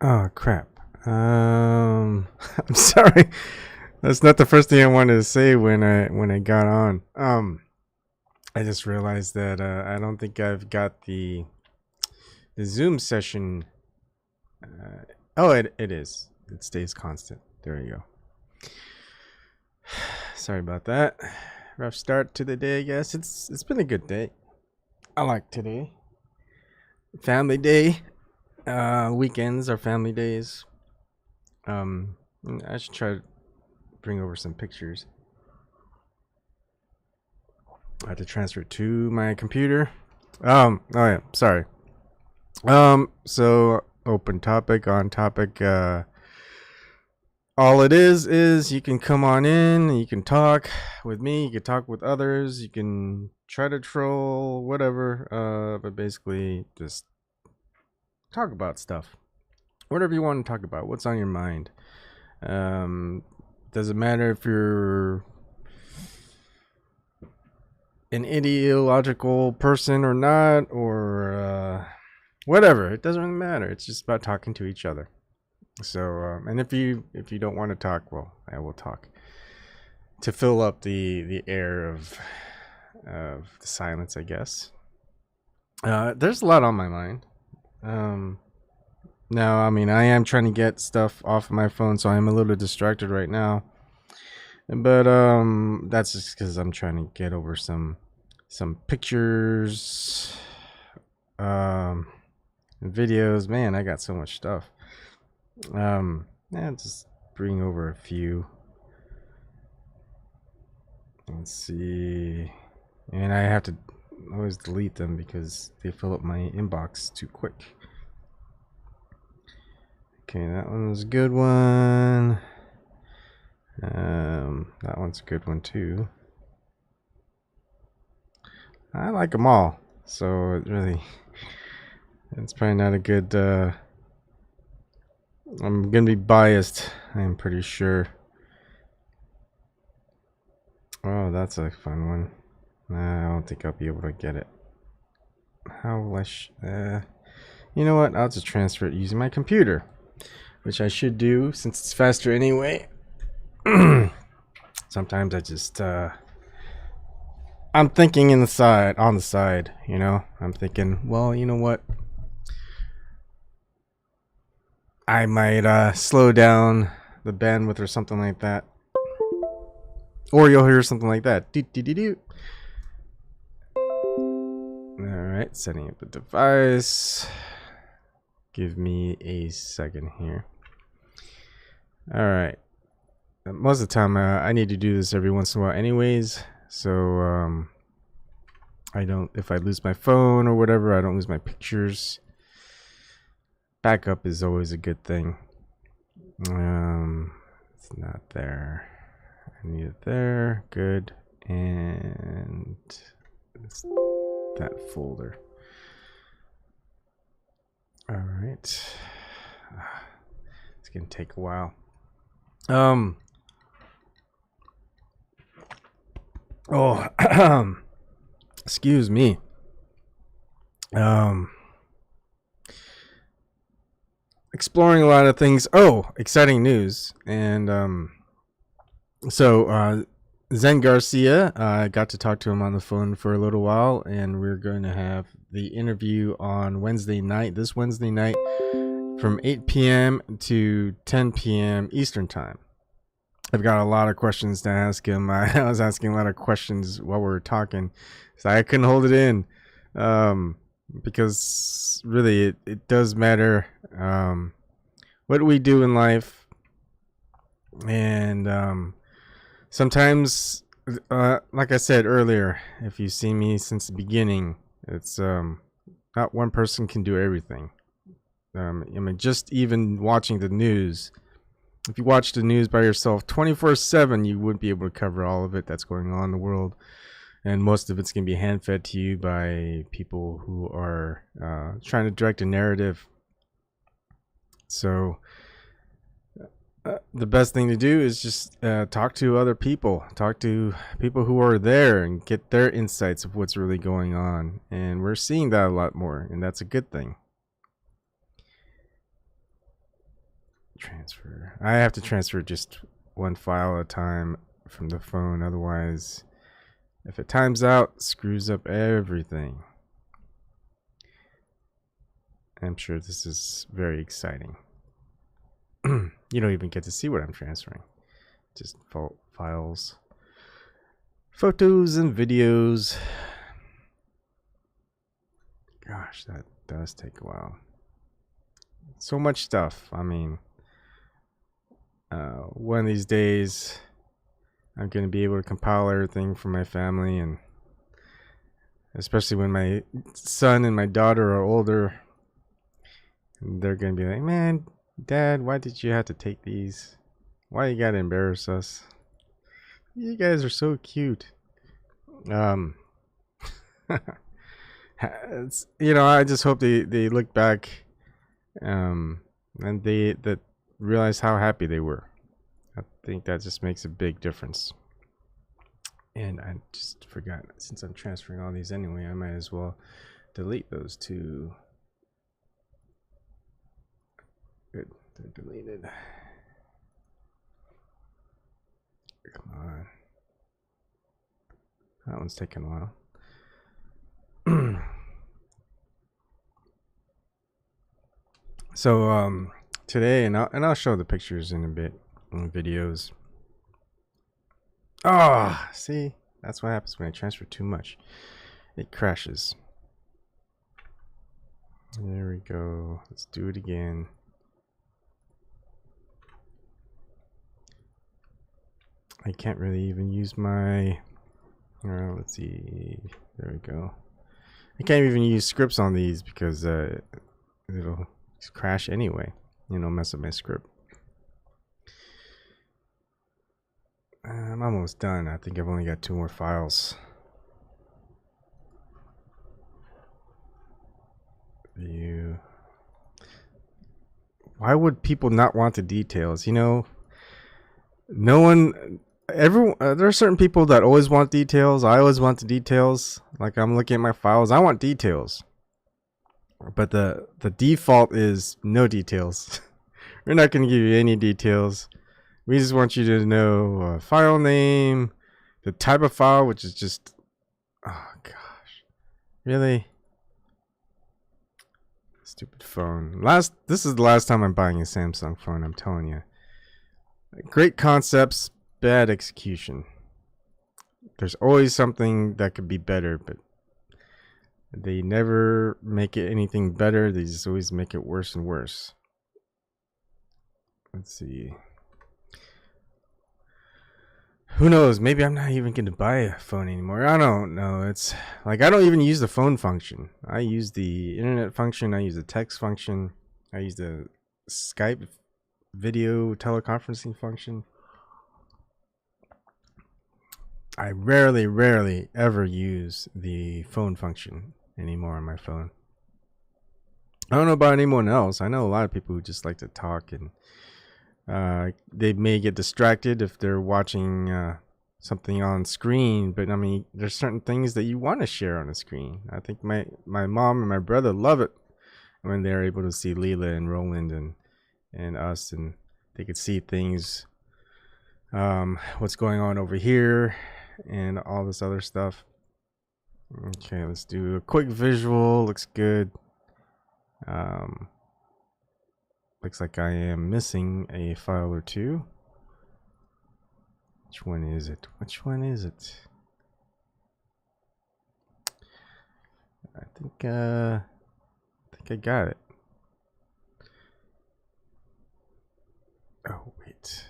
Oh crap. I'm sorry. That's not the first thing I wanted to say when I got on. I just realized that I don't think I've got the Zoom session. Oh, it is. It stays constant. There you go. Sorry about that. Rough start to the day, I guess. It's been a good day. I like today. Family day. Weekends are family days. I should try to bring over some pictures. I have to transfer it to my computer. Oh yeah, sorry. So open topic, on topic. All it is you can come on in and you can talk with me, you can talk with others, you can try to troll, whatever. But basically just talk about stuff. Whatever you want to talk about, what's on your mind. Doesn't matter if you're an ideological person or not, or whatever. It doesn't really matter. It's just about talking to each other. So, and if you don't want to talk, well, I will talk to fill up the air of the silence, I guess. There's a lot on my mind. Now, I mean, I am trying to get stuff off of my phone, so I'm a little distracted right now. But that's just because I'm trying to get over some pictures, videos. Man, I got so much stuff. Just bring over a few. Let's see. And I have to always delete them because they fill up my inbox too quick. Okay, that one's a good one. That one's a good one too. I like them all, so it really, it's probably not a good, I'm gonna be biased, I'm pretty sure. Oh, that's a fun one. I don't think I'll be able to get it. How will I, you know what, I'll just transfer it using my computer, which I should do since it's faster anyway. Sometimes I just, I'm thinking on the side, you know. I'm thinking, well, you know what? I might slow down the bandwidth or something like that. Or you'll hear something like that. Alright, setting up the device. Give me a second here. Alright. Most of the time, I need to do this every once in a while anyways. So, I don't, if I lose my phone or whatever, I don't lose my pictures. Backup is always a good thing. It's not there. I need it there. Good. And it's that folder. All right. It's gonna take a while. Oh, excuse me. Exploring a lot of things. Oh, exciting news. And so Zen Garcia, I got to talk to him on the phone for a little while, and we're going to have the interview on Wednesday night, this Wednesday night, from 8 p.m. to 10 p.m. Eastern time. I've got a lot of questions to ask him. I was asking a lot of questions while we were talking, so I couldn't hold it in, because really it does matter what we do in life. And sometimes, like I said earlier, if you've seen me since the beginning, it's not one person can do everything. I mean, just even watching the news, if you watch the news by yourself 24/7, you wouldn't be able to cover all of it that's going on in the world. And most of it's going to be hand-fed to you by people who are trying to direct a narrative. So the best thing to do is just talk to other people. Talk to people who are there and get their insights of what's really going on. And we're seeing that a lot more, and that's a good thing. Transfer. I have to transfer just one file at a time from the phone. Otherwise, if it times out, screws up everything. I'm sure this is very exciting. You don't even get to see what I'm transferring. Just files, photos, and videos. Gosh, that does take a while. So much stuff. I mean, one of these days, I'm going to be able to compile everything for my family, and especially when my son and my daughter are older, they're going to be like, man, Dad, why did you have to take these? Why you got to embarrass us? You guys are so cute. I just hope they look back and they realize how happy they were. I think that just makes a big difference. And I just forgot, since I'm transferring all these anyway, I might as well delete those two. Good, they're deleted. Come on. That one's taking a while. So today, and I'll show the pictures in a bit in videos. Ah, see, that's what happens when I transfer too much. It crashes. There we go. Let's do it again. I can't really even use my. Let's see. There we go. I can't even use scripts on these because it'll crash anyway. Mess up my script. I'm almost done. I think I've only got 2 more files. View. Why would people not want the details? No one. Everyone. There are certain people that always want details. I always want the details. Like, I'm looking at my files. I want details. But the default is no details. We're not going to give you any details. We just want you to know file name, the type of file, which is just, oh gosh, really? Stupid phone. This is the last time I'm buying a Samsung phone, I'm telling you. Great concepts, bad execution. There's always something that could be better, but they never make it anything better. They just always make it worse and worse. Let's see. Who knows? Maybe I'm not even going to buy a phone anymore. I don't know. It's like I don't even use the phone function. I use the internet function. I use the text function. I use the Skype video teleconferencing function. I rarely ever use the phone function anymore on my phone. I don't know about anyone else. I know a lot of people who just like to talk, and they may get distracted if they're watching something on screen, but I mean, there's certain things that you want to share on the screen. I think my mom and my brother love it when they're able to see Leela and Roland and us, and they could see things, what's going on over here and all this other stuff. Okay, let's do a quick visual. Looks good. Looks like I am missing a file or two. Which one is it? Which one is it? I think I got it. Oh, wait.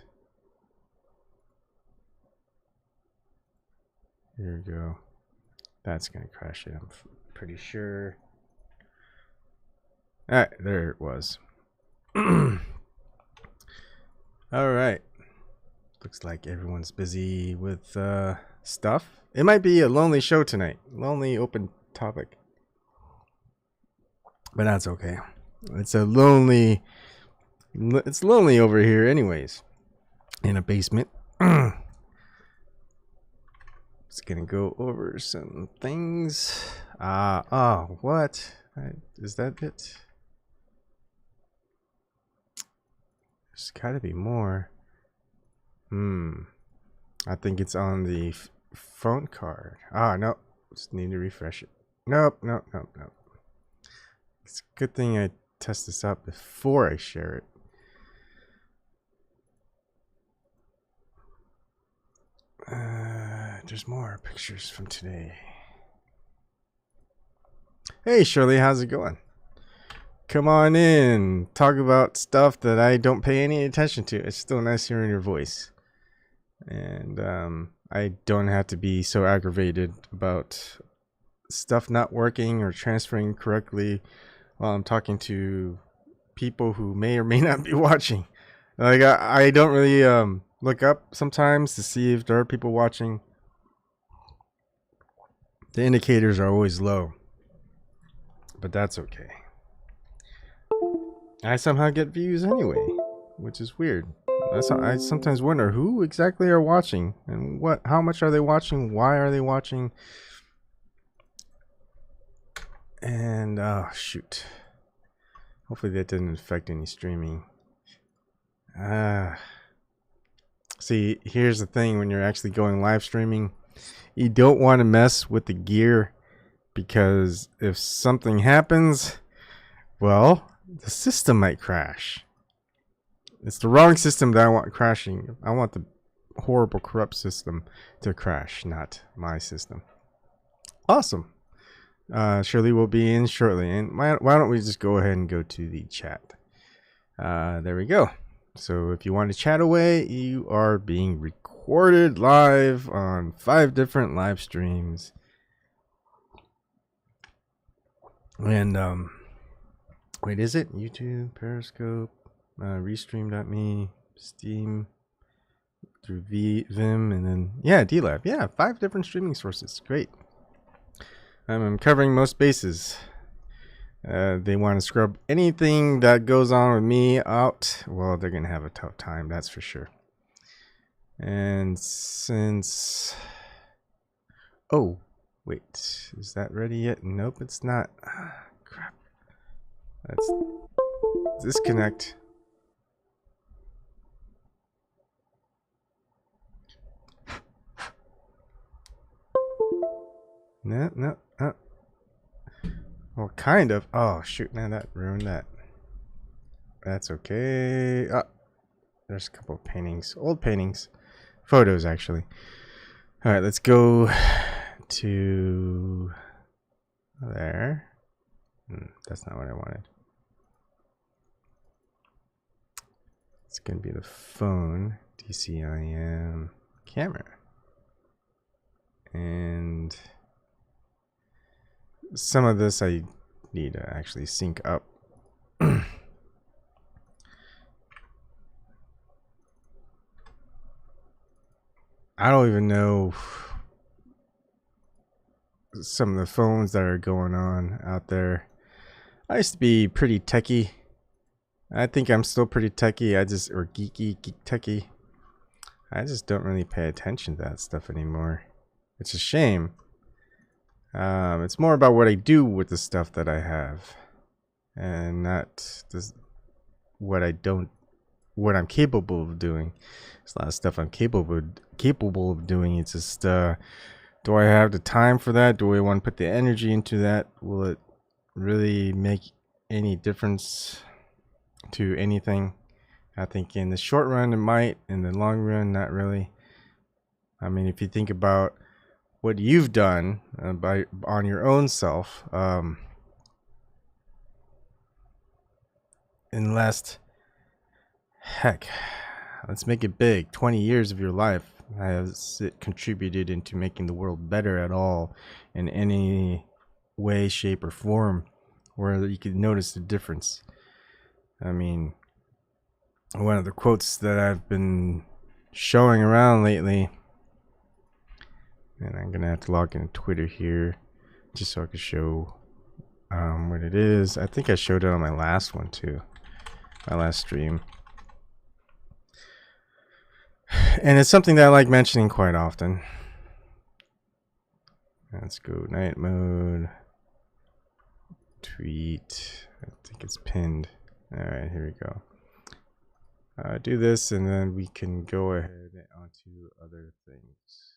Here we go. That's gonna crash it, I'm pretty sure. Alright, there it was. All right. Looks like everyone's busy with stuff. It might be a lonely show tonight. Lonely open topic. But that's okay. It's lonely over here anyways. In a basement. Just gonna go over some things. Oh, what? Is that it? There's gotta be more. I think it's on the phone card. Ah, no. Just need to refresh it. Nope. It's a good thing I test this out before I share it. There's more pictures from today. Hey Shirley, how's it going? Come on in. Talk about stuff that I don't pay any attention to. It's still nice hearing your voice. And I don't have to be so aggravated about stuff not working or transferring correctly while I'm talking to people who may or may not be watching. Like I don't really look up sometimes to see if there are people watching. The indicators are always low, but that's okay. I somehow get views anyway, which is weird. I sometimes wonder who exactly are watching and how much are they watching? Why are they watching? And oh shoot. Hopefully that didn't affect any streaming. See, here's the thing when you're actually going live streaming, you don't want to mess with the gear because if something happens, well, the system might crash. It's the wrong system that I want crashing. I want the horrible, corrupt system to crash, not my system. Awesome. Shirley will be in shortly. And why don't we just go ahead and go to the chat? There we go. So if you want to chat away, you are being recorded live on 5 different live streams. And wait, is it YouTube, Periscope, Restream.me, Steam, through Vim, and then DLab. Yeah, 5 different streaming sources. Great. I'm covering most bases. They want to scrub anything that goes on with me out. Well, they're gonna have a tough time, that's for sure. And since oh wait, is that ready yet? Nope, it's not. Crap. Let's disconnect. No. Well, kind of. Oh shoot! Now that ruined that. That's okay. There's a couple of paintings, old paintings, photos actually. All right, let's go to there. That's not what I wanted. It's gonna be the phone, DCIM camera, and some of this I need to actually sync up. I don't even know some of the phones that are going on out there. I used to be pretty techie. I think I'm still pretty techie. Or geek techie. I just don't really pay attention to that stuff anymore. It's a shame. It's more about what I do with the stuff that I have, and not what I'm capable of doing. There's a lot of stuff I'm capable of doing. It's just, do I have the time for that? Do I want to put the energy into that? Will it really make any difference to anything? I think in the short run it might, in the long run not really. I mean, if you think about what you've done on your own self in the last, heck, let's make it big, 20 years of your life, has it contributed into making the world better at all in any way, shape, or form where you could notice the difference? I mean, one of the quotes that I've been showing around lately, and I'm gonna have to log into Twitter here just so I can show what it is. I think I showed it on my last one too, my last stream. And it's something that I like mentioning quite often. Let's go night mode. Tweet. I think it's pinned. Alright, here we go. do this, and then we can go ahead onto other things.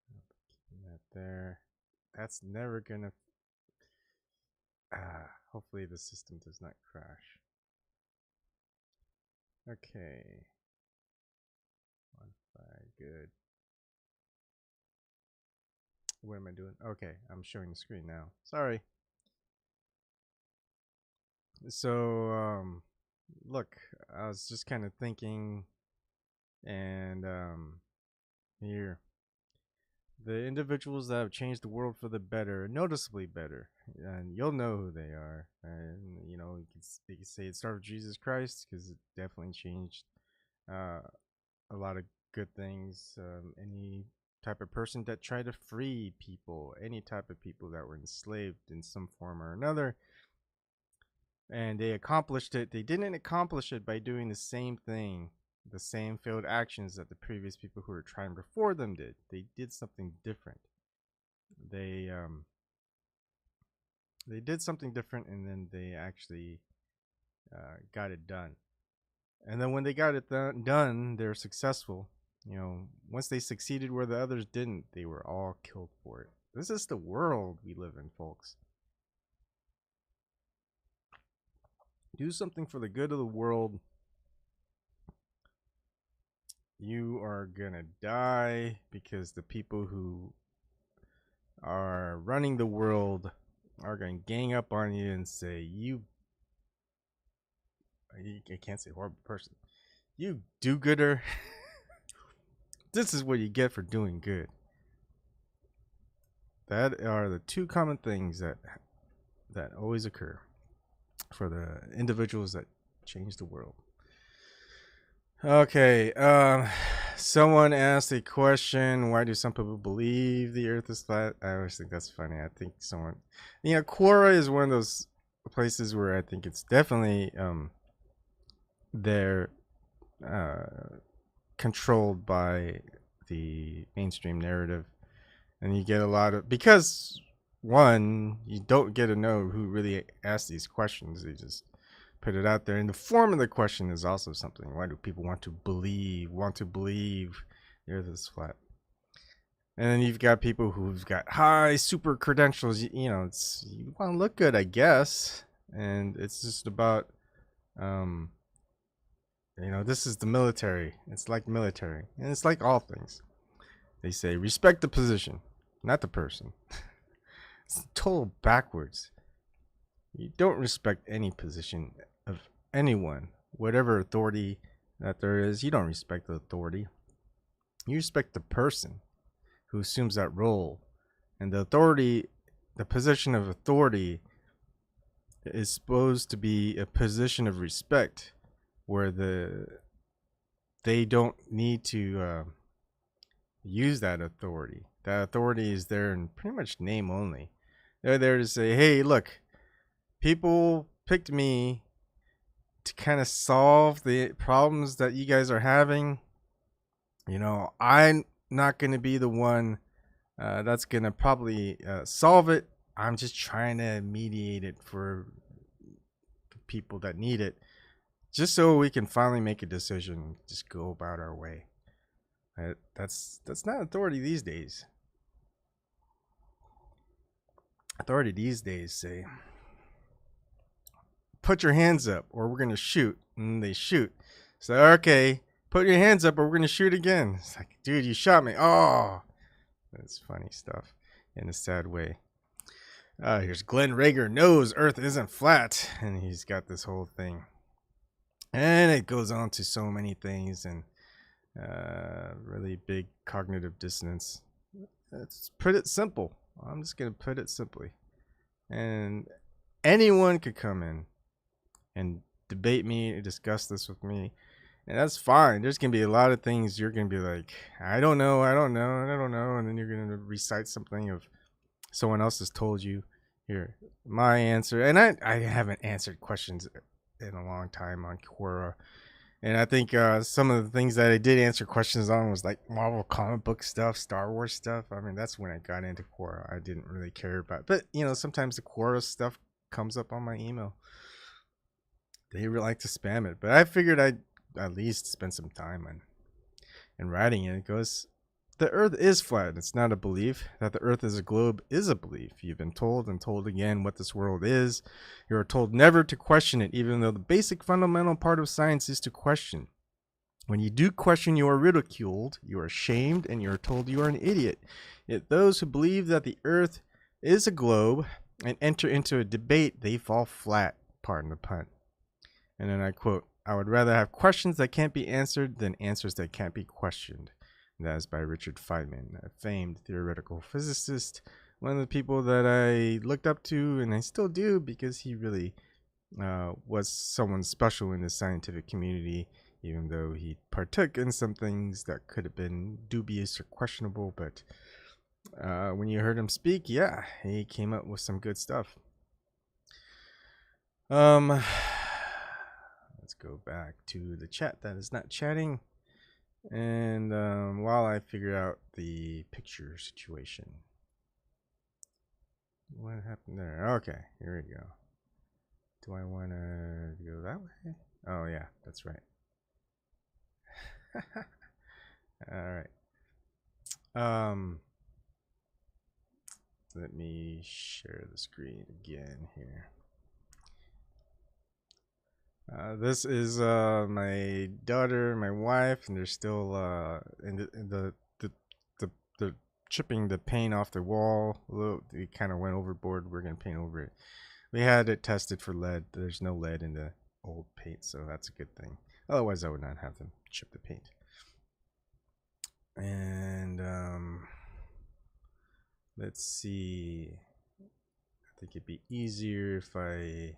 Keeping that there. That's never gonna. Hopefully the system does not crash. Okay. Good. What am I doing? Okay, I'm showing the screen now. Sorry. So, look, I was just kind of thinking, and here, the individuals that have changed the world for the better, noticeably better, and you'll know who they are. And you know, you can say it started with Jesus Christ because it definitely changed uh, a lot of good things. Any type of person that tried to free people, any type of people that were enslaved in some form or another, and they accomplished it. They didn't accomplish it by doing the same thing, the same failed actions that the previous people who were trying before them did. They did something different. They um they did something different, and then they actually got it done. And then when they got it done, they're successful. You know, once they succeeded where the others didn't, they were all killed for it. This is the world we live in, folks. Do something for the good of the world. You are gonna die because the people who are running the world are gonna gang up on you and say, I can't say horrible person, you do-gooder. This is what you get for doing good. That are the two common things that always occur for the individuals that change the world. Okay, someone asked a question, why do some people believe the earth is flat? I always think that's funny. I think someone, you know, Quora is one of those places where I think it's definitely they're controlled by the mainstream narrative, and you get a lot of, because one, you don't get to know who really asked these questions. They just put it out there, and the form of the question is also something. Why do people want to believe the earth is flat? And then you've got people who've got high super credentials. You know, it's, you want to look good, I guess, and it's just about you know, this is the military. It's like military, and it's like all things. They say respect the position, not the person. It's total backwards. You don't respect any position of anyone, whatever authority that there is. You don't respect the authority. You respect the person who assumes that role. And the authority, the position of authority, is supposed to be a position of respect where they don't need to use that authority. That authority is there in pretty much name only. They're there to say, hey, look, people picked me to kind of solve the problems that you guys are having. You know, I'm not going to be the one that's going to probably solve it. I'm just trying to mediate it for people that need it, just so we can finally make a decision, just go about our way. That's not authority these days. Authority these days say, put your hands up or we're going to shoot. And they shoot. So, okay, put your hands up or we're going to shoot again. It's like, dude, you shot me. Oh, that's funny stuff in a sad way. Here's Glenn Rager knows Earth isn't flat. And he's got this whole thing. And it goes on to so many things and really big cognitive dissonance. Let's put it simple. I'm just going to put it simply. And anyone could come in and debate me, discuss this with me, and that's fine. There's going to be a lot of things you're going to be like, I don't know, and then you're going to recite something of someone else has told you. Here, my answer, and I haven't answered questions in a long time on Quora. And I think some of the things that I did answer questions on was like Marvel comic book stuff, Star Wars stuff. I mean, that's when I got into Quora. I didn't really care about it. But, you know, sometimes the Quora stuff comes up on my email. they really like to spam it. But I figured I'd at least spend some time in writing it. It goes, the Earth is flat. It's not a belief. That the Earth is a globe is a belief. You've been told and told again what this world is. You are told never to question it, even though the basic fundamental part of science is to question. When you do question, you are ridiculed, you are shamed, and you are told you are an idiot. Yet those who believe that the Earth is a globe and enter into a debate, they fall flat. Pardon the pun. And then I quote, I would rather have questions that can't be answered than answers that can't be questioned. And that is by Richard Feynman, a famed theoretical physicist, one of the people that I looked up to, and I still do, because he really was someone special in the scientific community, even though he partook in some things that could have been dubious or questionable. But when you heard him speak, yeah, he came up with some good stuff. Let's go back to the chat that is not chatting. And while I figure out the picture situation. What happened there? Okay, here we go. Do I want to go that way? Oh, yeah, that's right. All right. Let me share the screen again here. This is my daughter, my wife, and they're still in the chipping the paint off the wall. It kind of went overboard. We're gonna paint over it. We had it tested for lead. There's no lead in the old paint, so that's a good thing. Otherwise, I would not have them chip the paint. And let's see. I think it'd be easier if I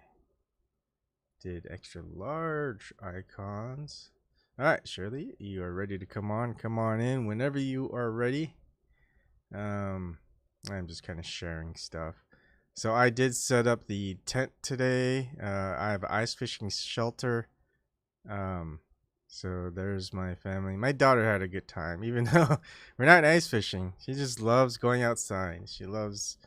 did extra large icons. All right, Shirley, you are ready to come on in whenever you are ready. I'm just kind of sharing stuff. So I did set up the tent today. I have an ice fishing shelter. So there's my family. My daughter had a good time, even though we're not ice fishing. She just loves going outside. She loves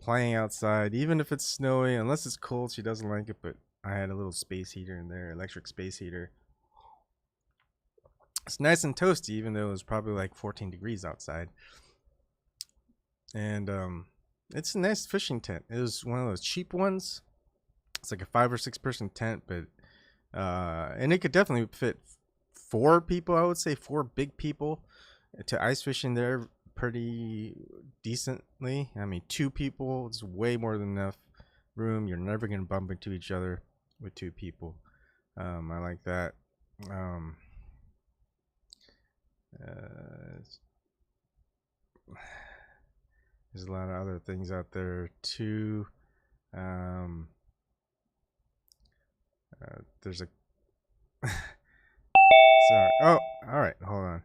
playing outside, even if it's snowy. Unless it's cold, she doesn't like it. But I had a little space heater in there, electric space heater. It's nice and toasty, even though it was probably like 14 degrees outside. And it's a nice fishing tent. It was one of those cheap ones. It's like a 5 or 6 person tent, but and it could definitely fit 4 people. I would say 4 big people to ice fish in there pretty decently. I mean, 2 people is way more than enough room. You're never gonna bump into each other with 2 people. I like that. There's a lot of other things out there too. There's a sorry. Oh, all right. Hold on.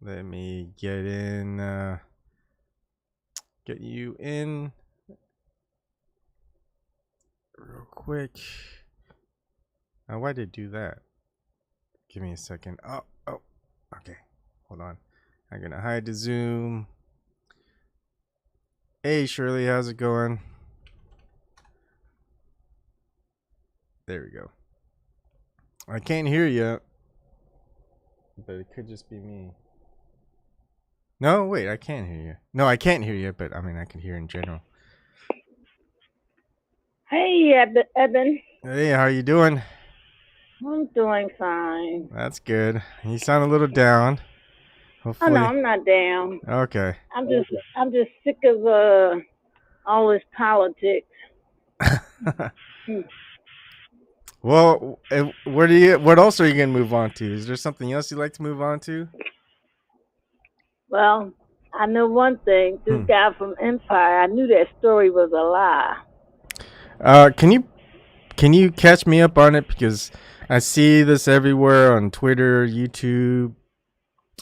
Let me get in. Get you in real quick. Why did it do that? Give me a second. Oh. Okay. Hold on. I'm gonna hide the zoom. Hey Shirley, how's it going? There we go. I can't hear you, but it could just be me. No, wait, I can hear you. No, I can't hear you, but I mean, I can hear in general. Hey, Ebon. Hey, how you doing? I'm doing fine. That's good. You sound a little down. Hopefully. Oh no, I'm not down. Okay. I'm just sick of all this politics. Well, what else are you gonna move on to? Is there something else you'd like to move on to? Well, I know one thing. This guy from Empire, I knew that story was a lie. Can you catch me up on it, because I see this everywhere on Twitter, YouTube.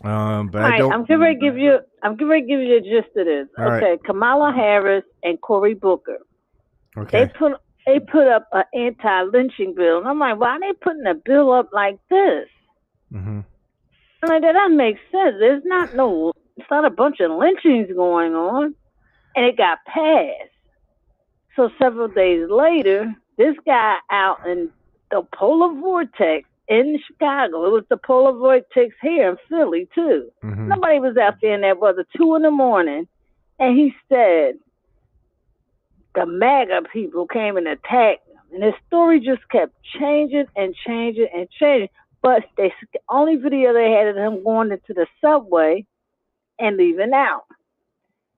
But I don't. I'm going to give you the gist of this. All okay, right. Kamala Harris and Cory Booker. Okay. They put up an anti-lynching bill, and I'm like, why are they putting a bill up like this? Mm-hmm. I'm like, that doesn't make sense. It's not a bunch of lynchings going on, and it got passed. So several days later, this guy out in the polar vortex in Chicago. It was the polar vortex here in Philly too. Mm-hmm. Nobody was out there in that weather, 2 a.m, and he said the MAGA people came and attacked him, and his story just kept changing and changing and changing. But the only video they had of him going into the subway and leaving out,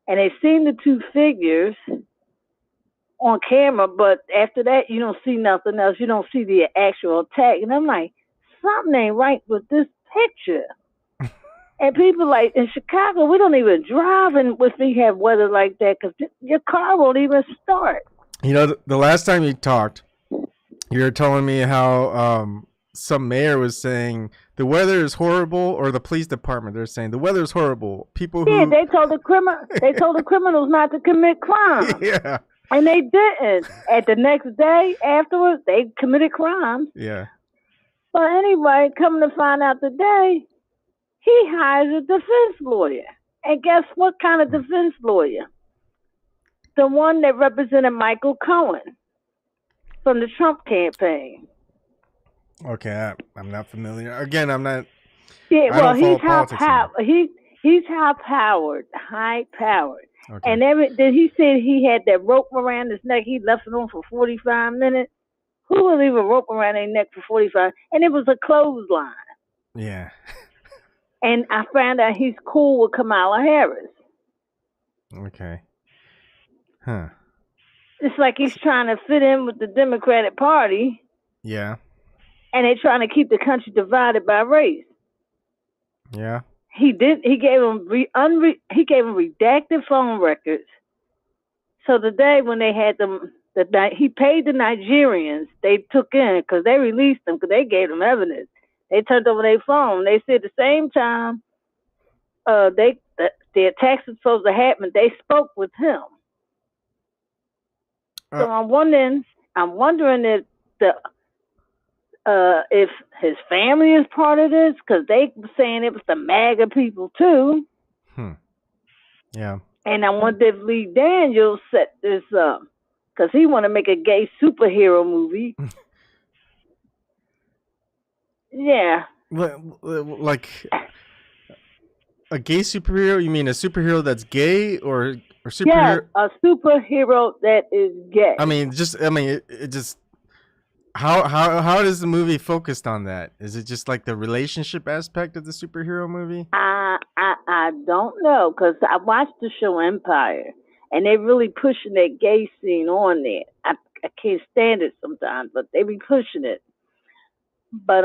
and they seen the two figures on camera, but after that, you don't see nothing else. You don't see the actual attack. And I'm like, something ain't right with this picture. And people like, in Chicago, we don't even drive if we have weather like that because your car won't even start. You know, the last time you talked, you were telling me how some mayor was saying the weather is horrible, or the police department, they're saying the weather is horrible. People who... Yeah, they told the criminals not to commit crime. Yeah. And they didn't. At the next day afterwards, they committed crimes. Yeah. But anyway, coming to find out today, he hires a defense lawyer. And guess what kind of defense lawyer? The one that represented Michael Cohen from the Trump campaign. Okay, I'm not familiar. Again, I'm not... Yeah, well, he's high-powered. Okay. And then he said he had that rope around his neck. He left it on for 45 minutes. Who would leave a rope around their neck for 45? And it was a clothesline. Yeah. And I found out he's cool with Kamala Harris. Okay. Huh. It's like he's trying to fit in with the Democratic Party. Yeah. And they're trying to keep the country divided by race. Yeah. He did. He gave them redacted phone records. So the day when they had them, he paid the Nigerians. They took in because they released them because they gave them evidence. They turned over their phone. They said at the same time, the attacks were supposed to happen. They spoke with him. So I'm wondering if his family is part of this, because they were saying it was the MAGA people too. Yeah. And I wonder if Lee Daniels set this up, because he want to make a gay superhero movie. Yeah. Like a gay superhero? You mean a superhero that's gay, or superhero? Yeah, a superhero that is gay. It just. How is the movie focused on that? Is it just like the relationship aspect of the superhero movie? I don't know, because I watched the show Empire, and they really pushing that gay scene on there. I can't stand it sometimes, but they be pushing it. But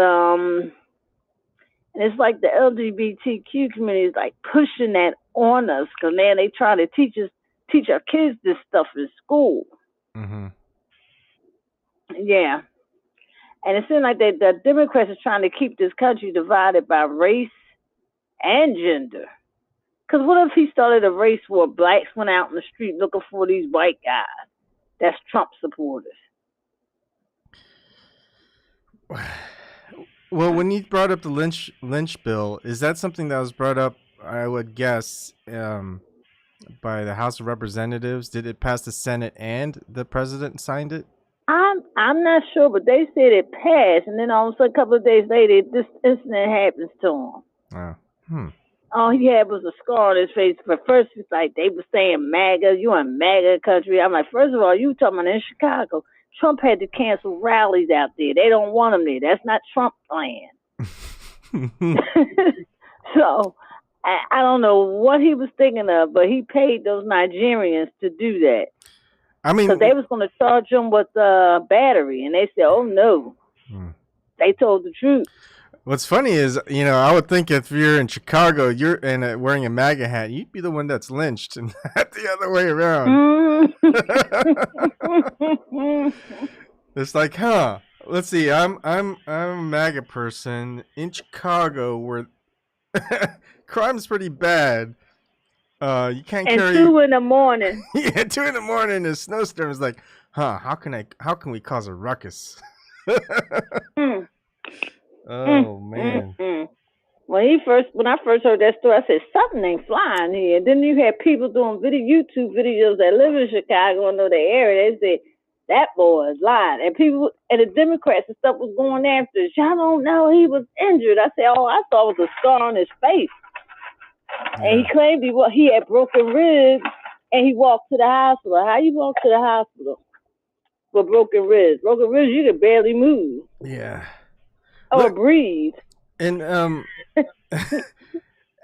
it's like the LGBTQ community is like pushing that on us, because now they try to teach our kids this stuff in school. Mm-hmm. Yeah. And it seems like the Democrats are trying to keep this country divided by race and gender. Because what if he started a race war? Blacks went out in the street looking for these white guys. That's Trump supporters. Well, when you brought up the lynch bill, is that something that was brought up, I would guess, by the House of Representatives? Did it pass the Senate and the president signed it? I'm not sure, but they said it passed, and then all of a sudden, a couple of days later, this incident happens to him. All he had was a scar on his face. But first, it's like they were saying MAGA, you in MAGA country. I'm like, first of all, you talking about in Chicago, Trump had to cancel rallies out there. They don't want him there. That's not Trump's plan. So I don't know what he was thinking of, but he paid those Nigerians to do that. I mean, because they was going to charge him with battery, and they said, "Oh no." They told the truth. What's funny is, I would think if you're in Chicago, you're wearing a MAGA hat, you'd be the one that's lynched, and not the other way around. It's like, let's see, I'm a MAGA person in Chicago where crime's pretty bad. You can't carry 2 in the morning. Yeah, 2 in the morning. The snowstorm is like, how can we cause a ruckus? Oh man. When I first heard that story, I said something ain't flying here. And then you had people doing YouTube videos that live in Chicago and know the area. They said that boy is lying. And people and the Democrats and stuff was going after us. Y'all don't know he was injured. I said, all I saw was a scar on his face. And he Yeah. claimed he had broken ribs and he walked to the hospital. How you walk to the hospital with broken ribs? Broken ribs, you can barely move Yeah. or Look, breathe. and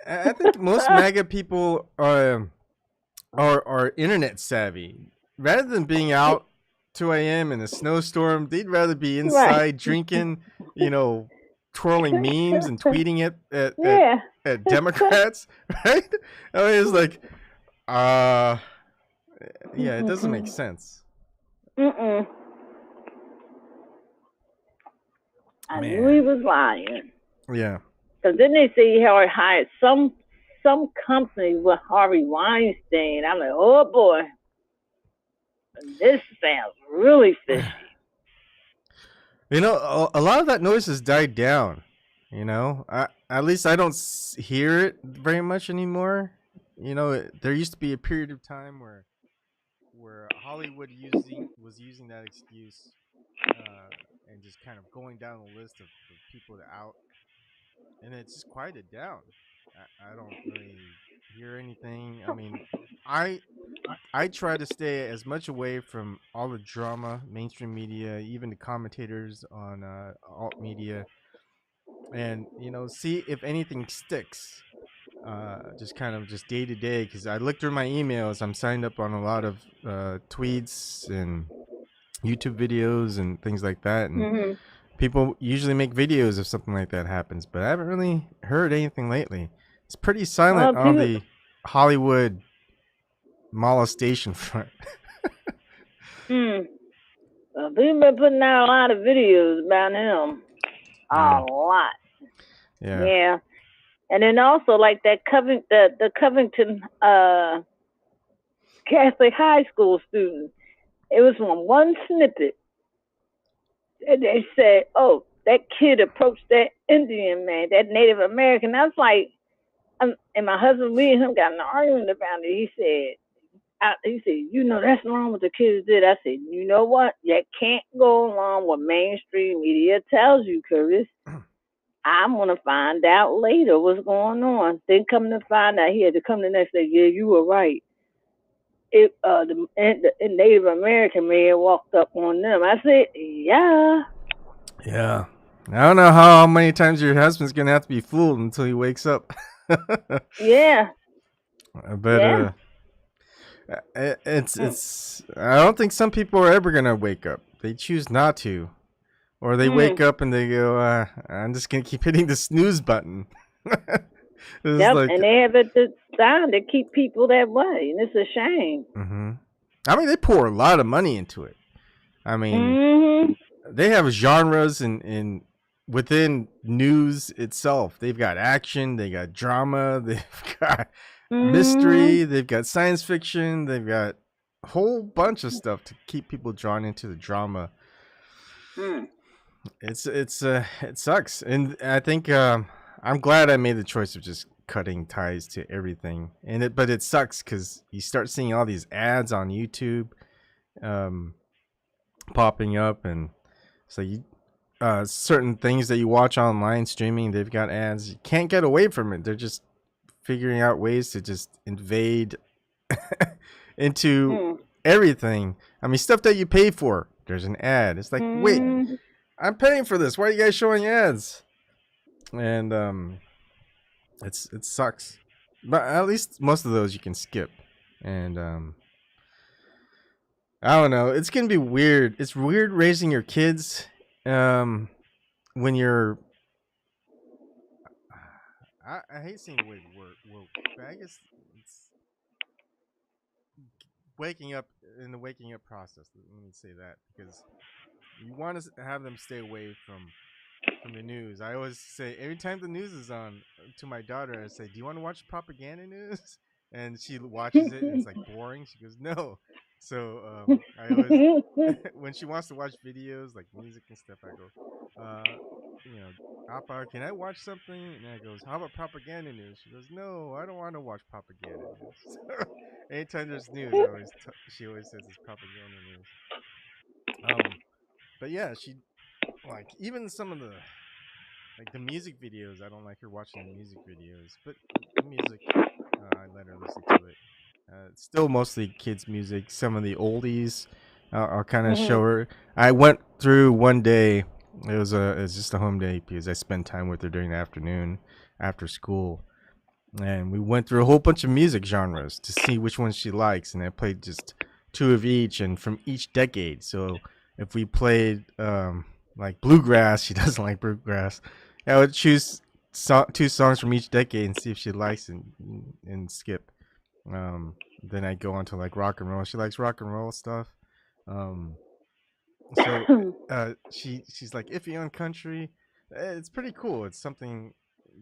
I think most MAGA people are internet savvy. Rather than being out 2 a.m. in a snowstorm, they'd rather be Right. inside drinking, you know, twirling memes and tweeting it Yeah. at Democrats, right? I mean, it's like, uh, yeah, it doesn't make sense. Mm-mm. I knew Man, he was lying. yeah, So then they say he hired some company with Harvey Weinstein. I'm like, oh boy, this sounds really fishy. you know, a lot of that noise has died down. You know, at least I don't hear it very much anymore. You know, there used to be a period of time where Hollywood was using that excuse and just kind of going down the list of people to out, and it's just quieted down. I don't really hear anything. I mean, I I try to stay as much away from all the drama, mainstream media, even the commentators on alt media, and see if anything sticks. Just kind of just day to day, because I look through my emails. I'm signed up on a lot of tweets and YouTube videos and things like that, and Hmm. people usually make videos if something like that happens. But I haven't really heard anything lately. It's pretty silent Well, on people, the Hollywood molestation front. hmm, people been putting out a lot of videos about him. A Yeah, lot, yeah. yeah. And then also like that the Covington Catholic high school student. It was from one snippet, and they said, "Oh, that kid approached that Indian man, that Native American." I was like, and my husband, we and him got in an argument about it. He said, that's wrong what the kids did. I said, you know what? You can't go along with mainstream media tells you, Curtis. I'm gonna find out later what's going on. Then come to find out, he had to come the next day. Yeah, you were right. The Native American man walked up on them. I said, yeah. Yeah. I don't know how many times your husband's gonna have to be fooled until he wakes up. Yeah. But Yeah. Mm. it's. I don't think some people are ever gonna wake up. They choose not to, or they wake Mm. up and they go, "I'm just gonna keep hitting the snooze button." It's Yep. like, And they have it designed to keep people that way, and it's a shame. hmm I mean, they pour a lot of money into it. I mean, Hmm. they have genres in within news itself. They've got action, they got drama, they've got Hmm. mystery, they've got science fiction, they've got a whole bunch of stuff to keep people drawn into the drama. Mm. It sucks, and I think I'm glad I made the choice of just cutting ties to everything. But it sucks because you start seeing all these ads on YouTube um, popping up, and so you certain things that you watch online streaming, they've got ads. You can't get away from it. They're just figuring out ways to just invade into Mm. everything. I mean, stuff that you pay for. There's an ad. It's like, wait, Mm. I'm paying for this. Why are you guys showing ads? And it sucks. But at least most of those you can skip. And I don't know. It's gonna be weird. It's weird raising your kids when you're I hate saying the word woke, but I guess it's waking up in the waking up process. Let me say that because you want to have them stay away from the news. I always say every time the news is on to my daughter, I say, "Do you want to watch propaganda news?" And she watches it, and it's like boring. She goes, "No." So I always, when she wants to watch videos like music and stuff, I go, you know, Appa, can I watch something? And I goes, how about propaganda news? She goes, no, I don't want to watch propaganda news. So anytime there's news, she always says it's propaganda news. But yeah, she like even some of the like the music videos. I don't like her watching the music videos, but the music, I let her listen to it. It's still mostly kids' music. Some of the oldies, I'll kind of show Mhm. her. I went through one day. It was just a home day because I spent time with her during the afternoon after school, and we went through a whole bunch of music genres to see which ones she likes, and I played just two of each and from each decade. So if we played like bluegrass, she doesn't like bluegrass. I would choose two songs from each decade and see if she likes and skip. Then I go on to like rock and roll. She likes rock and roll stuff. Um, so she's like iffy on country. It's pretty cool. It's something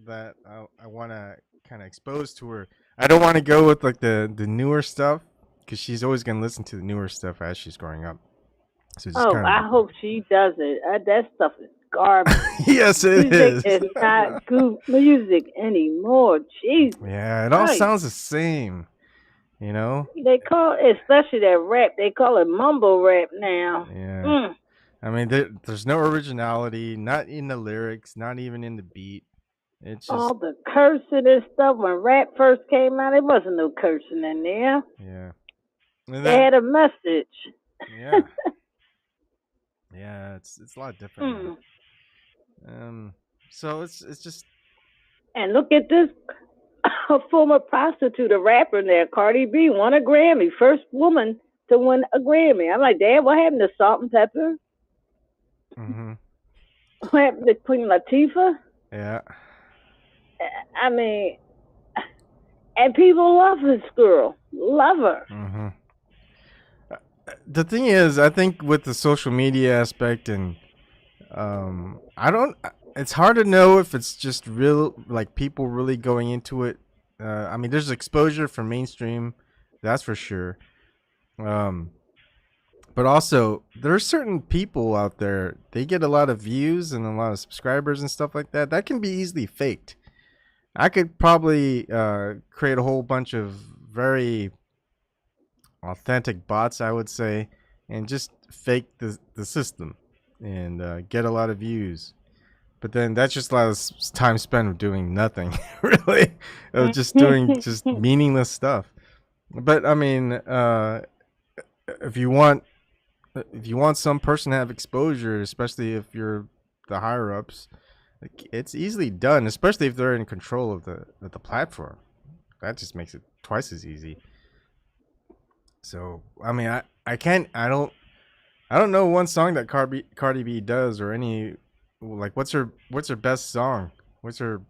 that I want to kind of expose to her. I don't want to go with like the newer stuff because she's always gonna listen to the newer stuff as she's growing up. So just Oh, kind I hope she does it. That stuff is garbage. of yes, it Music is. is not good music anymore. Jesus Yeah, it all Christ. sounds the same. You know. They call, especially that rap, they call it mumble rap now. Yeah. Mm. I mean, there's no originality, not in the lyrics, not even in the beat. It's All just the cursing and stuff. When rap first came out, there wasn't no cursing in there. yeah, and They that had a message. yeah, yeah. It's a lot different now. Mm. Um, so it's just And look at this a former prostitute, a rapper there, Cardi B, won a Grammy. First woman to win a Grammy. I'm like, damn, what happened to Salt and Pepper? mm-hmm, What happened to Queen Latifah? yeah, I mean, and people love this girl. Love her. mm-hmm. The thing is, I think with the social media aspect and I don't. It's hard to know if it's just real, like people really going into it. I mean, there's exposure for mainstream, that's for sure. Um, but also there are certain people out there. They get a lot of views and a lot of subscribers and stuff like that. That can be easily faked. I could probably create a whole bunch of very authentic bots, I would say, and just fake the system and get a lot of views. But then that's just a lot of time spent doing nothing, really, of just doing just meaningless stuff. But I mean, if you want if you want some person to have exposure, especially if you're the higher ups, like, it's easily done, especially if they're in control of the platform. That just makes it twice as easy. So I mean, I don't know one song that Cardi B does or any like what's her best song? What's her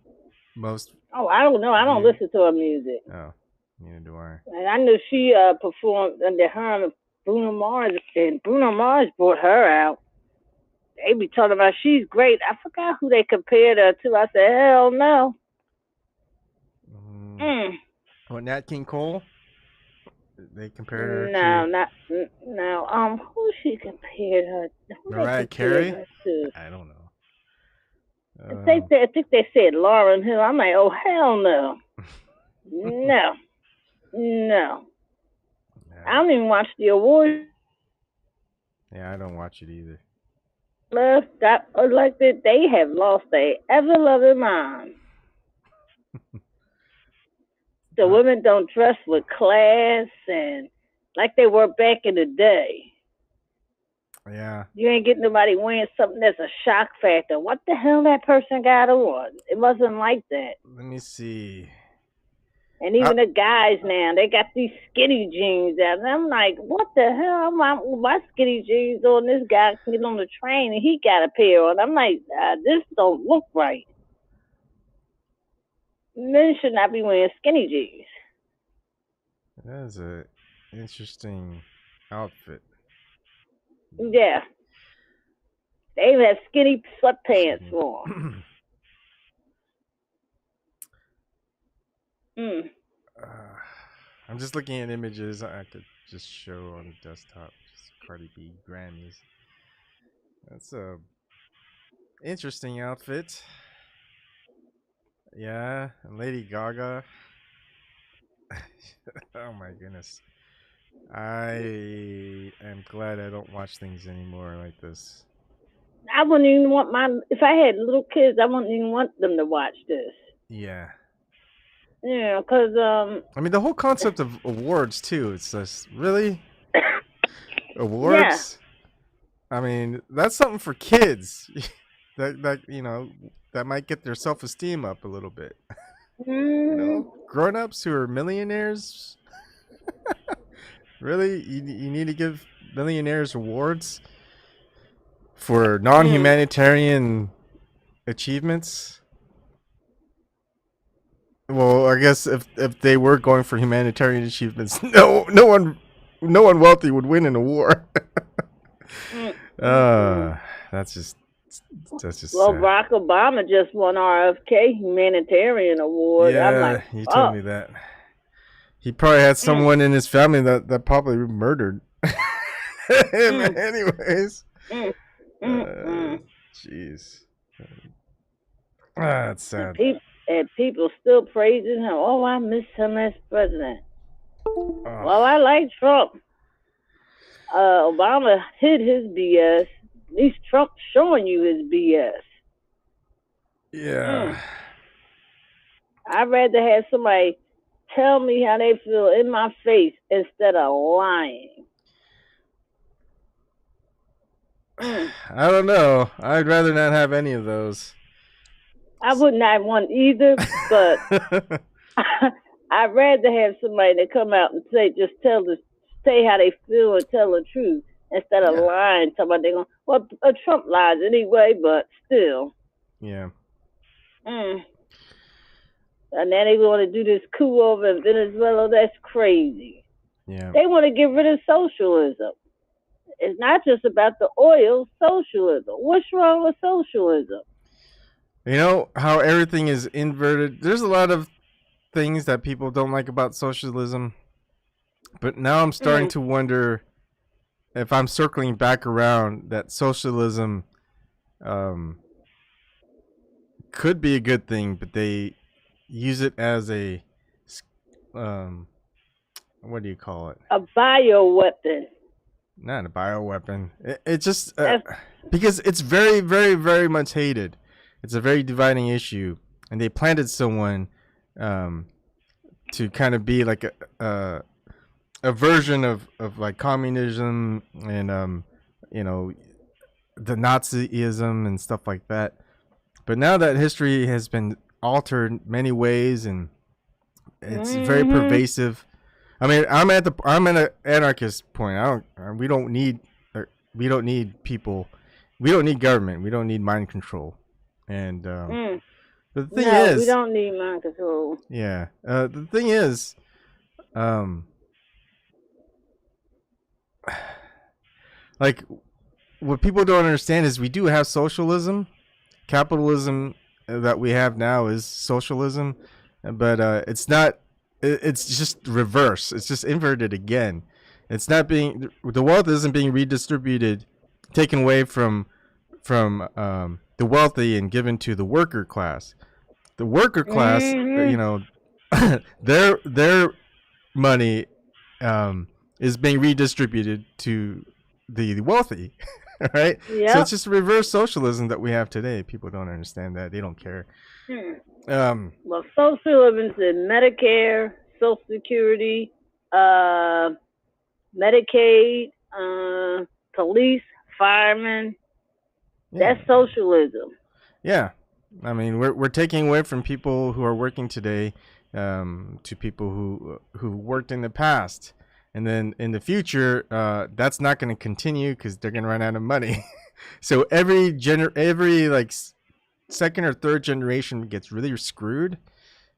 most Oh, I don't know. I don't viewed? listen to her music. Oh, neither do I. And I knew she performed under her and Bruno Mars, and Bruno Mars brought her out. They be talking about she's great. I forgot who they compared her to. I said, hell no. Mm, Mm. what Nat King Cole? They compared her No, to not no. Who she compared her? Who they Mariah compared Carey? her to? I don't know. I think they said Lauren Hill. I'm like, oh hell no, no, no. I yeah, don't even watch the awards. yeah, I don't watch it either. Got elected. They have lost their ever loving mind. The Uh, women don't dress with class and like they were back in the day. yeah. You ain't getting nobody wearing something that's a shock factor. What the hell that person got on? It wasn't like that. Let me see. And Uh, even the guys now, they got these skinny jeans out. And I'm like, what the hell? My skinny jeans on. This guy can get on the train and he got a pair on. I'm like, this don't look right. Men should not be wearing skinny jeans. that is a interesting outfit. Yeah, they even have skinny Excuse sweatpants me. on. Mm. uh, I'm just looking at images I could just show on the desktop. Just Cardi B Grammys. That's a interesting outfit. Yeah, and Lady Gaga. Oh my goodness. I am glad I don't watch things anymore like this. I wouldn't even want if I had little kids, I wouldn't even want them to watch this. Yeah. Yeah, because I mean, the whole concept of awards too. It's just really yeah. awards. I mean, that's something for kids. that that might get their self-esteem up a little bit. Mm, Grown-ups who are millionaires. Really, you need to give millionaires awards for mm. non-humanitarian achievements. Well, I guess if they were going for humanitarian achievements, no one wealthy would win in a war. Mm, uh that's just well, sad. Barack Obama just won RFK Humanitarian Award. I'm like, Yeah, you told fuck. me that. He probably had Mm, someone in his family that probably murdered him mm, anyways. mm, Uh, mm. Jeez. That's And, sad. and people still praising him. Oh, I miss him as president. Oh, Well, I like Trump. Obama hid his BS. At least Trump's showing you his BS. yeah. Mm. I'd rather have somebody tell me how they feel in my face instead of lying. Mm. I don't know. I'd rather not have any of those. I would not want either, but I'd rather have somebody that come out and say how they feel and tell the truth instead of Yeah. lying. Somebody they going, well, Trump lies anyway, but still. Yeah. Mm. And now they want to do this coup over in Venezuela. That's crazy. Yeah. They want to get rid of socialism. It's not just about the oil, socialism. What's wrong with socialism? You know how everything is inverted. There's a lot of things that people don't like about socialism, but now I'm starting Mm. to wonder if I'm circling back around that socialism um, could be a good thing, but they use it as a um, what do you call it? A bioweapon. Not a bioweapon. It just That's because it's very, very, very much hated. It's a very dividing issue, and they planted someone um, to kind of be like a version of like communism and you know the Nazism and stuff like that. But now that history has been altered many ways and it's very mm-hmm. pervasive. I mean, I'm at an anarchist point. We don't need we don't need people. We don't need government. We don't need mind control. And Mm. the thing No, we is, don't need mind control. yeah. The thing is, um, like what people don't understand is we do have socialism. Capitalism that we have now is socialism, but it's not. It's just reverse. It's just inverted again. It's not being the wealth isn't being redistributed, taken away from the wealthy and given to the worker class. The worker class, Mm-hmm. their money is being redistributed to the wealthy, right? So it's Yep. just reverse socialism that we have today. People don't understand that. They don't care. Hmm. Um, Well, socialism is Medicare, Social Security, uh, Medicaid, police, firemen. yeah, That's socialism. yeah. I mean, we're taking away from people who are working today to people who worked in the past, and then in the future, that's not going to continue because they're going to run out of money. So every like second or third generation gets really screwed,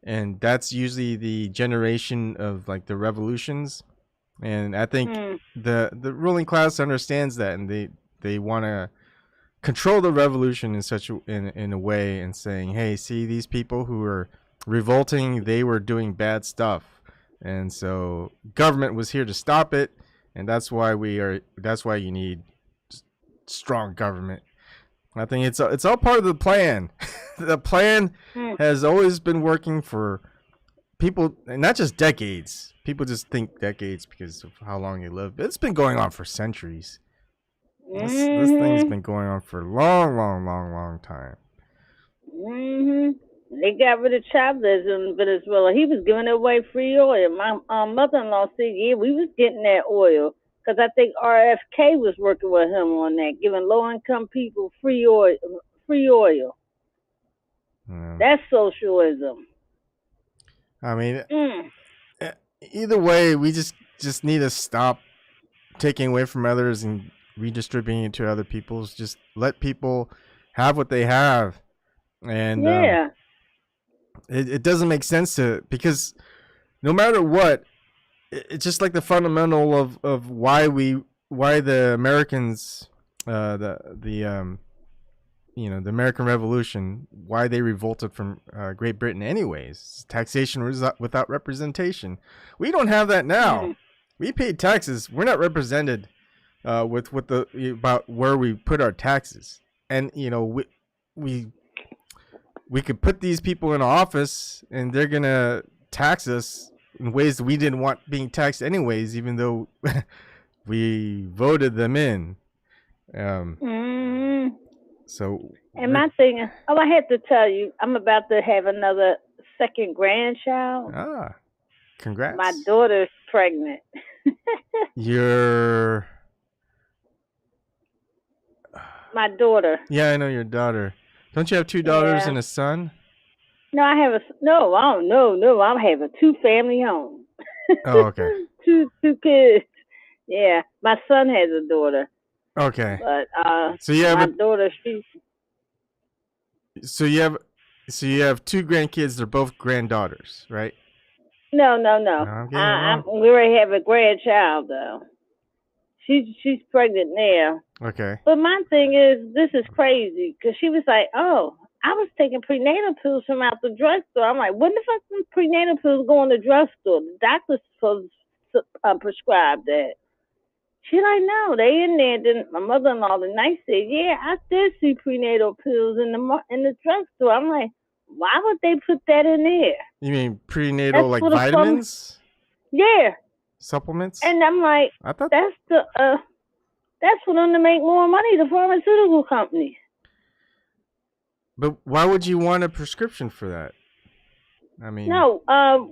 and that's usually the generation of like the revolutions. And I think Hmm. the ruling class understands that, and they want to control the revolution in such in a way and saying, hey, see these people who are revolting, they were doing bad stuff, and so government was here to stop it, and that's why you need strong government. I think it's all part of the plan. The plan Hmm. has always been working for people, not just decades. People just think decades because of how long they live, but it's been going on for centuries. This thing's been going on for a long time. They got rid of Chavez in Venezuela. He was giving away free oil. My mother-in-law said, yeah, we was getting that oil. Because I think RFK was working with him on that, giving low-income people free oil. That's socialism. I mean, either way, we just need to stop taking away from others and redistributing it to other people's. Just let people have what they have, and it doesn't make sense because no matter what, it's just like the fundamental of why the Americans, the American Revolution, why they revolted from Great Britain anyways. Taxation without representation. We don't have that now. We pay taxes. We're not represented with about where we put our taxes. And we could put these people in office and they're going to tax us in ways that we didn't want being taxed anyways, even though we voted them in. So, and my thing is, I have to tell you, I'm about to have another second grandchild. Congrats. My daughter's pregnant. My daughter. Yeah, I know your daughter. Don't you have 2 daughters and a son? No, I have no. I'm having a 2-family home. Oh, okay. two kids. Yeah, my son has a daughter. Okay. But so you have my daughter, So you have 2 grandkids. They're both granddaughters, right? No. We already have a grandchild though. She's pregnant now. Okay. But my thing is, this is crazy because she was like, "Oh, I was taking prenatal pills from out the drugstore." I'm like, "When the fuck do prenatal pills go in the drugstore? The doctor's supposed to prescribe that." She's like, "No, they in there." Then my mother-in-law the night said, "Yeah, I did see prenatal pills in the drugstore." I'm like, "Why would they put that in there?" You mean prenatal like vitamins? Yeah. Supplements? And I'm like, I thought that's for them to make more money, the pharmaceutical companies. But why would you want a prescription for that? I mean, no, I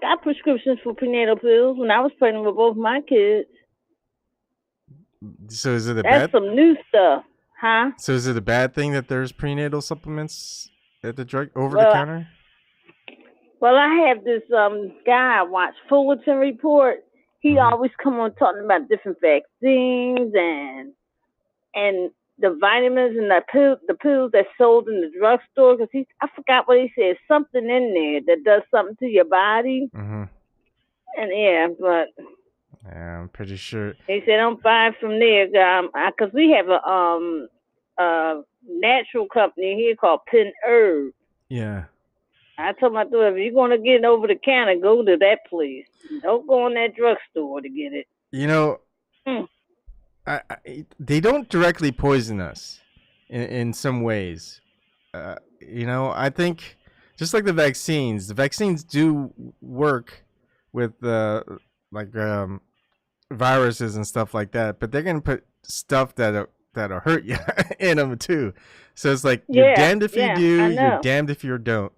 got prescriptions for prenatal pills when I was pregnant with both my kids. So is it That's some new stuff, huh? So is it a bad thing that there's prenatal supplements at the drug over the counter? Well, I have this guy I watch, Fullerton Report. He always come on talking about different vaccines and the vitamins and the pills that's sold in the drugstore. Because I forgot what he said. Something in there that does something to your body. And but yeah, I'm pretty sure. He said don't buy it from there, because we have a natural company here called Pin Herb. Yeah. I told my daughter, if you're going to get it over the counter, go to that place. Don't go in that drugstore to get it. They don't directly poison us in some ways. I think just like the vaccines do work with viruses and stuff like that, but they're going to put stuff that'll hurt you in them too. So it's like you're damned if you do, you're damned if you don't.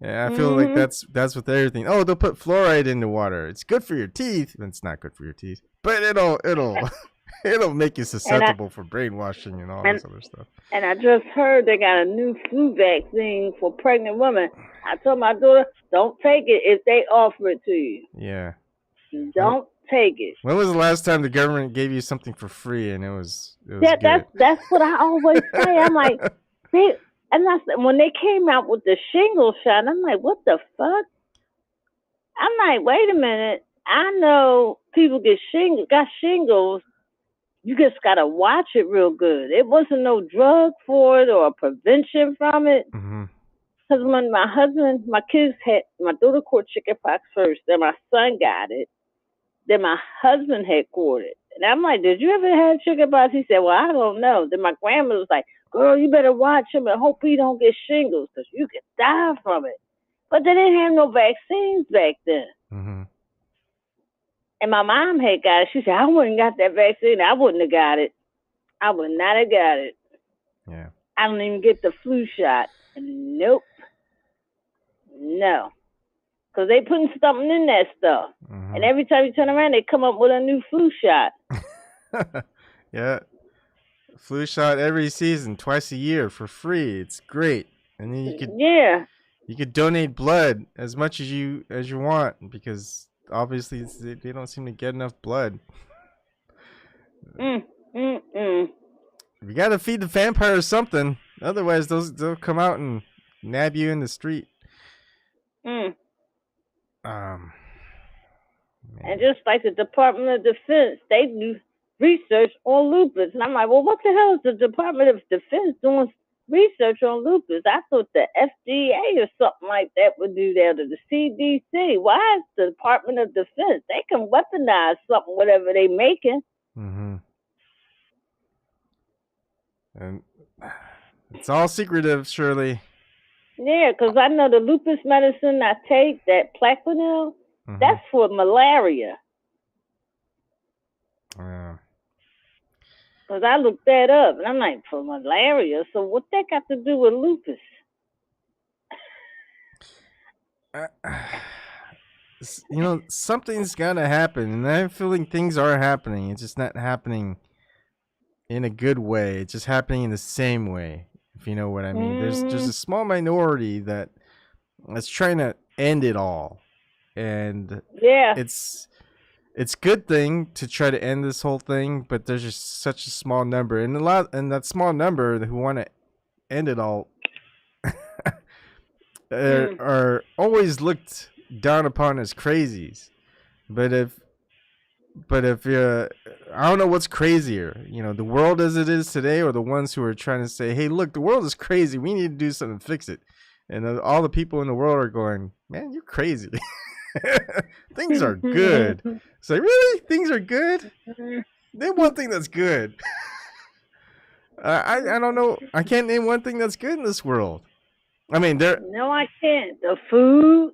I feel like that's with everything. Oh, they'll put fluoride in the water. It's good for your teeth. It's not good for your teeth, but it'll make you susceptible for brainwashing and all this other stuff. And I just heard they got a new flu vaccine for pregnant women. I told my daughter, don't take it if they offer it to you. Yeah. Don't take it. When was the last time the government gave you something for free and it was good? That's what I always say. I'm like, when they came out with the shingle shot, I'm like, what the fuck? I'm like, wait a minute. I know people got shingles. You just gotta watch it real good. It wasn't no drug for it or a prevention from it. Because when my daughter caught chickenpox first, then my son got it. Then my husband had caught it. And I'm like, did you ever have chickenpox? He said, well, I don't know. Then my grandmother was like, girl, you better watch him and hope he don't get shingles because you could die from it. But they didn't have no vaccines back then. And my mom had got it. She said, I wouldn't got that vaccine. I wouldn't have got it. I would not have got it. Yeah. I don't even get the flu shot. Nope. No. Because they putting something in that stuff. Mm-hmm. And every time you turn around, they come up with a new flu shot. Yeah. Flu shot every season, twice a year for free. It's great. And then you could donate blood as much as you want, because obviously they don't seem to get enough blood. You got to feed the vampires something, otherwise they'll come out and nab you in the street. And just like the Department of Defense, they do research on lupus. And I'm like, well, what the hell is the Department of Defense doing research on lupus? I thought the FDA or something like that would do that, or the CDC. Why is the Department of Defense? They can weaponize something, whatever they making. Mm-hmm. And it's all secretive, Shirley. Yeah, because I know the lupus medicine I take, that Plaquenil, that's for malaria. Yeah. Because I looked that up, and I'm like, for malaria? So what that got to do with lupus? You know, something's gotta happen, and I'm feeling things are happening. It's just not happening in a good way. It's just happening in the same way, if you know what I mean. There's a small minority that's trying to end it all, and it's good thing to try to end this whole thing, but there's just such a small number, and that small number who want to end it all are always looked down upon as crazies. But if I don't know what's crazier, you know, the world as it is today, or the ones who are trying to say, hey, look, the world is crazy, we need to do something to fix it, and all the people in the world are going, man, you're crazy. Things are good. It's like, really? Things are good? Name one thing that's good. I don't know. I can't name one thing that's good in this world. I mean, No, I can't. The food,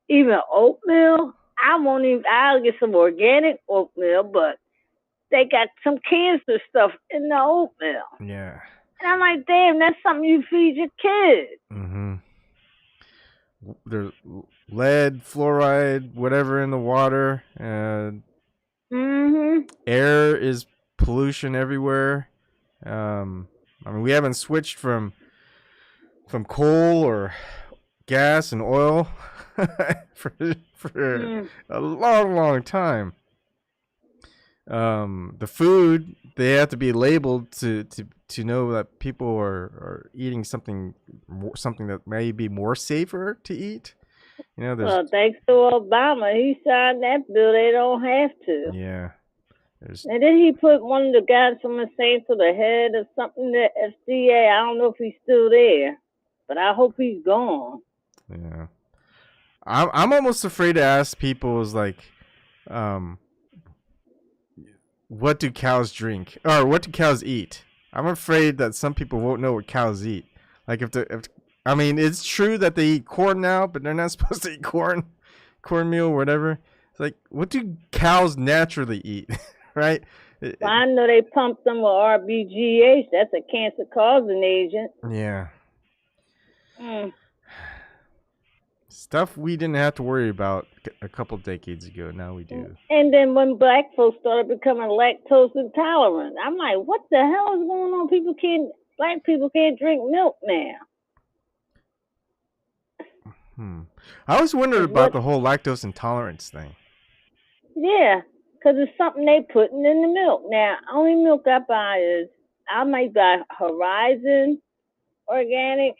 even oatmeal. I won't even. I'll get some organic oatmeal, but they got some cancer stuff in the oatmeal. Yeah. And I'm like, damn, that's something you feed your kids. Mm-hmm. There's lead, fluoride, whatever in the water. Air is pollution everywhere. I mean, we haven't switched from coal or gas and oil for a long time. The food, they have to be labeled to know that people are eating something that may be more safer to eat. You know, well, thanks to Obama, he signed that bill. They don't have to. Yeah. And then he put one of the guys from the Saints to the head or something. The FDA. I don't know if he's still there, but I hope he's gone. Yeah. I'm almost afraid to ask people is like, what do cows drink, or what do cows eat? I'm afraid that some people won't know what cows eat. Like if I mean, it's true that they eat corn now, but they're not supposed to eat cornmeal or whatever. It's like, what do cows naturally eat, right? Well, I know they pump them with RBGH. That's a cancer-causing agent. Yeah. Stuff we didn't have to worry about a couple decades ago. Now we do. And then when black folks started becoming lactose intolerant, I'm like, what the hell is going on? Black people can't drink milk now. I always wondered about the whole lactose intolerance thing. Yeah, because it's something they putting in the milk. Now, only milk I buy is, I might buy Horizon organic,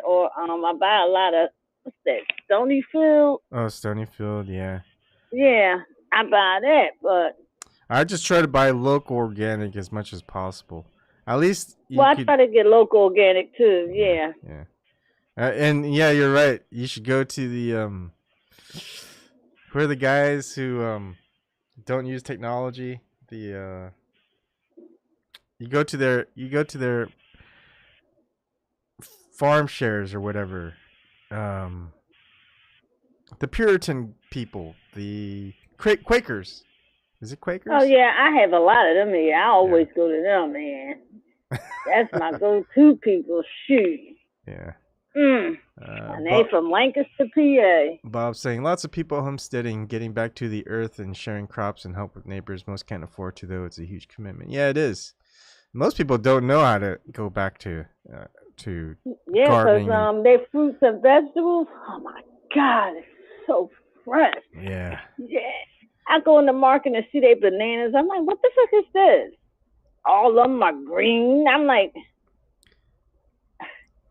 or I buy a lot of, what's that, Stonyfield? Oh, Stonyfield, yeah. Yeah, I buy that, but I just try to buy local organic as much as possible. At least I try to get local organic too. Yeah. Yeah. And yeah, you're right. You should go to the who are the guys who don't use technology? You go to their farm shares or whatever. The Puritan people, the Quakers. Is it Quakers? Oh yeah, I have a lot of them here. I always go to them, man. That's my go-to people. Shoot. Yeah. And they from Lancaster, PA. Bob saying lots of people homesteading, getting back to the earth and sharing crops and help with neighbors. Most can't afford to, though. It's a huge commitment. Yeah, it is. Most people don't know how to go back to gardening. Yeah, because their fruits and vegetables. Oh my God, it's so fresh. Yeah. Yeah. I go in the market and see their bananas. I'm like, what the fuck is this? All of them are green. I'm like,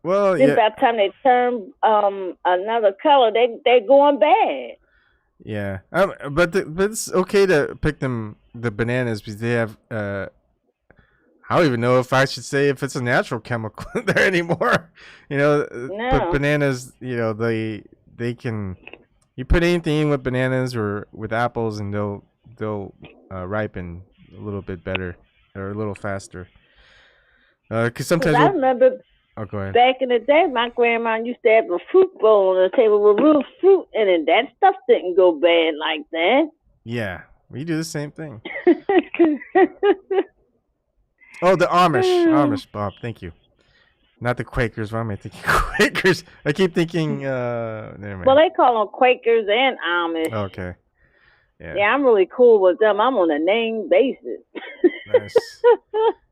well, by the time they turn another color, they're going bad. Yeah, but it's okay to pick the bananas because they have I don't even know if I should say if it's a natural chemical there anymore. No. But bananas, they can. You put anything in with bananas or with apples, and they'll ripen a little bit better or a little faster. Because sometimes I remember. Oh, go ahead. Back in the day, my grandma used to have a fruit bowl on the table with real fruit in it. That stuff didn't go bad like that. Yeah, we do the same thing. Oh, the Amish, Bob. Thank you. Not the Quakers. Why am I thinking Quakers? I keep thinking. Never mind. Well, they call them Quakers and Amish. Okay. Yeah, I'm really cool with them. I'm on a name basis. Nice.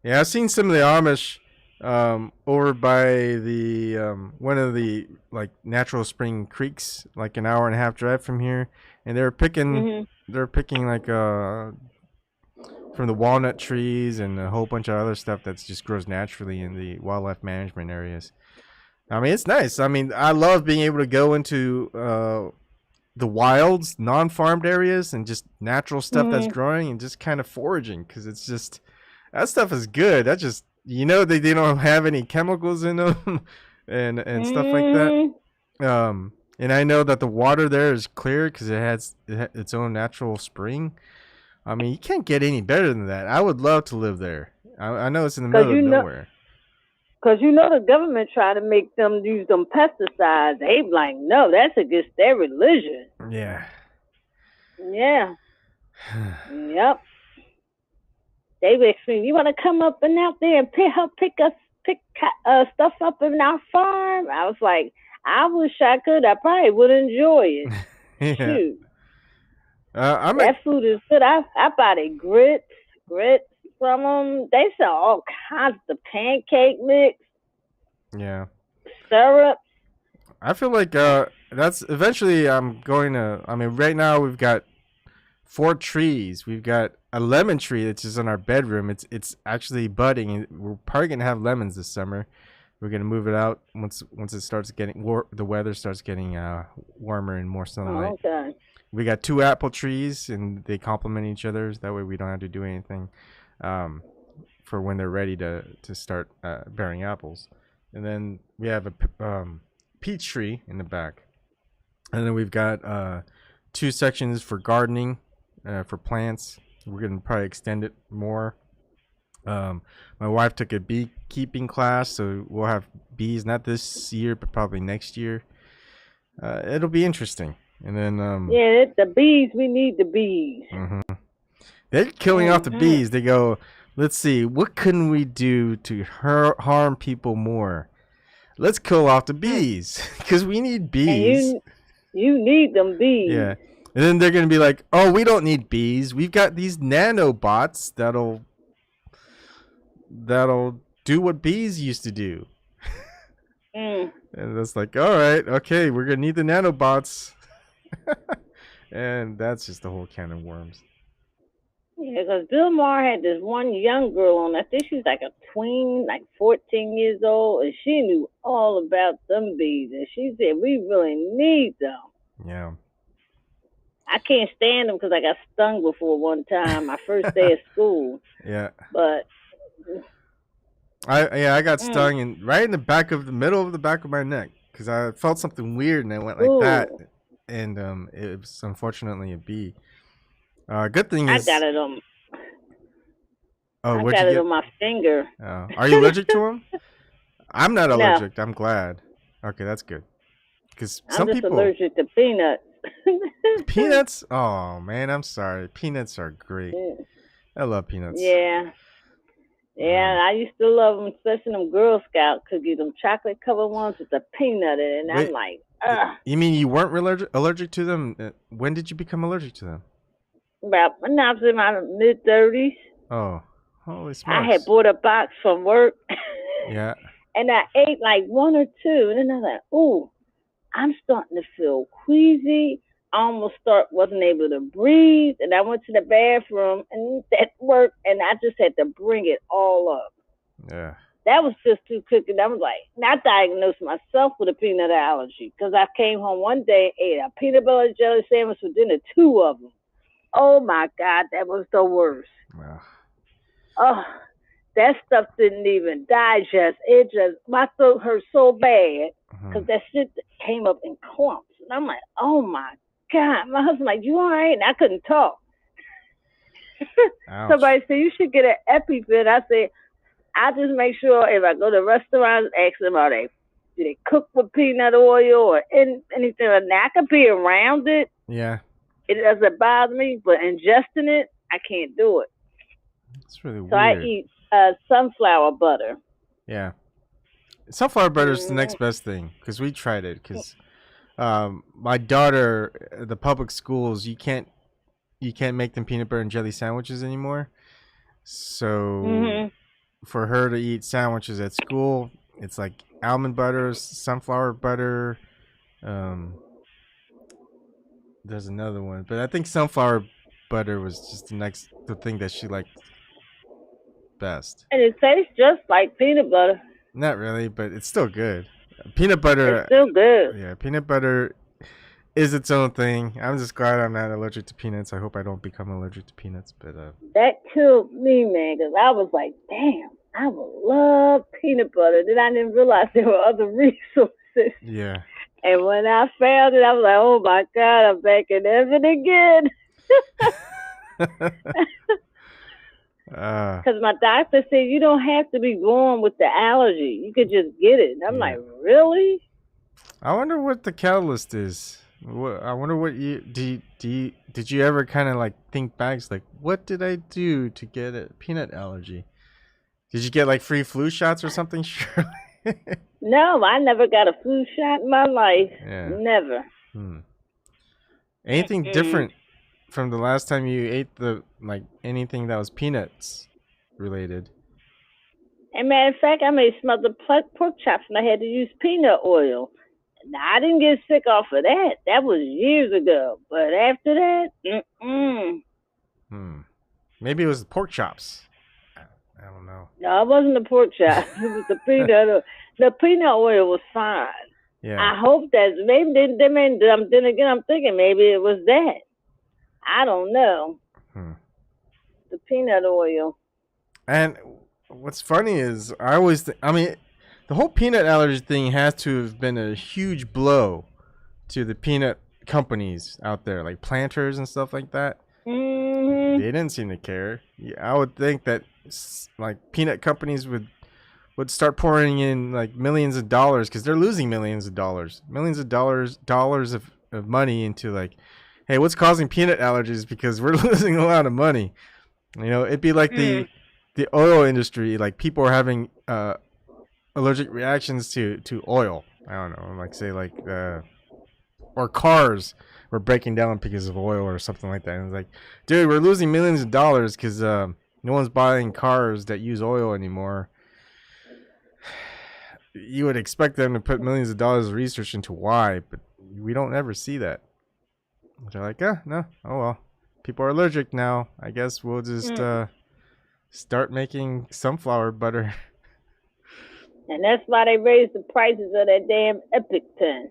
Yeah, I've seen some of the Amish over by the one of the like natural spring creeks, like an hour and a half drive from here, and they're picking like from the walnut trees and a whole bunch of other stuff that just grows naturally in the wildlife management areas. I mean, it's nice. I mean, I love being able to go into the wilds, non-farmed areas, and just natural stuff that's growing and just kind of foraging, because it's just, that stuff is good. That just, they don't have any chemicals in them and stuff like that. And I know that the water there is clear because it has its own natural spring. I mean, you can't get any better than that. I would love to live there. I know it's in the middle of nowhere. Because the government try to make them use them pesticides. They like, no, that's against their religion. Yeah. Yeah. Yep. They were extreme. You want to come up and out there and pick stuff up in our farm? I was like, I wish I could. I probably would enjoy it. Yeah. Shoot. That food is good. I buy the grits from them. They sell all kinds of pancake mix. Yeah. Syrup. I feel like that's eventually I'm going to. I mean, right now we've got 4 trees. We've got a lemon tree that's just in our bedroom. It's actually budding, and we're probably gonna have lemons this summer. We're gonna move it out once it starts getting the weather starts getting warmer and more sunlight. Oh, okay. We got 2 apple trees, and they complement each other. That way we don't have to do anything for when they're ready to start bearing apples. And then we have a peach tree in the back. And then we've got 2 sections for gardening, for plants. We're going to probably extend it more. My wife took a beekeeping class, so we'll have bees, not this year, but probably next year. It'll be interesting. And then the bees, we need the bees. Mm-hmm. They're killing off the bees. They go, let's see, what can we do to harm people more? Let's kill off the bees, because we need bees. And you need them bees. Yeah. And then they're going to be like, oh, we don't need bees. We've got these nanobots that'll do what bees used to do. And it's like, all right, okay, we're going to need the nanobots. And that's just the whole can of worms. Yeah, because Bill Maher had this one young girl on. I think she was like a tween, like 14 years old, and she knew all about them bees. And she said, we really need them. Yeah. I can't stand them because I got stung before one time, my first day of school. Yeah. But I got stung right in the middle of the back of my neck, because I felt something weird and I went like that, and it was unfortunately a bee. Good thing is I got it on. Oh, I got it on my finger. Are you allergic to them? I'm not allergic. No. I'm glad. Okay, that's good. Because some people allergic to peanuts. Peanuts? Oh man, I'm sorry. Peanuts are great. I love peanuts. Yeah. Um, Yeah, I used to love them, especially them Girl Scout cookies, them chocolate covered ones with the peanut in it. And I'm wait, like, ugh. you mean you weren't allergic to them? When did you become allergic to them? About when I was in my mid 30s, Oh, holy I had smokes! bought a box from work, Yeah, and I ate like one or two, and then I was like, ooh, I'm starting to feel queasy. I almost wasn't able to breathe, and I went to the bathroom and at work, and I just had to bring it all up. yeah. That was just too cooking. I was like, I diagnosed myself with a peanut allergy because I came home one day, ate a peanut butter and jelly sandwich for dinner, two of them. Oh my God, that was the worst. Well, Oh, that stuff didn't even digest. It just, my throat hurt so bad mhm. because that shit came up in clumps. And I'm like, oh my God. My husband like, you all right? And I couldn't talk. Ouch. Somebody said, you should get an EpiPen. I said, I just make sure if I go to restaurants, ask them, do they cook with peanut oil or anything? And I could be around it. Yeah, It doesn't bother me, but ingesting it, I can't do it. it's really So I weird. eat sunflower butter. Yeah, sunflower butter is the next Mm, best thing because we tried it. Because my daughter, the public schools, you can't make them peanut butter and jelly sandwiches anymore. So mhm. for her to eat sandwiches at school, it's like almond butter, sunflower butter. Um, there's another one, but I think sunflower butter was just the thing that she liked best. And it tastes just like peanut butter. Not really, but it's still good. Peanut It's butter, still good. yeah, peanut butter is its own thing. I'm just glad I'm not allergic to peanuts. I hope I don't become allergic to peanuts, but That killed me, man, because I was like, damn, I would love peanut butter. Then I didn't realize there were other resources. yeah. And when I found it, I was like, oh my God, I'm back in heaven again. uh, Because my doctor said you don't have to be born with the allergy. You could just get it. And I'm yeah. like, really? I wonder what the catalyst is. I wonder what did you ever kind of like think back? It's like, what did I do to get a peanut allergy? Did you get like free flu shots or something? Surely. No, I never got a flu shot in my life. Yeah. Never. Hmm. Anything Mm-mm. different from the last time you ate anything that was peanuts related? And matter of fact, I made smothered pork chops and I had to use peanut oil. Now, I didn't get sick off of that. That was years ago. But after that, mm-mm. Hmm. Maybe it was the pork chops. I don't know. No, it wasn't the pork chop. It was the peanut oil. The peanut oil was fine. Yeah. I hope that maybe then again I'm thinking maybe it was that. I don't know. Hmm. The peanut oil. And what's funny is I always I mean the whole peanut allergy thing has to have been a huge blow to the peanut companies out there, like planters and stuff like that. They Mm-hmm. didn't seem to care. Yeah, I would think that like peanut companies would start pouring in like millions of dollars because they're losing millions of dollars of money into like, hey, what's causing peanut allergies? Because we're losing a lot of money. It'd be like Mm. the oil industry. Like people are having allergic reactions to oil. I don't know, like say like or cars were breaking down because of oil or something like that. And it's like, dude, we're losing millions of dollars because no one's buying cars that use oil anymore. You would expect them to put millions of dollars of research into why, but we don't ever see that. They're like, no, oh well, people are allergic now. I guess we'll just Mm. start making sunflower butter. And that's why they raised the prices of that damn Yeah,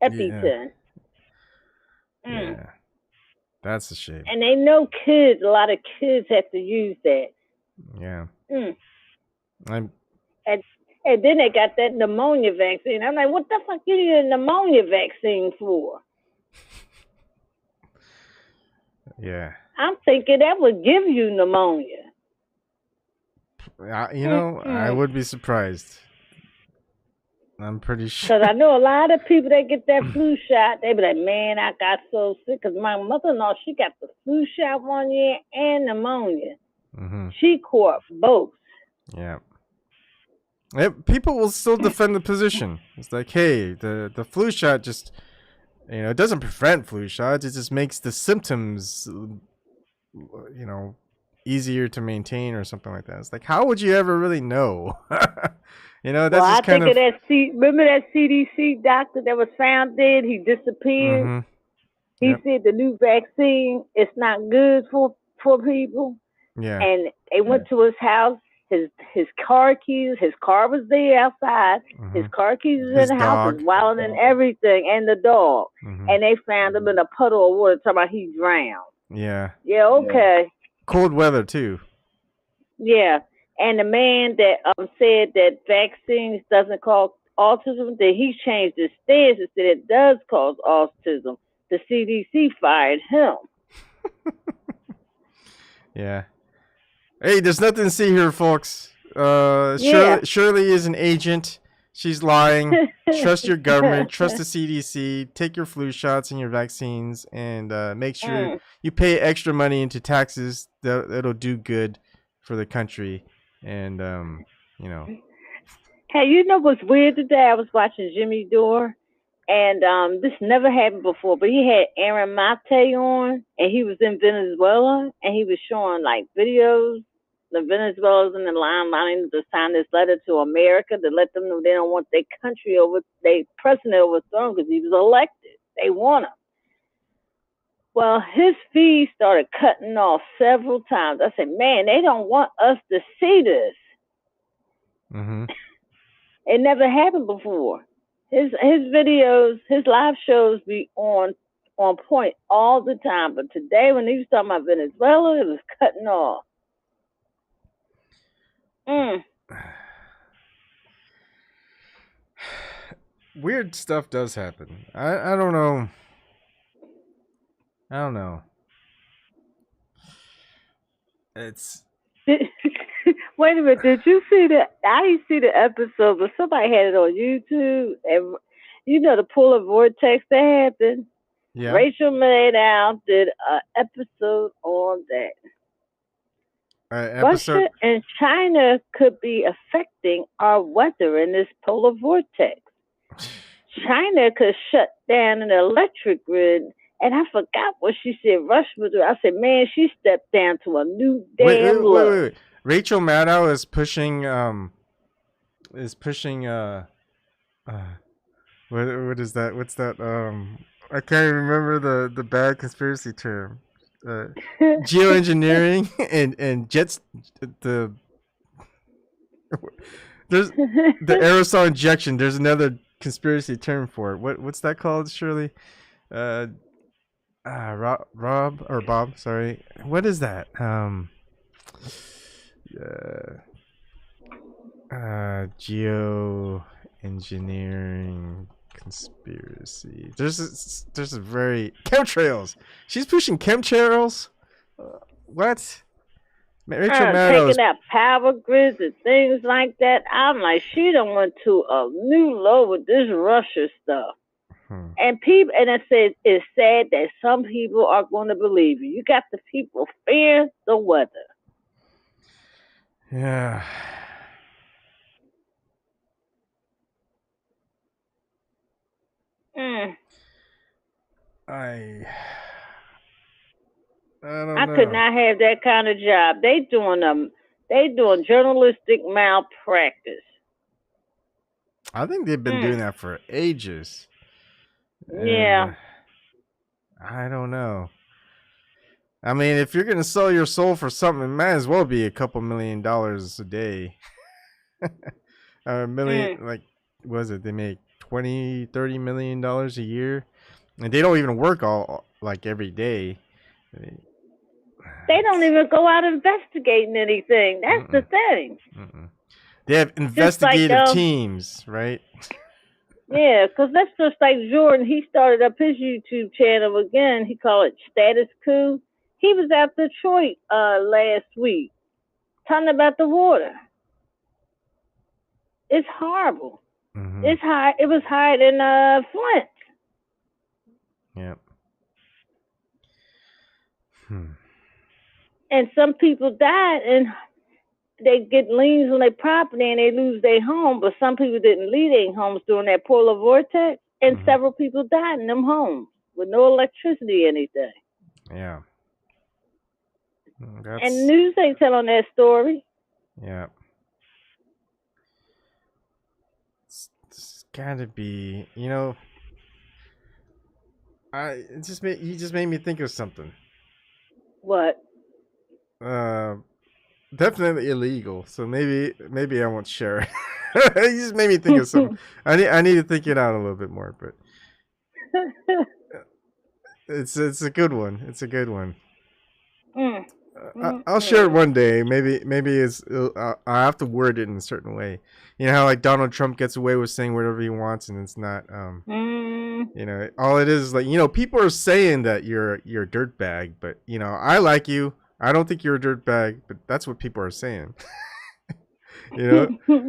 EpiPen. Mm. yeah, that's a shame. And they know kids. A lot of kids have to use that. Yeah, Mm. I'm. And and then they got that pneumonia vaccine. I'm like, what the fuck you need a pneumonia vaccine for? Yeah, I'm thinking that would give you pneumonia. I Mm-mm. would be surprised. I'm pretty sure. Because I know a lot of people that get that flu shot, they be like, man, I got so sick. Because my mother-in-law, she got the flu shot one year and pneumonia. Mm-hmm. She caught both. Yeah. People will still defend the position. It's like, hey, the flu shot just, it doesn't prevent flu shots. It just makes the symptoms, easier to maintain or something like that. It's like, how would you ever really know? Well, That's I just kind think of of. that remember that CDC doctor that was found dead? He disappeared. Mm-hmm. He Yep. said the new vaccine is not good for people. Yeah. And they went to his house. His car keys, his car was there outside. His Mm-hmm. car keys was in His the house, his dog. wallet and everything, and the dog. Mm-hmm. And they found him in a puddle of water, talking about he drowned. Yeah. Yeah, okay. Cold weather too. Yeah. And the man that said that vaccines doesn't cause autism, that he changed his stance and said it does cause autism. The CDC fired him. Yeah. Hey, there's nothing to see here, folks. Yeah. Shirley is an agent. She's lying. Trust your government. Trust the CDC. Take your flu shots and your vaccines, and make sure you pay extra money into taxes. That'll do good for the country. And Hey, you know what's weird today? I was watching Jimmy Dore, and this never happened before, but he had Aaron Mate on, and he was in Venezuela, and he was showing like videos. The Venezuelans in the line lining to sign this letter to America to let them know they don't want their country their president overthrown because he was elected. They want him. Well, his feed started cutting off several times. I said, man, they don't want us to see this. mm-hmm. It never happened before. His videos, his live shows be on point all the time. But today, when he was talking about Venezuela, it was cutting off. Mm. Weird stuff does happen. I don't know. I don't know. It's Wait a minute, did you see the? I didn't see the episode, but somebody had it on YouTube, and you know the polar vortex that happened. yeah. Rachel Maddow did an episode on that. Episode. Russia and China could be affecting our weather in this polar vortex. China could shut down an electric grid. And I forgot what she said Russia would do. I said, man, she stepped down to a new Wait, damn low. wait. Rachel Maddow is pushing uh what is that? What's that? I can't remember the bad conspiracy term. Geoengineering and jets. The there's the aerosol injection. There's another conspiracy term for it. What's that called, Shirley? Uh, Rob or Bob? Sorry. What is that? Uh, Geoengineering conspiracy. There's a very chemtrails. She's pushing chemtrails. What? Rachel Maddow is. Taking out power grids and things like that. I'm like, she done went to a new low with this Russia stuff. And people, and it says it's sad that some people are going to believe you. You got the people fear the weather. Yeah. Mm. I don't I know. could not have that kind of job. They doing journalistic malpractice. I think they've been doing that for ages. Yeah. And I don't know. I mean, if you're gonna sell your soul for something, it might as well be a couple $1,000,000 a day. A million, like, what is it? They make $20-30 million a year, and they don't even work all like every day. They don't even go out investigating anything. That's the thing. They have investigative teams, right? Yeah, because that's just like Jordan. He started up his YouTube channel again. He called it Status Coup. He was at Detroit last week talking about the water. It's horrible. Mm-hmm. It's high. It was higher than Flint. Yeah. Hmm. And some people died, and they get liens on their property, and they lose their home. But some people didn't leave their homes during that polar vortex, and Mm-hmm. several people died in them homes with no electricity or anything. Yeah. And That's news ain't telling that story. yeah. It's gotta be. It just made you just made me think of something. What? Uh, Definitely illegal. So maybe I won't share it. You just made me think of something. I need to think it out a little bit more, but it's a good one. It's a good one. Mm, I'll share it mm, one day. Maybe I have to word it in a certain way. You know how like Donald Trump gets away with saying whatever he wants, and it's not. mm. All it is like people are saying that you're a dirtbag, but I like you. I don't think you're a dirtbag, but that's what people are saying. you know,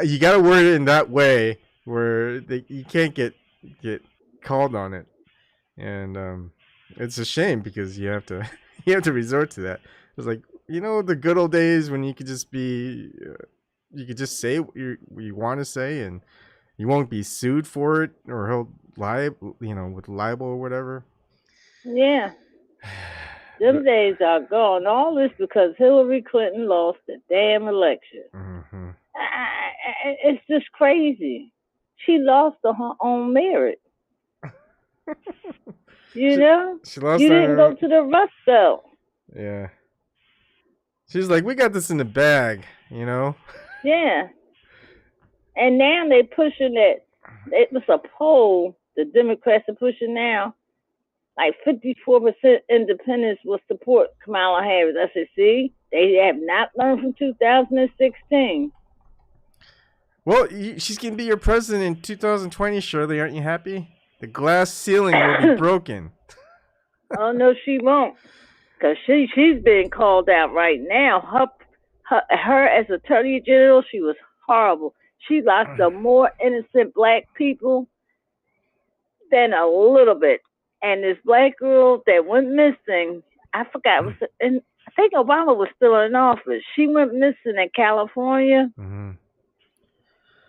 you got to word it in that way where you can't get called on it, and it's a shame because you have to you have to resort to that. It's like the good old days when you could just be you could just say what you want to say and you won't be sued for it or held liable, with libel or whatever. Yeah, them But days are gone. All this because Hillary Clinton lost the damn election. mhm. It's just crazy. She lost on her own merit. You she know, she lost you on didn't her go own. to the Rust Belt. Yeah, she's like, we got this in the bag. Yeah, and now they pushing it. It was a poll the Democrats are pushing now. Like 54% independents will support Kamala Harris. I said, see, they have not learned from 2016. Well, she's gonna be your president in 2020. Shirley, aren't you happy? The glass ceiling will be broken. Oh no, she won't, because she's being called out right now. Her as Attorney General, she was horrible. She locked up more innocent black people than a little bit. And this black girl that went missing, I forgot, and I think Obama was still in office. She went missing in California. Mm-hmm.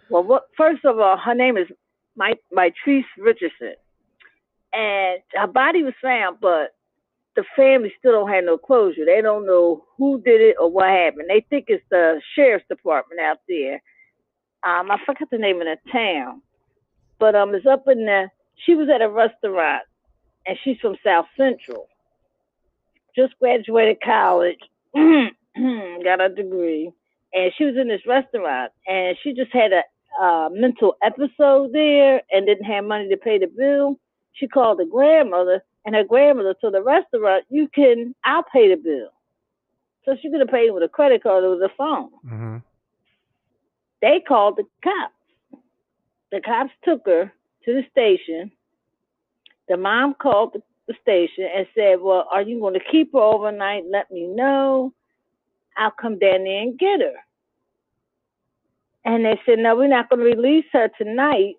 Well, first of all, her name is Mitrice Richardson, and her body was found, but the family still don't have no closure. They don't know who did it or what happened. They think it's the sheriff's department out there. I forgot the name of the town, but it's up in the. She was at a restaurant, and she's from South Central. Just graduated college, got a degree, and she was in this restaurant, and she just had a mental episode there, and didn't have money to pay the bill. She called her grandmother, and her grandmother told the restaurant, I'll pay the bill." So she could have paid with a credit card or with a phone. Mm-hmm. They called the cops. The cops took her to the station. The mom called the station and said, "Well, are you going to keep her overnight? Let me know. I'll come down there and get her." And they said, "No, we're not going to release her tonight."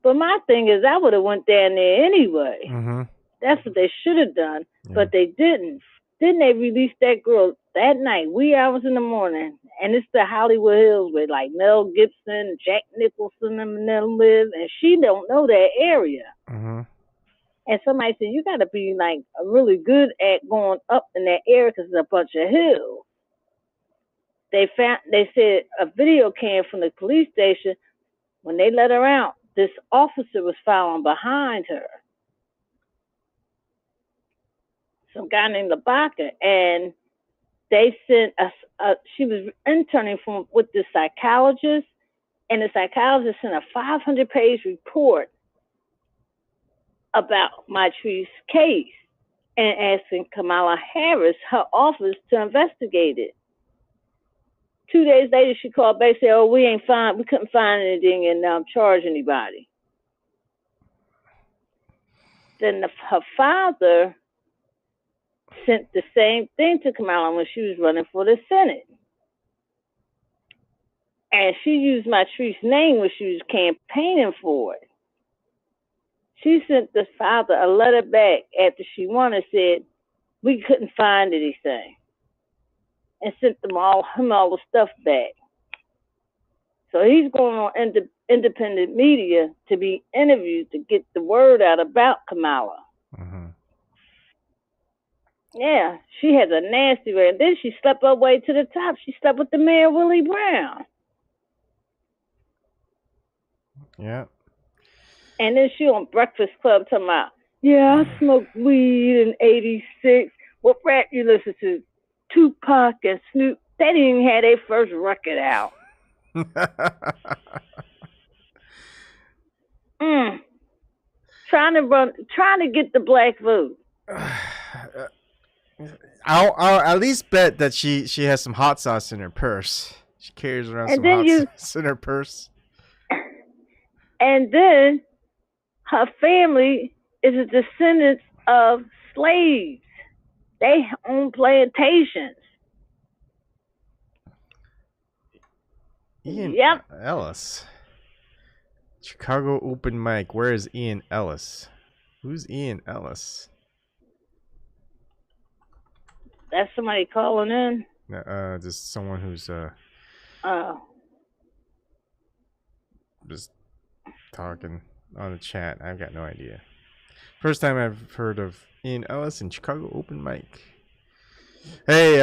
But my thing is, I would have went down there anyway. Mm-hmm. That's what they should have done, Yeah. but they didn't. Then they released that girl that night, wee hours in the morning, and it's the Hollywood Hills where like Mel Gibson, Jack Nicholson, and them live, and she don't know that area. Mm-hmm. And somebody said you got to be like really good at going up in that area because it's a bunch of hills. They said a video came from the police station when they let her out. This officer was following behind her, some guy named Labaka, and they sent she was interning with the psychologist, and the psychologist sent a 500-page report about Maitre's case and asking Kamala Harris, her office, to investigate it. 2 days later, she called back and said, "Oh, we couldn't find anything and charge anybody." Then her father sent the same thing to Kamala when she was running for the Senate. And she used my tree's name when she was campaigning for it. She sent the father a letter back after she won and said, we couldn't find anything. And sent him all the stuff back. So he's going on independent media to be interviewed to get the word out about Kamala. Mm-hmm. Yeah, she has a nasty way. And then she slept her way to the top. She slept with the mayor, Willie Brown. Yeah. And then she on Breakfast Club talking about, yeah, I smoked weed in '86. What rap you listen to? Tupac and Snoop. They didn't even have their first record out. Trying to get the black vote. I'll at least bet that she has some hot sauce in her purse. She carries around some hot sauce in her purse. And then her family is a descendant of slaves. They own plantations. Ian Ellis. Chicago open mic. Where is Ian Ellis? Who's Ian Ellis? That's somebody calling in. Just someone who's just talking on the chat. I've got no idea. First time I've heard of Ian Ellis in Chicago open mic. Hey,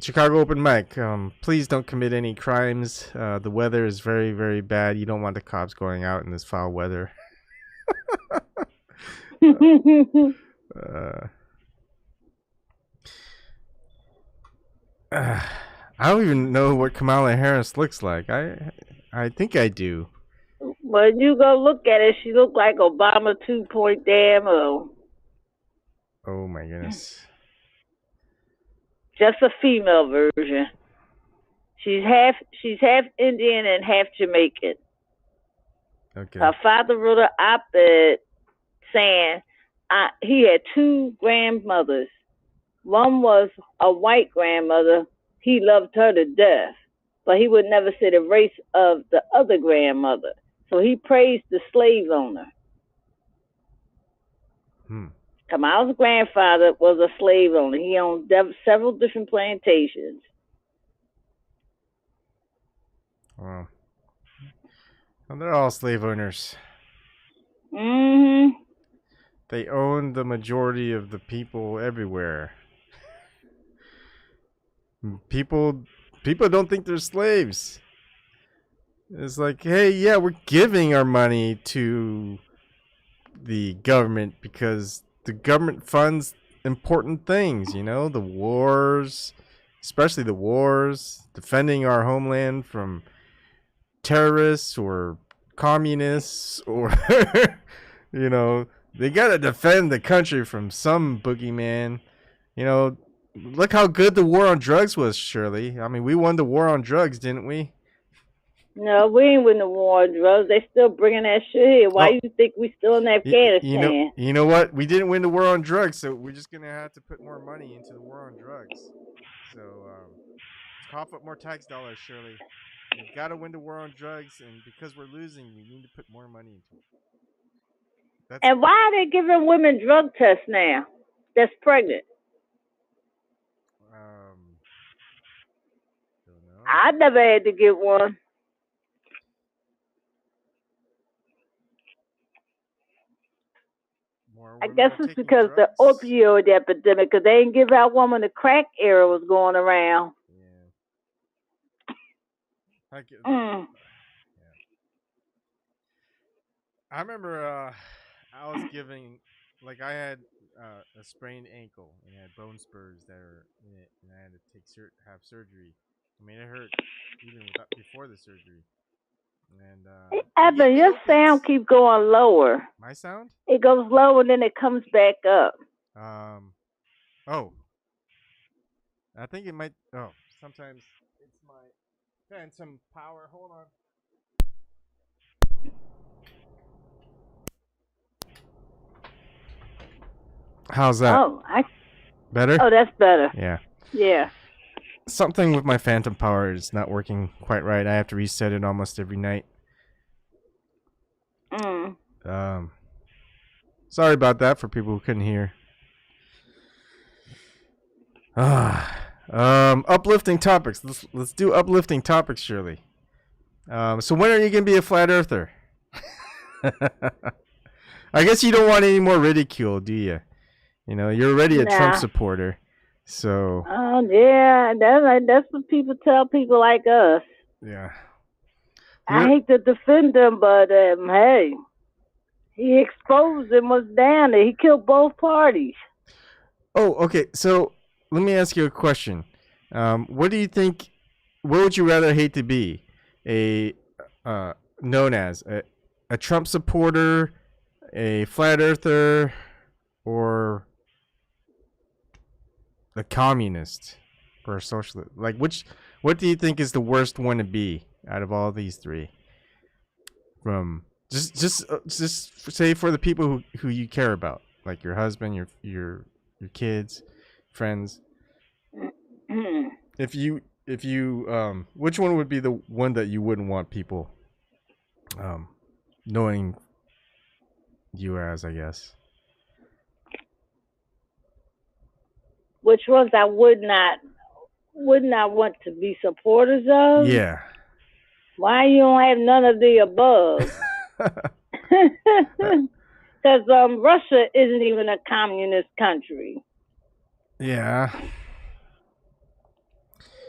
Chicago open mic. Please don't commit any crimes. The weather is very, very bad. You don't want the cops going out in this foul weather. I don't even know what Kamala Harris looks like. I think I do. When you go look at it, she looked like Obama 2.0. Oh my goodness. Just a female version. She's half Indian and half Jamaican. Okay. Her father wrote an op-ed saying he had two grandmothers. One was a white grandmother. He loved her to death, but he would never say the race of the other grandmother. So he praised the slave owner. Kamala's grandfather was a slave owner. He owned several different plantations. Wow. Well, they're all slave owners. Mm-hmm. They own the majority of the people everywhere. People don't think they're slaves. It's like, hey, yeah, we're giving our money to the government because the government funds important things, you know, the wars, especially the wars, defending our homeland from terrorists or communists or, you know, they got to defend the country from some boogeyman. You know, look how good the war on drugs was, Shirley. I mean, we won the war on drugs, didn't we? No, we ain't winning the war on drugs. They still bringing that shit here. Why you think we still in Afghanistan? You know what? We didn't win the war on drugs, so we're just gonna have to put more money into the war on drugs. So cough up more tax dollars, Shirley. We've got to win the war on drugs, and because we're losing, we need to put more money into it. And why are they giving women drug tests now? That's pregnant. Don't know. I never had to get one. I guess it's because the opioid epidemic, because they didn't give out one when the crack era was going around. Yeah. I remember I was giving, like, I had a sprained ankle and I had bone spurs that were in it, and I had to have surgery. I mean, it hurt even before the surgery. And Ebon, your sound keeps going lower. My sound? It goes lower and then it comes back up. Oh. I think it might. Oh, sometimes it's my phantom power. Hold on. How's that? Oh, better? Oh, that's better. Yeah. Yeah. something with my phantom power is not working quite right. I have to reset it almost every night. Sorry about that for people who couldn't hear. Uplifting topics. Let's do uplifting topics, Shirley. So when are you gonna be a flat earther? I guess you don't want any more ridicule, do you? You know, you're already a Trump supporter, so. Oh yeah, that's what people tell people like us. Yeah. I hate to defend him, but hey, he exposed and was down there. He killed both parties. Oh, okay. So let me ask you a question. What do you think? What would you rather hate to be? Known as a Trump supporter, a flat earther, or a communist or a socialist? Like, what do you think is the worst one to be out of all these three? From just say for the people who you care about, like your husband, your kids, friends. if you which one would be the one that you wouldn't want people knowing you as, I guess? Which ones I would not want to be supporters of? Yeah. Why you don't have none of the above? Because Russia isn't even a communist country. Yeah.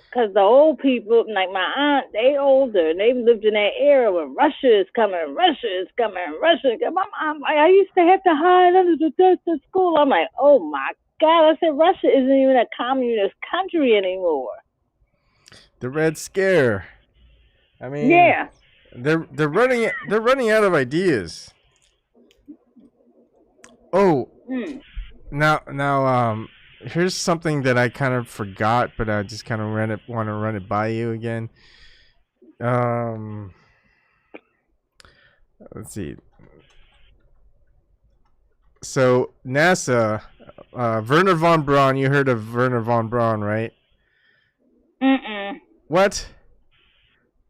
Because the old people, like my aunt, they older, and they've lived in that era when Russia is coming, Russia is coming, Russia is coming. I used to have to hide under the desk at school. I'm like, oh my God. I said, Russia isn't even a communist country anymore. The Red Scare. I mean, yeah. They're running out of ideas. Oh. Now here's something that I kind of forgot, but I just kind of want to run it by you again. Let's see. So NASA, Werner von Braun. You heard of Werner von Braun, right? What?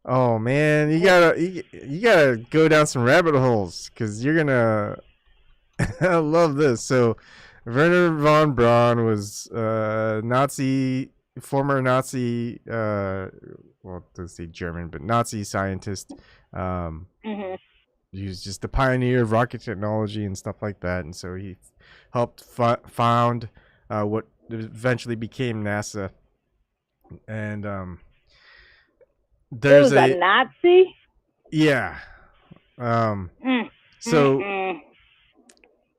Oh man, you gotta go down some rabbit holes because you're gonna love this. So Werner von Braun was former Nazi, well, let's say German, but Nazi scientist. He was just the pioneer of rocket technology and stuff like that, and so he helped found what eventually became NASA. And there's a Nazi. Yeah. So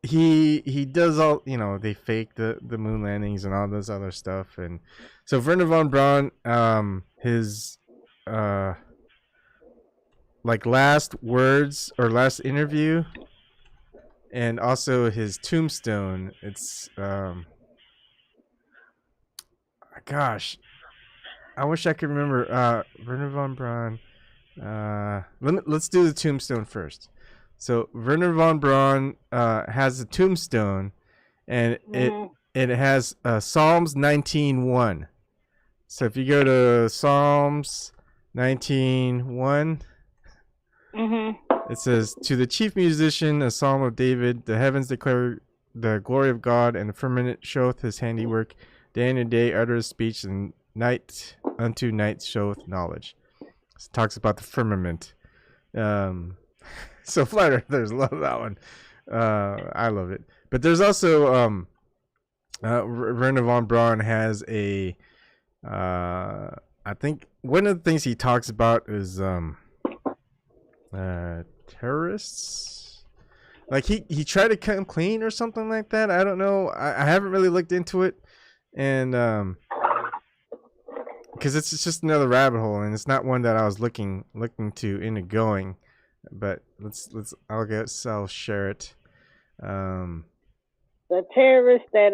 he does all, they fake the moon landings and all this other stuff. And so Werner von Braun, his like last words or last interview, and also his tombstone, it's gosh, I wish I could remember. Werner von Braun. Let's do the tombstone first. So Werner von Braun has a tombstone, and it has Psalms 19:1. So if you go to Psalms 19:1, it says, "To the chief musician, a psalm of David, the heavens declare the glory of God, and the firmament showeth his handiwork. Day and day uttereth speech, and night unto night showeth knowledge." It talks about the firmament. So flat earthers love that one. I love it. But there's also Werner von Braun has a I think one of the things he talks about is terrorists. Like he tried to come clean or something like that. I don't know. I haven't really looked into it, and because it's just another rabbit hole, and it's not one that I was looking to into going. But I'll share it. The terrorists that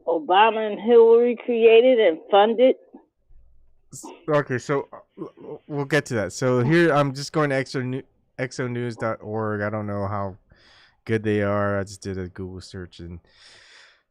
Obama and Hillary created and funded. Okay, so we'll get to that. So here I'm just going to exonews.org. I don't know how good they are. I just did a Google search, and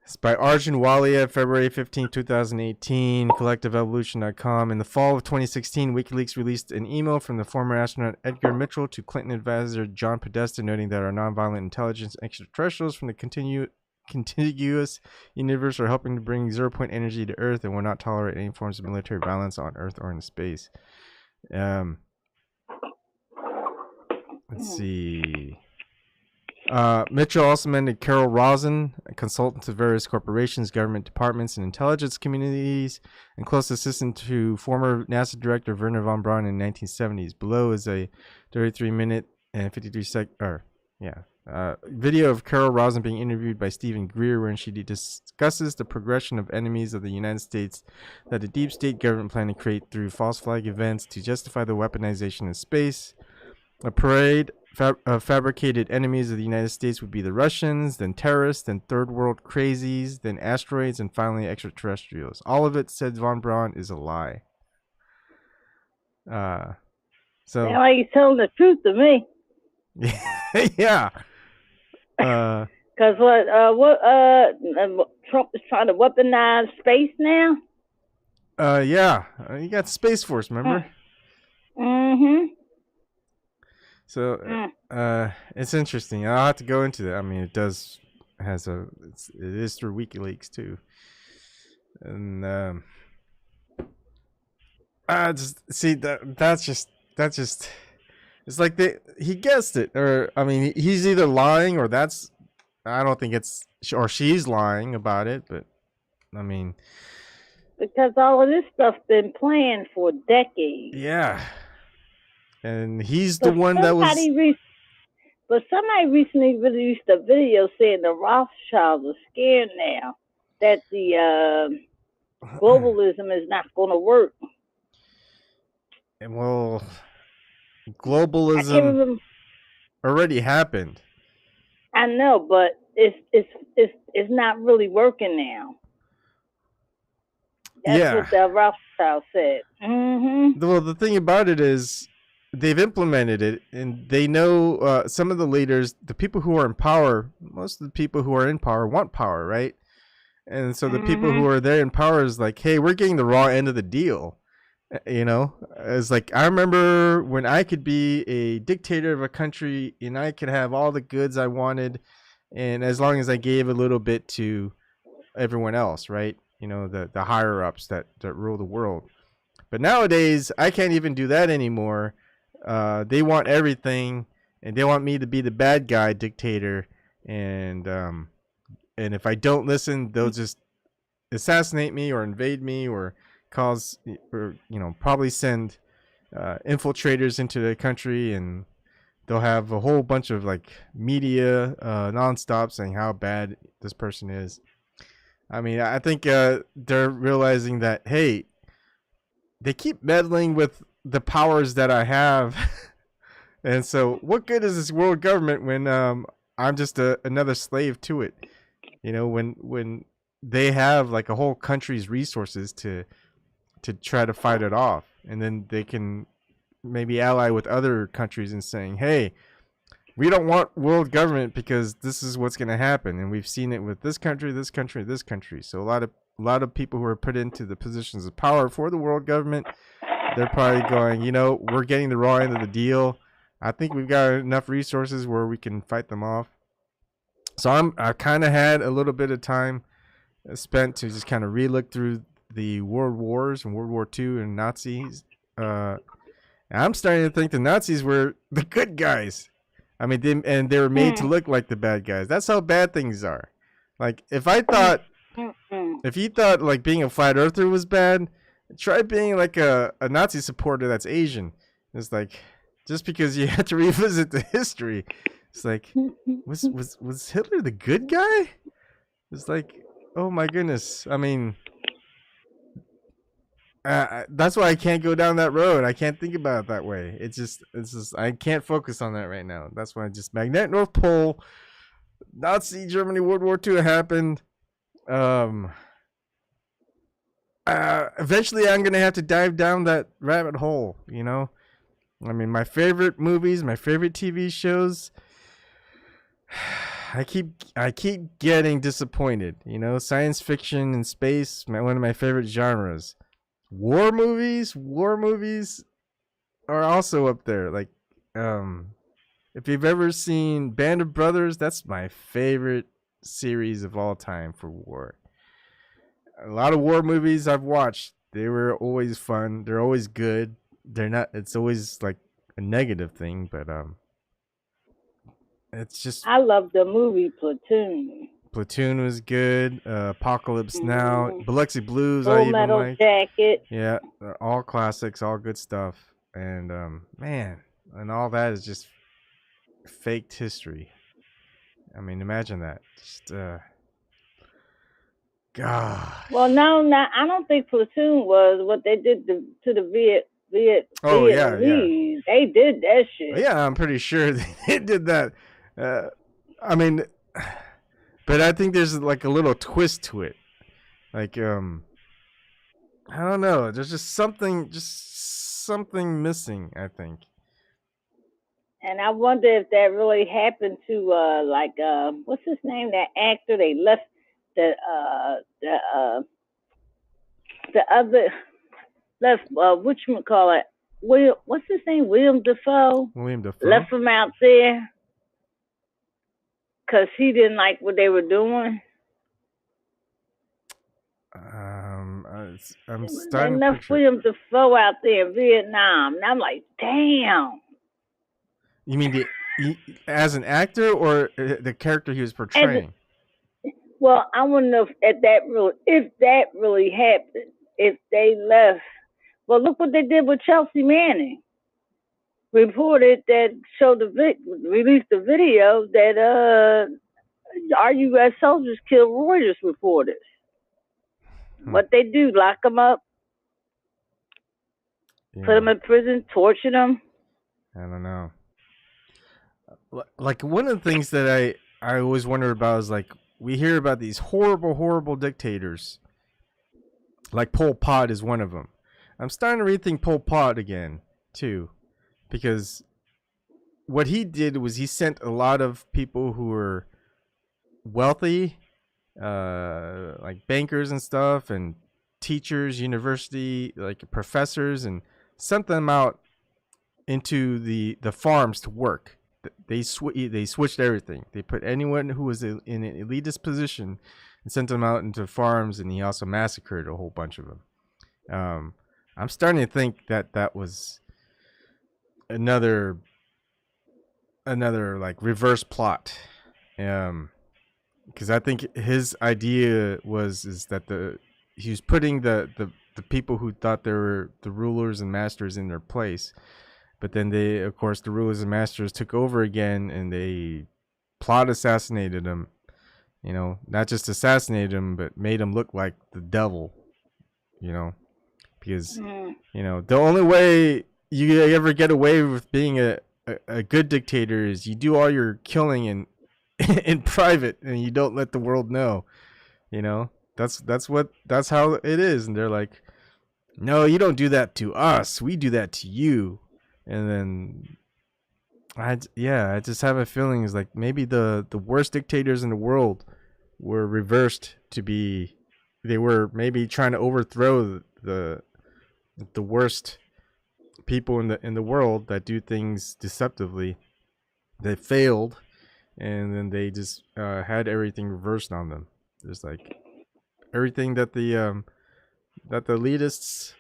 It's by Arjun Walia, February 15, 2018, collectiveevolution.com. In the fall of 2016, WikiLeaks released an email from the former astronaut Edgar Mitchell to Clinton advisor John Podesta, noting that our nonviolent intelligence extraterrestrials from the contiguous universe are helping to bring zero-point energy to Earth and will not tolerate any forms of military violence on Earth or in space. Let's see. Mitchell also mentioned Carol Rosin, a consultant to various corporations, government departments, and intelligence communities, and close assistant to former NASA director Werner von Braun in the 1970s. Below is a 33-minute and 53-second video of Carol Rosin being interviewed by Stephen Greer, wherein she discusses the progression of enemies of the United States that the deep state government plan to create through false flag events to justify the weaponization of space. A parade of fabricated enemies of the United States would be the Russians, then terrorists, then third world crazies, then asteroids, and finally extraterrestrials. All of it, said von Braun, is a lie. So now are you telling the truth to me? Yeah. Because Trump is trying to weaponize space now? Yeah. You got Space Force, remember? Mm-hmm. So, it's interesting. I'll have to go into that. I mean, it is through WikiLeaks too. And, that's just, it's like he guessed it. Or, I mean, he's either lying or I don't think or she's lying about it, but, I mean. Because all of this stuff's been planned for decades. Yeah. And he's the one that was. But somebody recently released a video saying the Rothschilds are scared now that the globalism is not going to work. Well, globalism already happened. I know, but it's not really working now. That's what the Rothschild said. Mm-hmm. Well, the thing about it is, they've implemented it, and they know some of the leaders, the people who are in power, most of the people who are in power want power, right? And so the people who are there in power is like, hey, we're getting the raw end of the deal. You know, it's like, I remember when I could be a dictator of a country and I could have all the goods I wanted, and as long as I gave a little bit to everyone else, right? You know, the higher ups that rule the world. But nowadays, I can't even do that anymore. They want everything, and they want me to be the bad guy dictator, and if I don't listen, they'll just assassinate me or invade me or probably send infiltrators into the country, and they'll have a whole bunch of like media nonstop saying how bad this person is. I mean, I think they're realizing that, hey, they keep meddling with the powers that I have. And so what good is this world government when I'm just another slave to it? You know, when they have like a whole country's resources to try to fight it off, and then they can maybe ally with other countries and saying, hey, we don't want world government because this is what's going to happen. And we've seen it with this country, this country, this country. So a lot of people who are put into the positions of power for the world government, they're probably going, you know, we're getting the raw end of the deal. I think we've got enough resources where we can fight them off. So I kind of had a little bit of time spent to just kind of relook through the world wars and World War II and Nazis. I'm starting to think the Nazis were the good guys. I mean, they were made to look like the bad guys. That's how bad things are. Like, if you thought like being a flat earther was bad, try being like a Nazi supporter that's Asian. It's like, just because you have to revisit the history, it's like, was Hitler the good guy? It's like, oh my goodness. I mean, that's why I can't go down that road. I can't think about it that way. It's just I can't focus on that right now. That's why Magnetic North Pole, Nazi Germany, World War II happened. Eventually I'm gonna have to dive down that rabbit hole, you know. I mean, my favorite movies, my favorite TV shows, I keep getting disappointed. You know, science fiction and space, one of my favorite genres. War movies are also up there. Like, um, if you've ever seen Band of Brothers, that's my favorite series of all time for war. A lot of war movies I've watched, they were always fun. They're always good. They're not. It's always like a negative thing, but it's just I love the movie Platoon. Platoon was good. Apocalypse Now, Mm-hmm. Biloxi Blues, I Full even Metal liked. Jacket. Yeah, they're all classics, all good stuff. And man, and all that is just faked history. I mean, imagine that. Just Well, gosh. no, no, I don't think Platoon was what they did to the Oh yeah, yeah, Vietnamese. They did that shit. yeah. I'm pretty sure they did that. Uh, I mean, but I think there's like a little twist to it. Like I don't know. There's just something missing. I think. And I wonder if that really happened to what's his name? That actor they left the the other left which one call it William what's his name? William Defoe William Dafoe. left him out there because he didn't like what they were doing. I'm They starting to left picture. William Defoe out there in Vietnam, and I'm like, damn. You mean as an actor or the character he was As portraying? well, I want to know if that really happened. If they left, well, look what they did with Chelsea Manning. Reported that released the video that our U.S. soldiers killed Reuters reporters. Hmm. What they do? Lock them up, put Yeah, them in prison, torture them. I don't know. Like one of the things that I always wonder about is like we hear about these horrible dictators. Like Pol Pot is one of them. I'm starting to rethink Pol Pot again too, because what he did was he sent a lot of people who were wealthy, like bankers and stuff, and teachers, university like professors, and sent them out into the farms to work. They switched everything. They put anyone who was in an elitist position and sent them out into farms, and he also massacred a whole bunch of them. Um, I'm starting to think that that was another like reverse plot. Because I think his idea was is that he was putting the people who thought they were the rulers and masters in their place, but then they, of course, the rulers and masters took over again, and they plot assassinated him. You know, not just assassinated him, but made him look like the devil. You know, because Mm. the only way you ever get away with being a good dictator is you do all your killing in in private and you don't let the world know. You know, that's how it is. And they're like, no, you don't do that to us. We do that to you. And then I just have a feeling is like maybe the worst dictators in the world were reversed to be they were maybe trying to overthrow the worst people in the world that do things deceptively. They failed, and then they just had everything reversed on them. There's like everything that the elitists,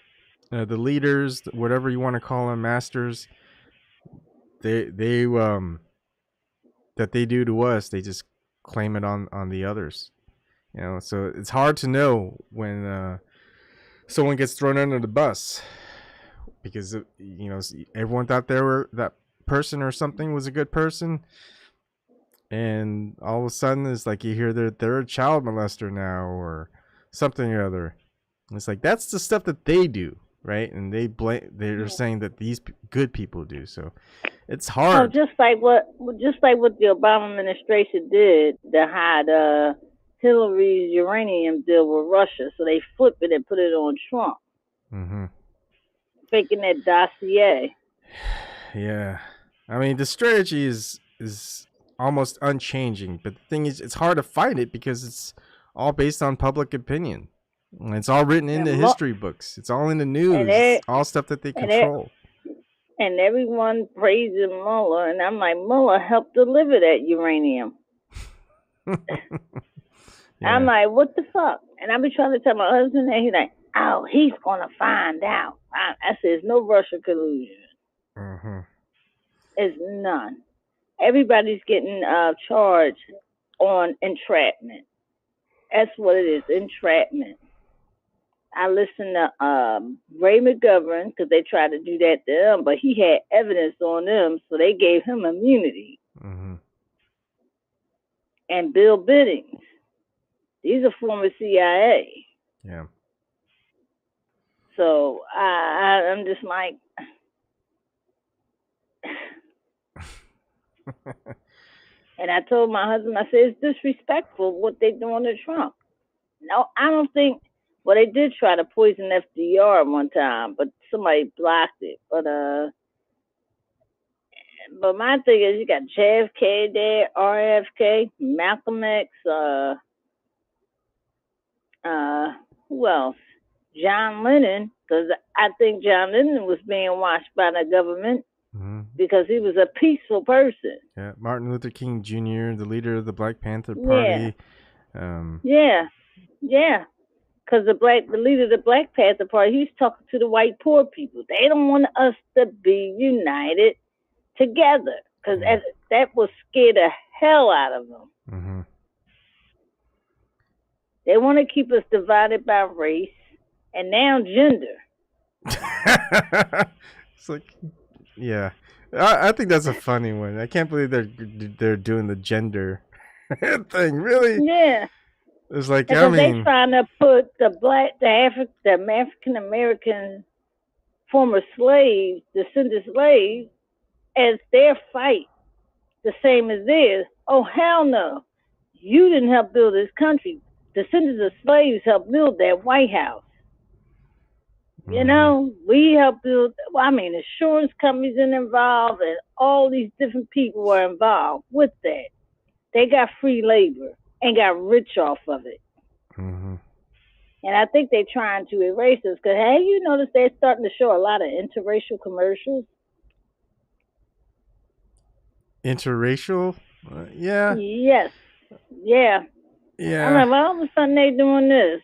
the leaders, whatever you want to call them, masters, they that they do to us, they just claim it on the others. You know, so it's hard to know when someone gets thrown under the bus because everyone thought they were that person or something was a good person, and all of a sudden it's like you hear that they're a child molester now or something or other. And it's like that's the stuff that they do, right? And they're saying that these good people do. So it's Oh, hard. just like what the Obama administration did to hide Hillary's uranium deal with Russia, so they flipped it and put it on Trump, Mm-hmm. faking that dossier. Yeah, I mean the strategy is almost unchanging. But the thing is, it's hard to fight it because it's all based on public opinion. It's all written into And history books. It's all in the and news. they, All stuff that they and they, control. and everyone praising Mueller, and I'm like, Mueller helped deliver that uranium. Yeah. I'm like, what the fuck? And I be trying to tell my husband, and he's like, oh, he's gonna find out. I said, it's no Russia collusion. Mm-hmm. It's none. Everybody's getting charged on entrapment. That's what it is, entrapment. I listened to Ray McGovern because they tried to do that to him, but he had evidence on them, so they gave him immunity. Mm-hmm. And Bill Biddings, these are former CIA. Yeah. So I'm just like, and I told my husband, I said, it's disrespectful what they doing to Trump. No, I don't think. Well, they did try to poison FDR one time, but somebody blocked it. But my thing is, you got JFK there, RFK, Malcolm X, who else? John Lennon, because I think John Lennon was being watched by the government because he was a peaceful person. Yeah, Martin Luther King Jr., the leader of the Black Panther Yeah. Party. Yeah. Because the leader of the Black Panther Party, he's talking to the white poor people. They don't want us to be united together because that will scare the hell out of them. Mm-hmm. They want to keep us divided by race and now gender. It's like, yeah, I think that's a funny one. I can't believe they're doing the gender thing. Really? Yeah. It's like, because they trying to put the African American former slaves, descendant slaves, as their fight, the same as theirs. Oh hell no! You didn't help build this country. Descendants of slaves helped build that White House. You know, we helped build. Well, I mean, insurance companies are involved, and all these different people were involved with that. They got free labor and got rich off of it. Mm-hmm. And I think they're trying to erase us. Because have you noticed they're starting to show a lot of interracial commercials? Interracial? Yeah. Yes. Yeah. Yeah. I'm like, well, all of a sudden they doing this.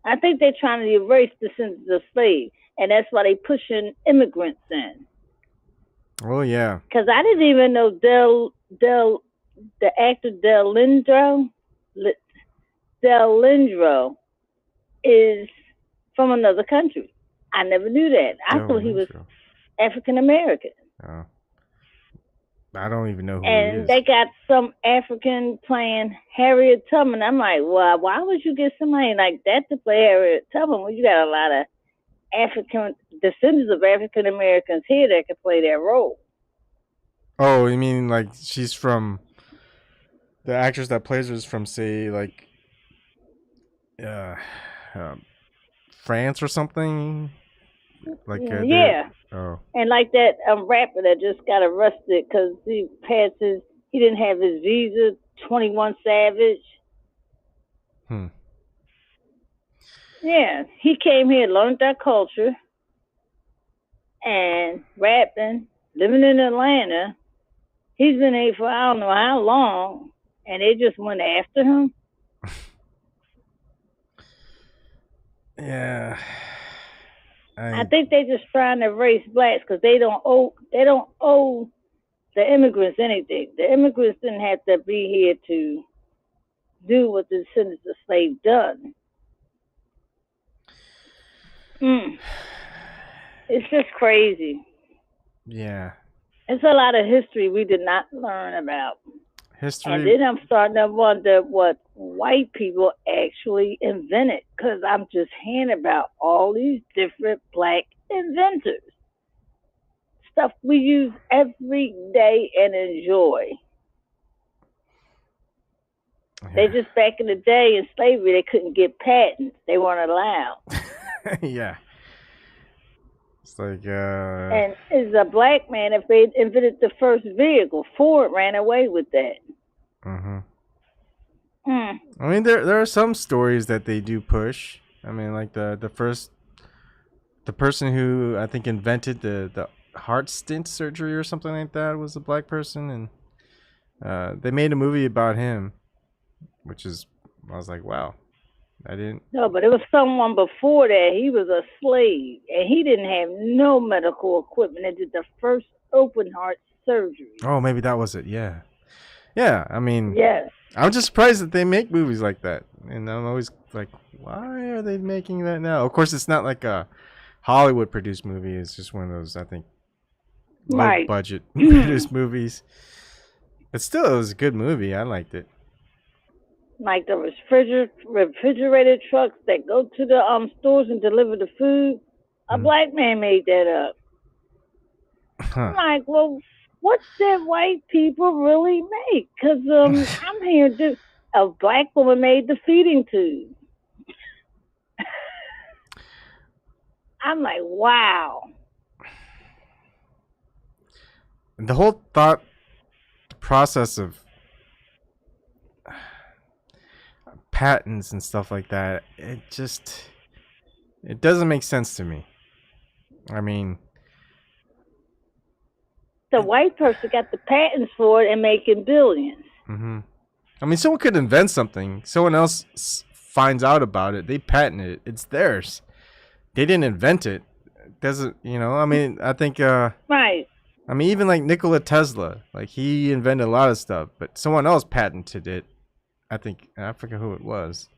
I think they're trying to erase the sense of slave. And that's why they pushing immigrants in. Oh, yeah. Because I didn't even know the actor Del Lindro is from another country. I never knew that. I thought he was African American. Oh. I don't even know who and he is. They got some African playing Harriet Tubman. I'm like, well, why would you get somebody like that to play Harriet Tubman when you got a lot of descendants of African Americans here that can play that role? Oh, you mean like she's from the actress that plays her is from, say, like France or something? Like yeah. Oh. And like that rapper that just got arrested because he didn't have his visa, 21 Savage. Yeah, he came here, learned that culture, and rapping, living in Atlanta. He's been here for I don't know how long, and they just went after him. Yeah. I think they're just trying to erase blacks because they don't owe the immigrants anything. The immigrants didn't have to be here to do what the descendants of slaves done. It's just crazy. Yeah. It's a lot of history we did not learn about. History. And then I'm starting to wonder what white people actually invented because I'm just hearing about all these different black inventors. Stuff we use every day and enjoy. Yeah. They just back in the day in slavery, they couldn't get patents. They weren't allowed. Yeah. It's like And as a black man, if they invented the first vehicle, Ford ran away with that. mhm. Mm. I mean, there are some stories that they do push. I mean, like the person who I think invented the heart stent surgery or something like that was a black person, and they made a movie about him, which is I was like, wow, I didn't. No, but it was someone before that. He was a slave, and he didn't have no medical equipment and did the first open heart surgery. Oh, maybe that was it. Yeah, yeah. I mean, Yes. I'm just surprised that they make movies like that, and I'm always like, why are they making that now? Of course, it's not like a Hollywood produced movie. It's just one of those, I think, low Right. budget produced movies. But still, it was a good movie. I liked it. Like the refrigerated trucks that go to the stores and deliver the food. A black man made that up. I'm Huh. like, well, what did white people really make? Because I'm here to. A black woman made the feeding tube. I'm like, wow. The whole thought process of patents and stuff like that, it doesn't make sense to me. I mean, The white person got the patents for it and making billions. mhm. I mean, someone could invent something. Someone else finds out about it. They patent it. It's theirs. They didn't invent it. It doesn't, you know? I mean, I think Right. I mean, even like Nikola Tesla, like he invented a lot of stuff, but someone else patented it. I think I forget who it was,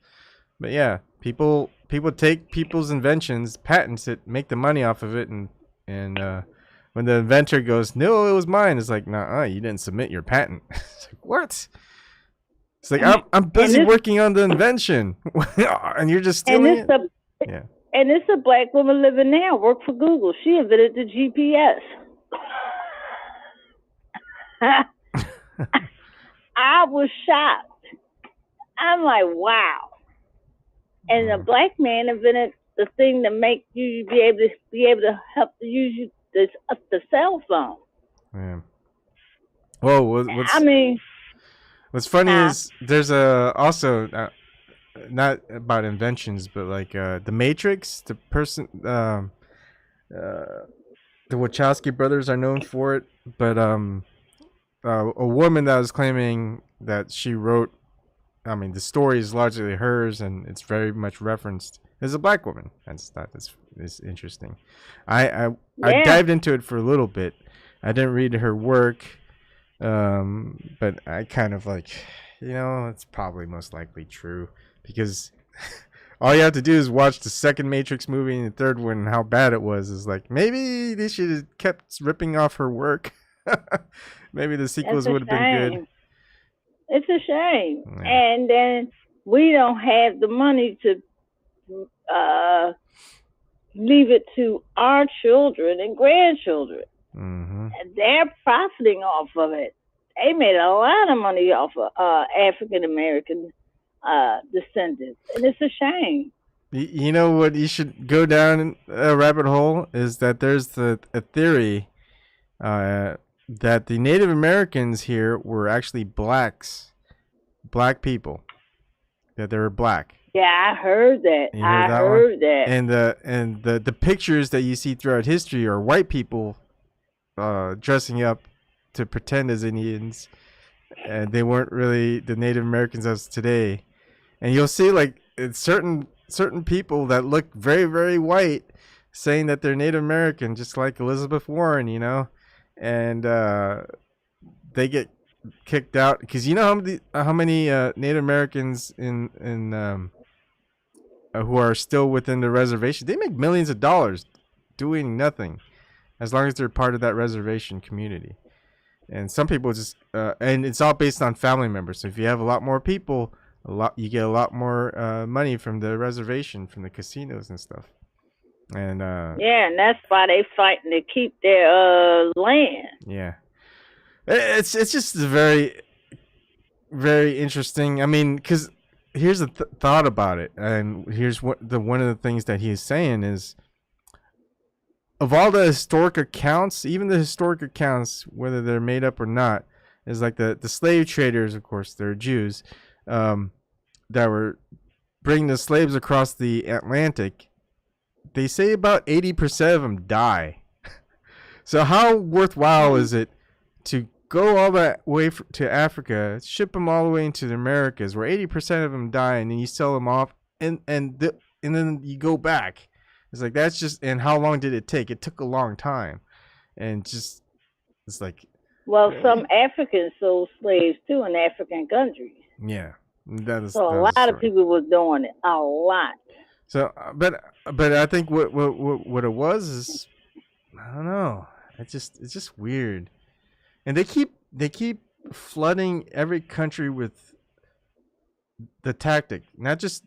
but yeah, people take people's inventions, patents it, make the money off of it, and when the inventor goes, "No, it was mine," it's like, "Nah, you didn't submit your patent." It's like, what? It's like I'm busy working on the invention, and you're just stealing it. Yeah. And it's a black woman living now. Work for Google. She invented the GPS. I was shocked. I'm like, wow. And a black man invented the thing to make you be able to help to use the cell phone. Yeah. Whoa, what's funny is there's also not about inventions, but like the Matrix, the person the Wachowski brothers are known for it, but a woman that was claiming that she wrote, I mean, the story is largely hers and it's very much referenced, is a black woman. I just thought this is interesting. I dived into it for a little bit. I didn't read her work, but I kind of like, it's probably most likely true because all you have to do is watch the second Matrix movie and the third one and how bad it was. Is like, maybe they should have kept ripping off her work. Maybe the sequels would have been good. It's a shame. Yeah. And then we don't have the money to leave it to our children and grandchildren. Mm-hmm. And they're profiting off of it. They made a lot of money off of African American descendants, and it's a shame. You know what? You should go down a rabbit hole. Is that there's a theory that the Native Americans here were actually black people, that they were black. Yeah, I heard that. I heard that. And the pictures that you see throughout history are white people dressing up to pretend as Indians, and they weren't really the Native Americans as today. And you'll see like it's certain people that look very, very white saying that they're Native American, just like Elizabeth Warren, and they get kicked out because how many Native Americans in who are still within the reservation, they make millions of dollars doing nothing as long as they're part of that reservation community. And some people just and it's all based on family members. So if you have a lot more people, you get a lot more money from the reservation, from the casinos and stuff. And and that's why they fighting to keep their land. Yeah, it's just very, very interesting. I mean, because here's the thought about it, and here's one of the things that he's saying is of all the historic accounts, even the historic accounts, whether they're made up or not, is like the slave traders, of course, they're Jews, that were bringing the slaves across the Atlantic. They say about 80% of them die. So how worthwhile is it to go all that way to Africa, ship them all the way into the Americas, where 80% of them die, and then you sell them off, and then you go back? It's like, that's just, and how long did it take? It took a long time, and just, it's like, well, some Africans sold slaves too in African countries. yeah, that is. So a lot of people were doing it, a lot. So, but I think what it was is, I don't know. It's just weird, and they keep flooding every country with the tactic, not just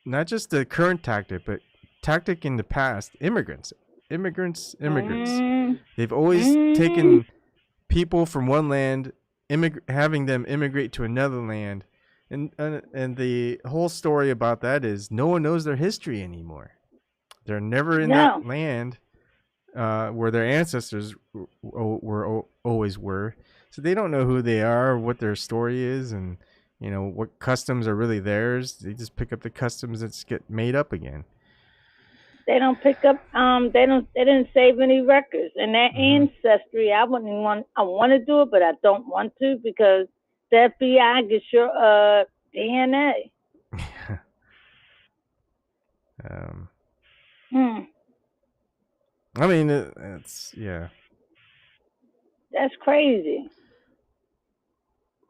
the current tactic, but tactic in the past. Immigrants. They've always taken people from one land, having them immigrate to another land, and the whole story about that is no one knows their history anymore. They're never in that land where their ancestors always were, so they don't know who they are, what their story is, and what customs are really theirs. They just pick up the customs that get made up again. They don't pick up. They didn't save any records, and that ancestry. I want to do it, but I don't want to because the FBI gets your DNA. I mean, it's yeah. That's crazy.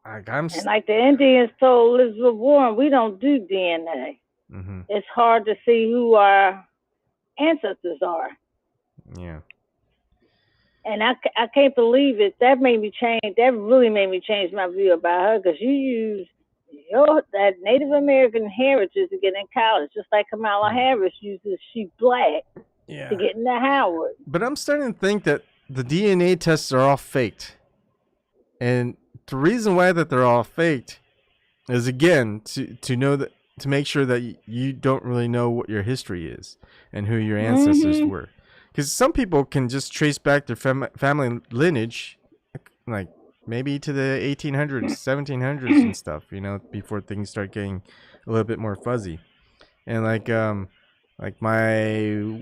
And like the Indians told Elizabeth Warren, we don't do DNA. It's hard to see who our ancestors are. Yeah. And I can't believe it. That made me change. That really made me change my view about her, because you use that Native American heritage to get in college, just like Kamala Harris uses she's black to get into Howard. But I'm starting to think that the DNA tests are all faked, and the reason why that they're all faked is, again, to know that, to make sure that you don't really know what your history is and who your ancestors were. Because some people can just trace back their family lineage, like maybe to the 1800s, 1700s and stuff, before things start getting a little bit more fuzzy. And like my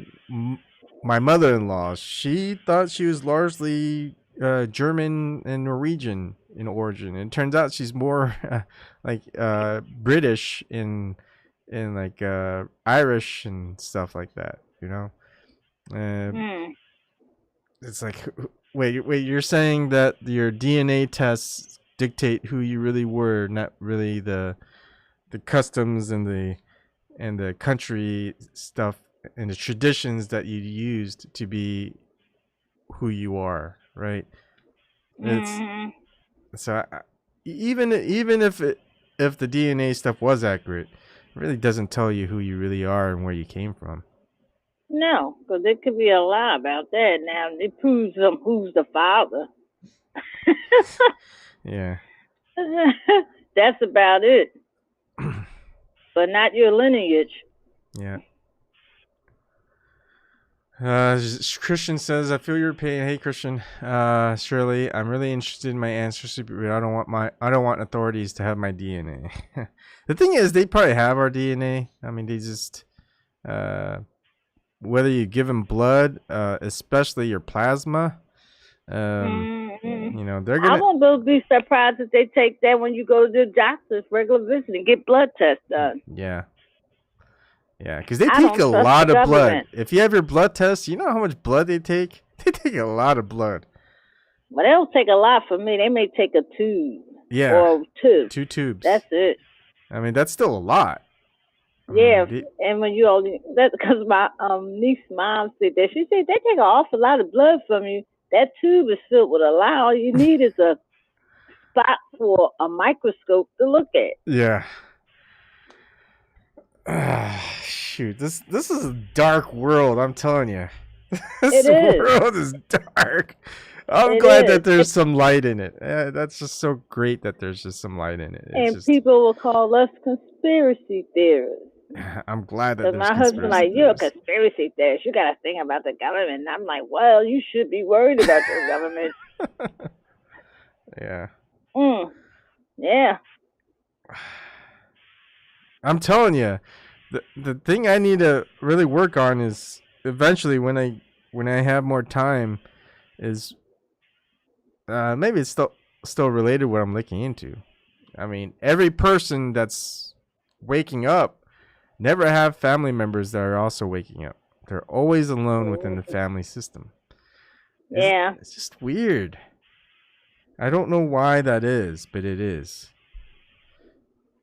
mother-in-law, she thought she was largely German and Norwegian in origin, and it turns out she's more British in like Irish and stuff like that. It's like, wait, you're saying that your DNA tests dictate who you really were, not really the customs and the country stuff and the traditions that you used to be who you are, right? So even if the DNA stuff was accurate, it really doesn't tell you who you really are and where you came from. No, because there could be a lie about that. Now it proves who's the father. Yeah. That's about it. But not your lineage. Yeah. Christian says, I feel your pain. Hey, Christian. Shirley, I'm really interested in my ancestry, but I don't want authorities to have my DNA. The thing is, they probably have our DNA. I mean, they just, whether you give them blood, especially your plasma, they're gonna. I won't be surprised if they take that when you go to the doctor's regular visit and get blood tests done. Yeah. Yeah, because they take a lot of blood. If you have your blood test, you know how much blood they take? They take a lot of blood. But they don't take a lot for me. They may take a tube. Yeah. Or two. 2 tubes. That's it. I mean, that's still a lot. Yeah, and when you only, that's because my niece's mom said that. She said they take an awful lot of blood from you. That tube is filled with a lot. All you need is a spot for a microscope to look at. Yeah. Shoot, this is a dark world, I'm telling you. This world is dark. I'm glad that there's some light in it. That's just so great that there's just some light in it. And people will call us conspiracy theorists. I'm glad that Because there's my husband conspiracy like, you're a theories. conspiracy theorist. You got to think about the government. And I'm like, well, you should be worried about your government. Yeah. Yeah. I'm telling you, the thing I need to really work on is eventually when I have more time is maybe it's still related to what I'm looking into. I mean, every person that's waking up never have family members that are also waking up. They're always alone within the family system. Yeah. It's just weird. I don't know why that is, but it is.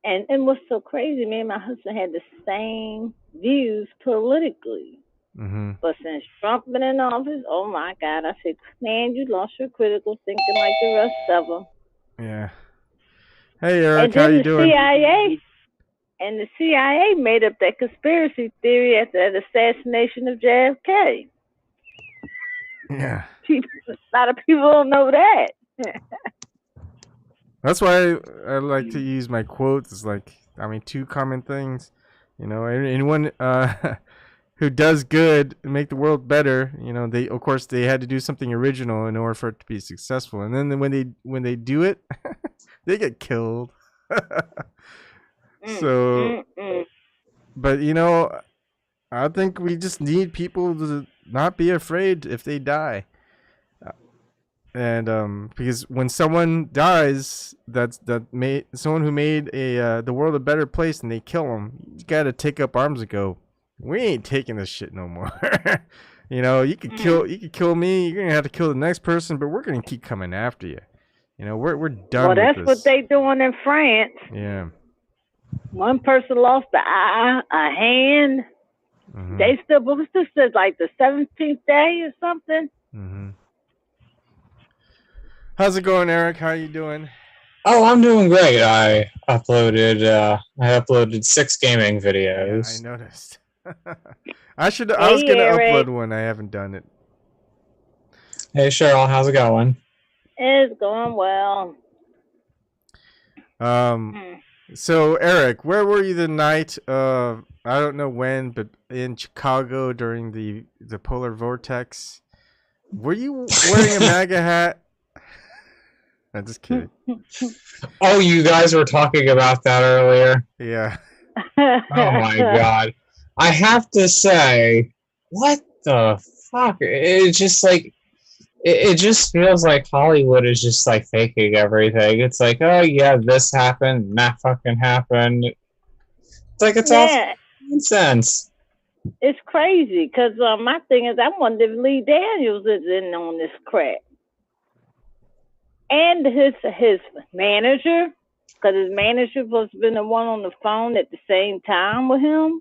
And what's so crazy, me and my husband had the same views politically. Mm-hmm. But since Trump been in office, oh my God, I said, man, you lost your critical thinking like the rest of them. Yeah. Hey Eric, And how then you doing? the CIA made up that conspiracy theory at the assassination of JFK. Yeah. A lot of people don't know that. That's why I like to use my quotes. It's like, I mean, two common things. You know, anyone who does good and make the world better, you know, they of course they had to do something original in order for it to be successful. And then when they do it, they get killed. So, but you know, I think we just need people to not be afraid if they die. And because when someone dies, that made someone who made the world a better place, and they kill them, you gotta take up arms and go, we ain't taking this shit no more. You know, you could kill me, you're gonna have to kill the next person, but we're gonna keep coming after you. You know, we're done. Well, that's with what this. they doing in France. Yeah. One person lost an eye, a hand. Mm-hmm. They still, but this is like the 17th day or something. Mm-hmm. How's it going, Eric? How you doing? Oh, I'm doing great. I uploaded 6 gaming videos. Yeah, I noticed. I was gonna upload one. I haven't done it. Hey Cheryl, how's it going? It's going well. So Eric, where were you the night of, I don't know when, but in Chicago during the polar vortex? Were you wearing a MAGA hat? I'm just kidding. Oh, you guys were talking about that earlier. Yeah. Oh my god. I have to say, what the fuck? It's just like it just feels like Hollywood is just like faking everything. It's like, oh yeah, this happened, and that fucking happened. It's like it's all nonsense. It's crazy because my thing is, I wonder if Lee Daniels is in on this crap, and his manager, because his manager was been the one on the phone at the same time with him.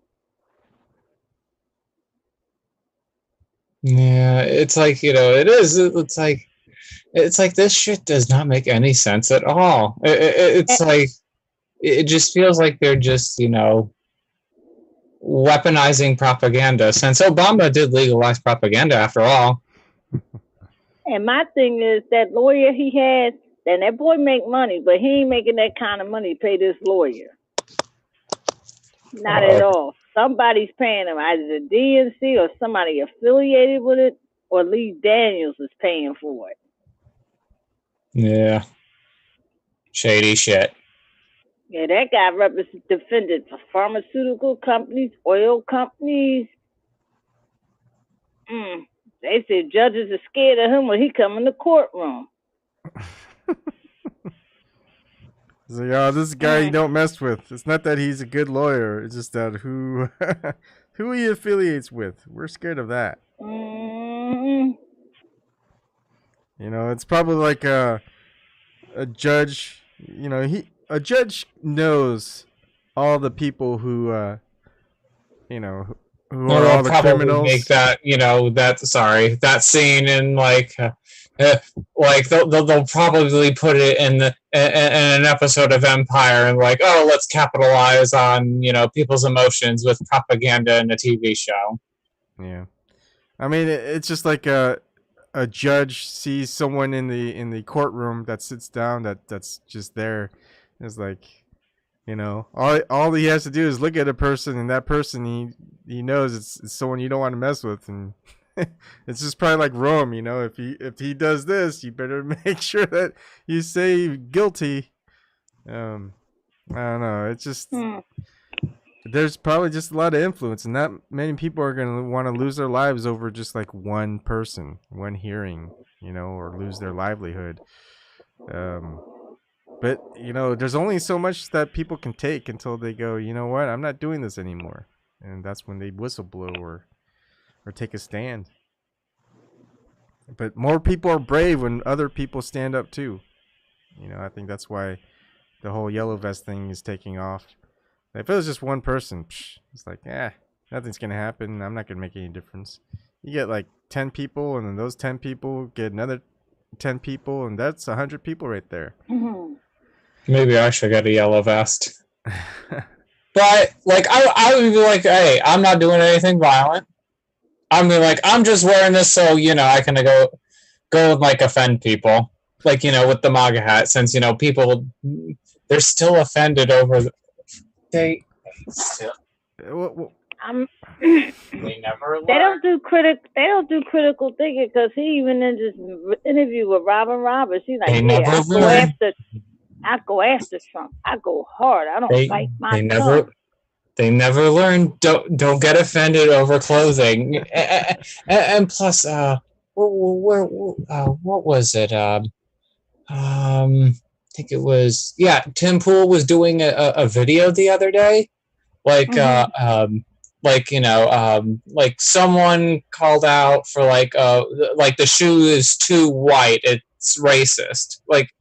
Yeah, it's like, you know, it is. It's like this shit does not make any sense at all. It's like it just feels like they're just, you know, weaponizing propaganda. Since Obama did legalize propaganda, after all. And my thing is that lawyer he has, then that boy make money, but he ain't making that kind of money to pay this lawyer. Not at all. Somebody's paying him, either the DNC or somebody affiliated with it, or Lee Daniels is paying for it. Yeah. Shady shit. Yeah, that guy defended pharmaceutical companies, oil companies. They said judges are scared of him when he come in the courtroom. So, yeah, this guy you don't mess with. It's not that he's a good lawyer. It's just that who he affiliates with. We're scared of that. You know, it's probably like a judge. You know, a judge knows all the people who you know, who are all the criminals. Make that, you know, that scene in like they'll probably put it in an episode of Empire and like, oh, let's capitalize on, you know, people's emotions with propaganda in a TV show. Yeah, I mean, it's just like a judge sees someone in the courtroom that sits down that's just there. It's like, You know, all he has to do is look at a person, and that person he knows it's someone you don't want to mess with, and it's just probably like Rome. You know, if he does this, you better make sure that you say guilty. I don't know. It's just there's probably just a lot of influence, and not many people are going to want to lose their lives over just like one person, one hearing, you know, or lose their livelihood. But, you know, there's only so much that people can take until they go, you know what, I'm not doing this anymore. And that's when they whistleblow or take a stand. But more people are brave when other people stand up too. You know, I think that's why the whole yellow vest thing is taking off. If it was just one person, it's like, nothing's going to happen. I'm not going to make any difference. You get like 10 people, and then those 10 people get another 10 people, and that's 100 people right there. Mm-hmm. Maybe I should get a yellow vest. But, like, I would be like, hey, I'm not doing anything violent. I'm like, I'm just wearing this so, you know, I can go and, like, offend people. Like, you know, with the MAGA hat, since, you know, people, they're still offended over... They still... They never learn. They don't do critical thinking, because he even in this interview with Robin Roberts, he's like, I go after Trump. I go hard. I don't bite my tongue. They never learn. Don't get offended over clothing. And plus, what was it? I think it was Tim Pool was doing a video the other day, like like, you know, like someone called out for like the shoe is too white, it's racist. Like,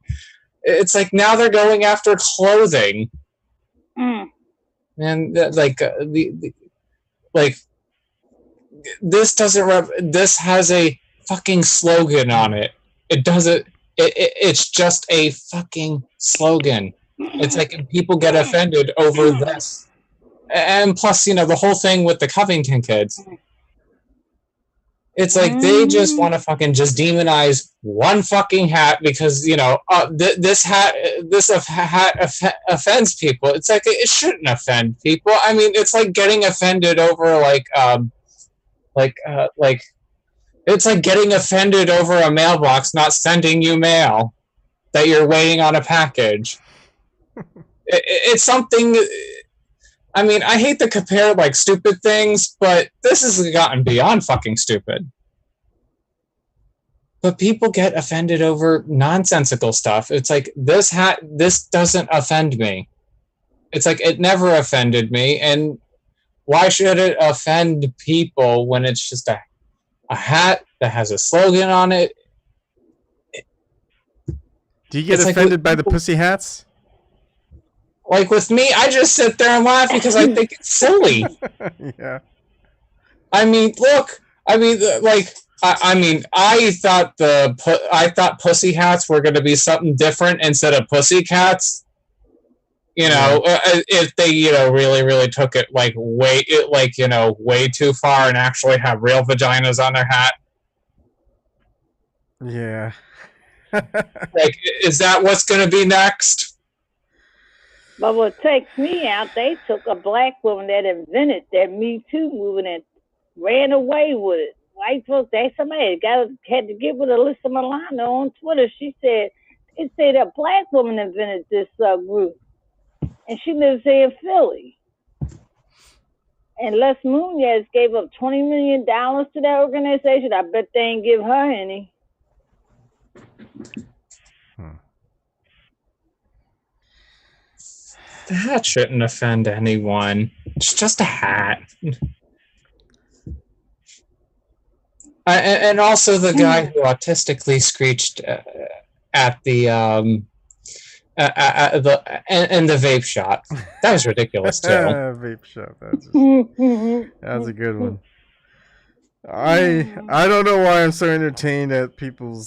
it's like now they're going after clothing. And like like this doesn't this has a fucking slogan on it. It doesn't. It's just a fucking slogan. It's like people get offended over this. And plus, you know, the whole thing with the Covington kids. It's like they just want to fucking just demonize one fucking hat because, you know, this hat offends people. It's like it shouldn't offend people. I mean, it's like getting offended over it's like getting offended over a mailbox not sending you mail that you're waiting on a package. It's something. I mean, I hate to compare like stupid things, but this has gotten beyond fucking stupid. But people get offended over nonsensical stuff. It's like this doesn't offend me. It's like it never offended me, and why should it offend people when it's just a hat that has a slogan on it? Do you get offended by the pussy hats? Like with me, I just sit there and laugh because I think it's silly. Yeah. I mean, look. I mean, like, I thought pussy hats were going to be something different instead of pussy cats. You know, if they, you know, really, really took it like way too far and actually have real vaginas on their hat. Yeah. Like, is that what's going to be next? But what takes me out, they took a black woman that invented that Me Too movement and ran away with it. White folks, somebody had to get with Alyssa Milano on Twitter. She said, it said a black woman invented this group. And she lives here in Philly. And Les Munoz gave up $20 million to that organization. I bet they ain't give her any. The hat shouldn't offend anyone. It's just a hat. And also the guy who autistically screeched at the vape shop. That was ridiculous too. Vape shop. That's a good one. I don't know why I'm so entertained at people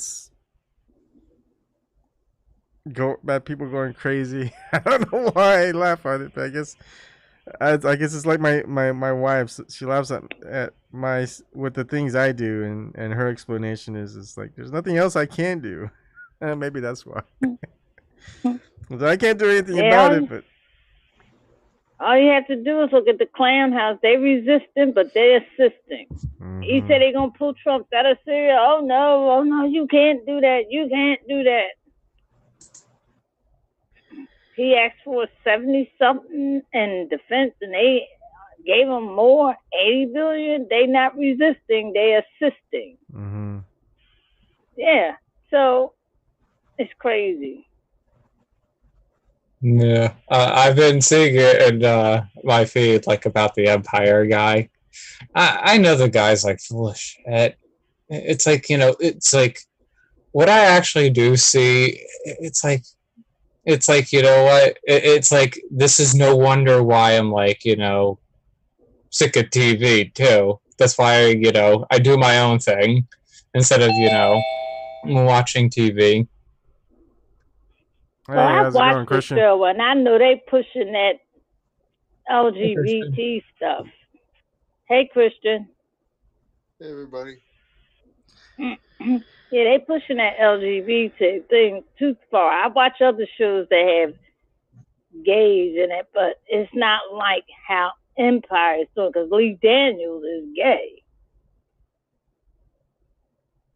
going crazy. I don't know why I laugh at it, but I guess it's like my wife. She laughs at with the things I do, and her explanation is like there's nothing else I can do. Maybe that's why. I can't do anything about it, but All you have to do is look at the Clam House. They resisting, but they assisting. He said they gonna pull Trump out of Syria. Oh no, you can't do that. You can't do that. He asked for 70 something in defense, and they gave him more, 80 billion. They not resisting, they assisting. Yeah, so it's crazy. Yeah, I've been seeing it in my feed, like about the Empire guy. I know the guy's like full of shit. It's like, you know, it's like what I actually do see. It's like, you know what? It's like this is no wonder why I'm like, you know, sick of TV too. That's why, you know, I do my own thing instead of, you know, watching TV. Well, I watched the show, and I know they pushing that LGBT stuff. Hey, Christian. Hey, everybody. Yeah, they pushing that LGBT thing too far. I watch other shows that have gays in it, but it's not like how Empire is doing, because Lee Daniels is gay.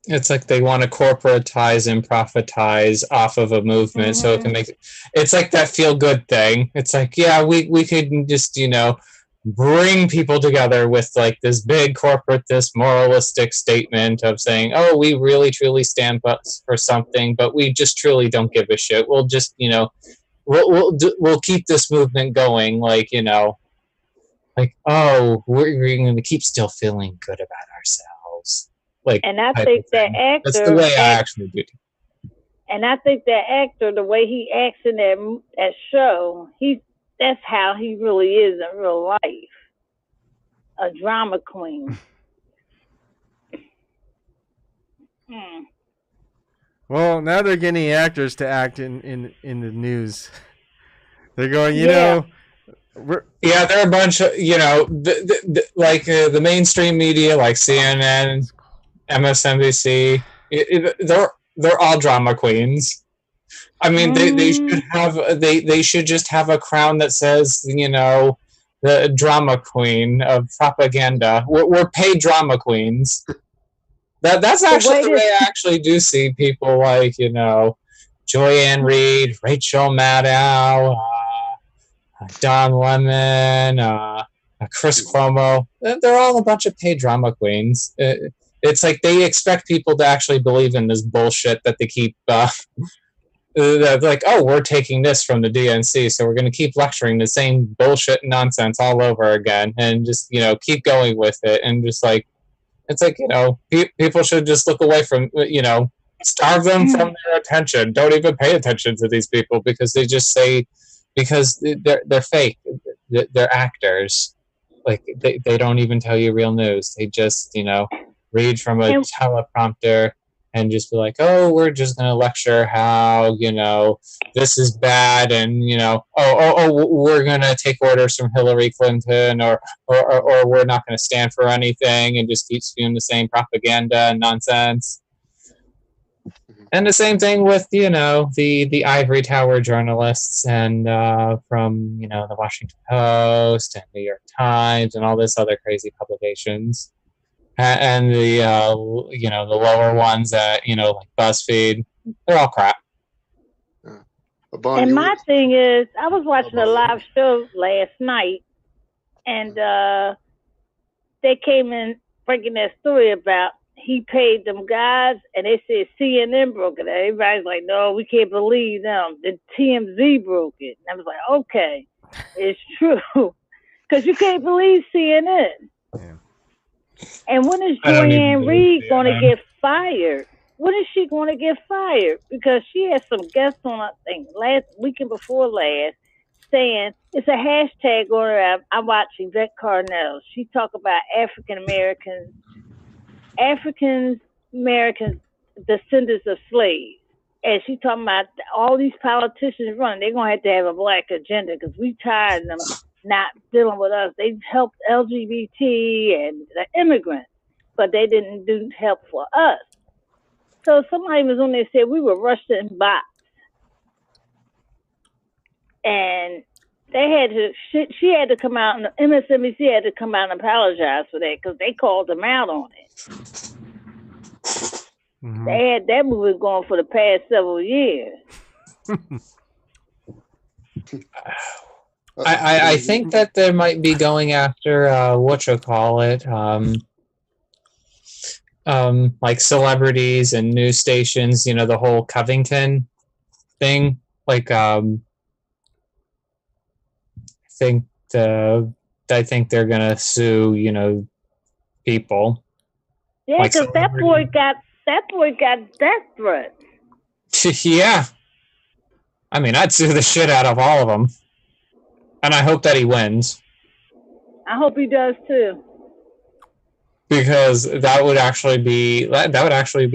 It's like they want to corporatize and profitize off of a movement so it can make it's like that feel good thing. It's like, yeah, we could just, you know, bring people together with like this big corporate, this moralistic statement of saying, oh, we really truly stand for something, but we just truly don't give a shit. We'll just, you know, we'll keep this movement going, like, you know, like, oh, we're going to keep still feeling good about ourselves. Like, and I think that actor, that's the way I actually do it. And I think that actor, the way he acts in that show, that's how he really is in real life. A drama queen. Well, now they're getting actors to act in the news. They're going, you know, yeah, they're a bunch of, you know, like the mainstream media, like CNN, MSNBC. They're all drama queens. I mean, they should have they should just have a crown that says, you know, the drama queen of propaganda. We're paid drama queens. That's actually the way I actually do see people like, you know, Joyanne Reed, Rachel Maddow, Don Lemon, Chris Cuomo. They're all a bunch of paid drama queens. It's like they expect people to actually believe in this bullshit that they keep. Like, oh, we're taking this from the DNC, so we're going to keep lecturing the same bullshit nonsense all over again, and just, you know, keep going with it, and just like, it's like, you know, people should just look away from, you know, starve them from their attention. Don't even pay attention to these people because they just say, because they're fake, they're actors. Like they don't even tell you real news. They just, you know, read from a teleprompter and just be like, oh, we're just going to lecture how, you know, this is bad, and, you know, we're going to take orders from Hillary Clinton, or we're not going to stand for anything, and just keep spewing the same propaganda and nonsense. And the same thing with, you know, the ivory tower journalists and from, you know, the Washington Post and New York Times and all this other crazy publications. And the you know, the lower ones that, you know, like BuzzFeed, they're all crap. And my thing is, I was watching a live show last night, and they came in breaking that story about he paid them guys, and they said CNN broke it. Everybody's like, no, we can't believe them. The TMZ broke it. And I was like, okay, it's true, because you can't believe CNN. Yeah. And when is Joyanne Reed going to get fired? When is she going to get fired? Because she had some guests on, I think, last weekend before last, saying it's a hashtag going around. I watch Yvette Carnell. She talk about African Americans, descendants of slaves. And she talking about all these politicians running. They're going to have a black agenda because we tired of them not dealing with us. They helped LGBT and the immigrants, but they didn't do help for us. So somebody was on there said we were Russian bots. And They had to. She had to come out, and MSNBC had to come out and apologize for that because they called them out on it. Mhm. They had that movie going for the past several years. I think that they might be going after like celebrities and news stations. You know, the whole Covington thing. Like I think they're gonna sue, you know, people. Yeah, Like because that boy got death threats. Yeah. I mean, I'd sue the shit out of all of them, and I hope that he wins I hope he does too. because that would actually be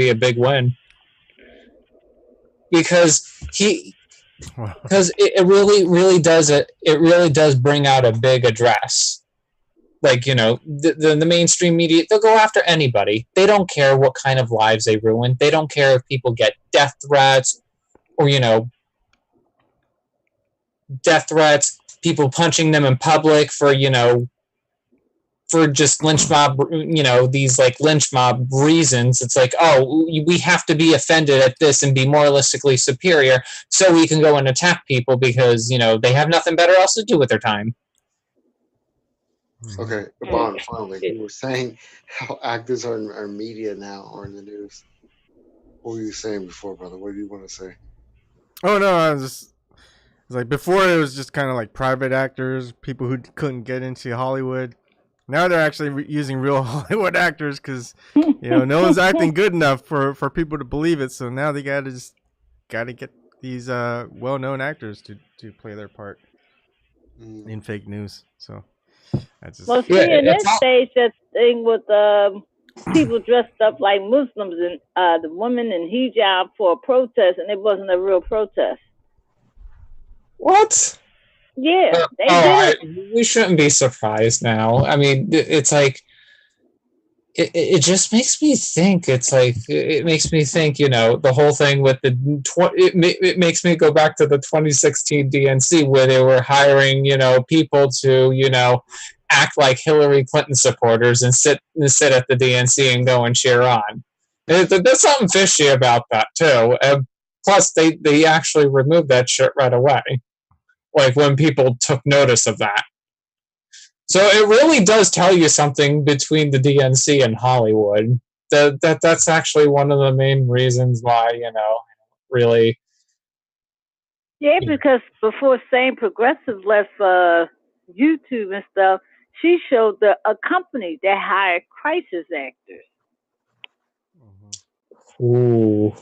a big win. Because it really does bring out a big address. Like, you know, the mainstream media, they'll go after anybody. They don't care what kind of lives they ruin. They don't care if people get death threats or, you know, people punching them in public for, you know, for just lynch mob, you know, these like lynch mob reasons. It's like, oh, we have to be offended at this and be moralistically superior so we can go and attack people because, you know, they have nothing better else to do with their time. Okay, Ebon, finally, you were saying how actors are in media now or in the news. What were you saying before, brother? What do you want to say? Oh no, I was just it's like before it was just kind of like private actors, people who couldn't get into Hollywood. Now they're actually using real Hollywood actors because you know no one's acting good enough for people to believe it. So now they gotta get these well-known actors to play their part in fake news. So that's just Well, see, in this stage, that thing with people dressed up like Muslims and the women in hijab for a protest, and it wasn't a real protest. What? Yeah, they did it. We shouldn't be surprised now. I mean, it's like it just makes me think. It's like it makes me think. You know, the whole thing with it makes me go back to the 2016 DNC where they were hiring, you know, people to, you know, act like Hillary Clinton supporters and sit at the DNC and go and cheer on. There's something fishy about that too. Plus, they actually removed that shit right away. Like when people took notice of that. So it really does tell you something between the DNC and Hollywood. That's actually one of the main reasons why, you know, really. Yeah, because before Sane Progressive left YouTube and stuff, she showed a company that hired crisis actors. Ooh.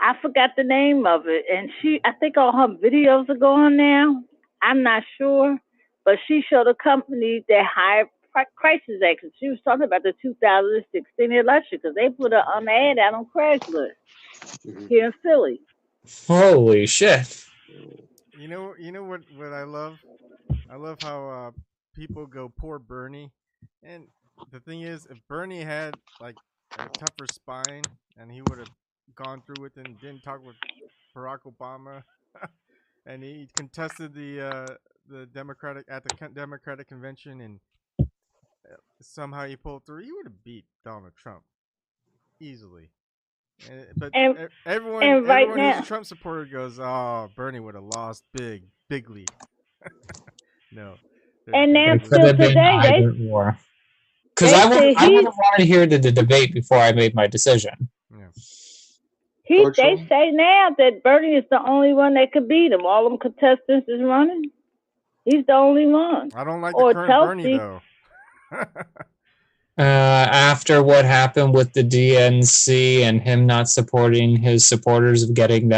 I forgot the name of it, and I think all her videos are going now. I'm not sure, but she showed a company that hired crisis actors. She was talking about the 2016 election because they put an ad out on Craigslist here in Philly. Holy shit! You know what I love? I love how people go poor Bernie, and the thing is, if Bernie had like a tougher spine and he would have gone through with it and didn't talk with Barack Obama, and he contested the Democratic convention, and somehow he pulled through, he would have beat Donald Trump easily. But everyone who's a Trump supporter goes, "Oh, Bernie would have lost bigly." No. And now still today, because I would have wanted to hear the debate before I made my decision. Yeah. They say now that Bernie is the only one that could beat him. All them contestants is running. He's the only one. I don't like the current Bernie though. After what happened with the DNC and him not supporting his supporters of getting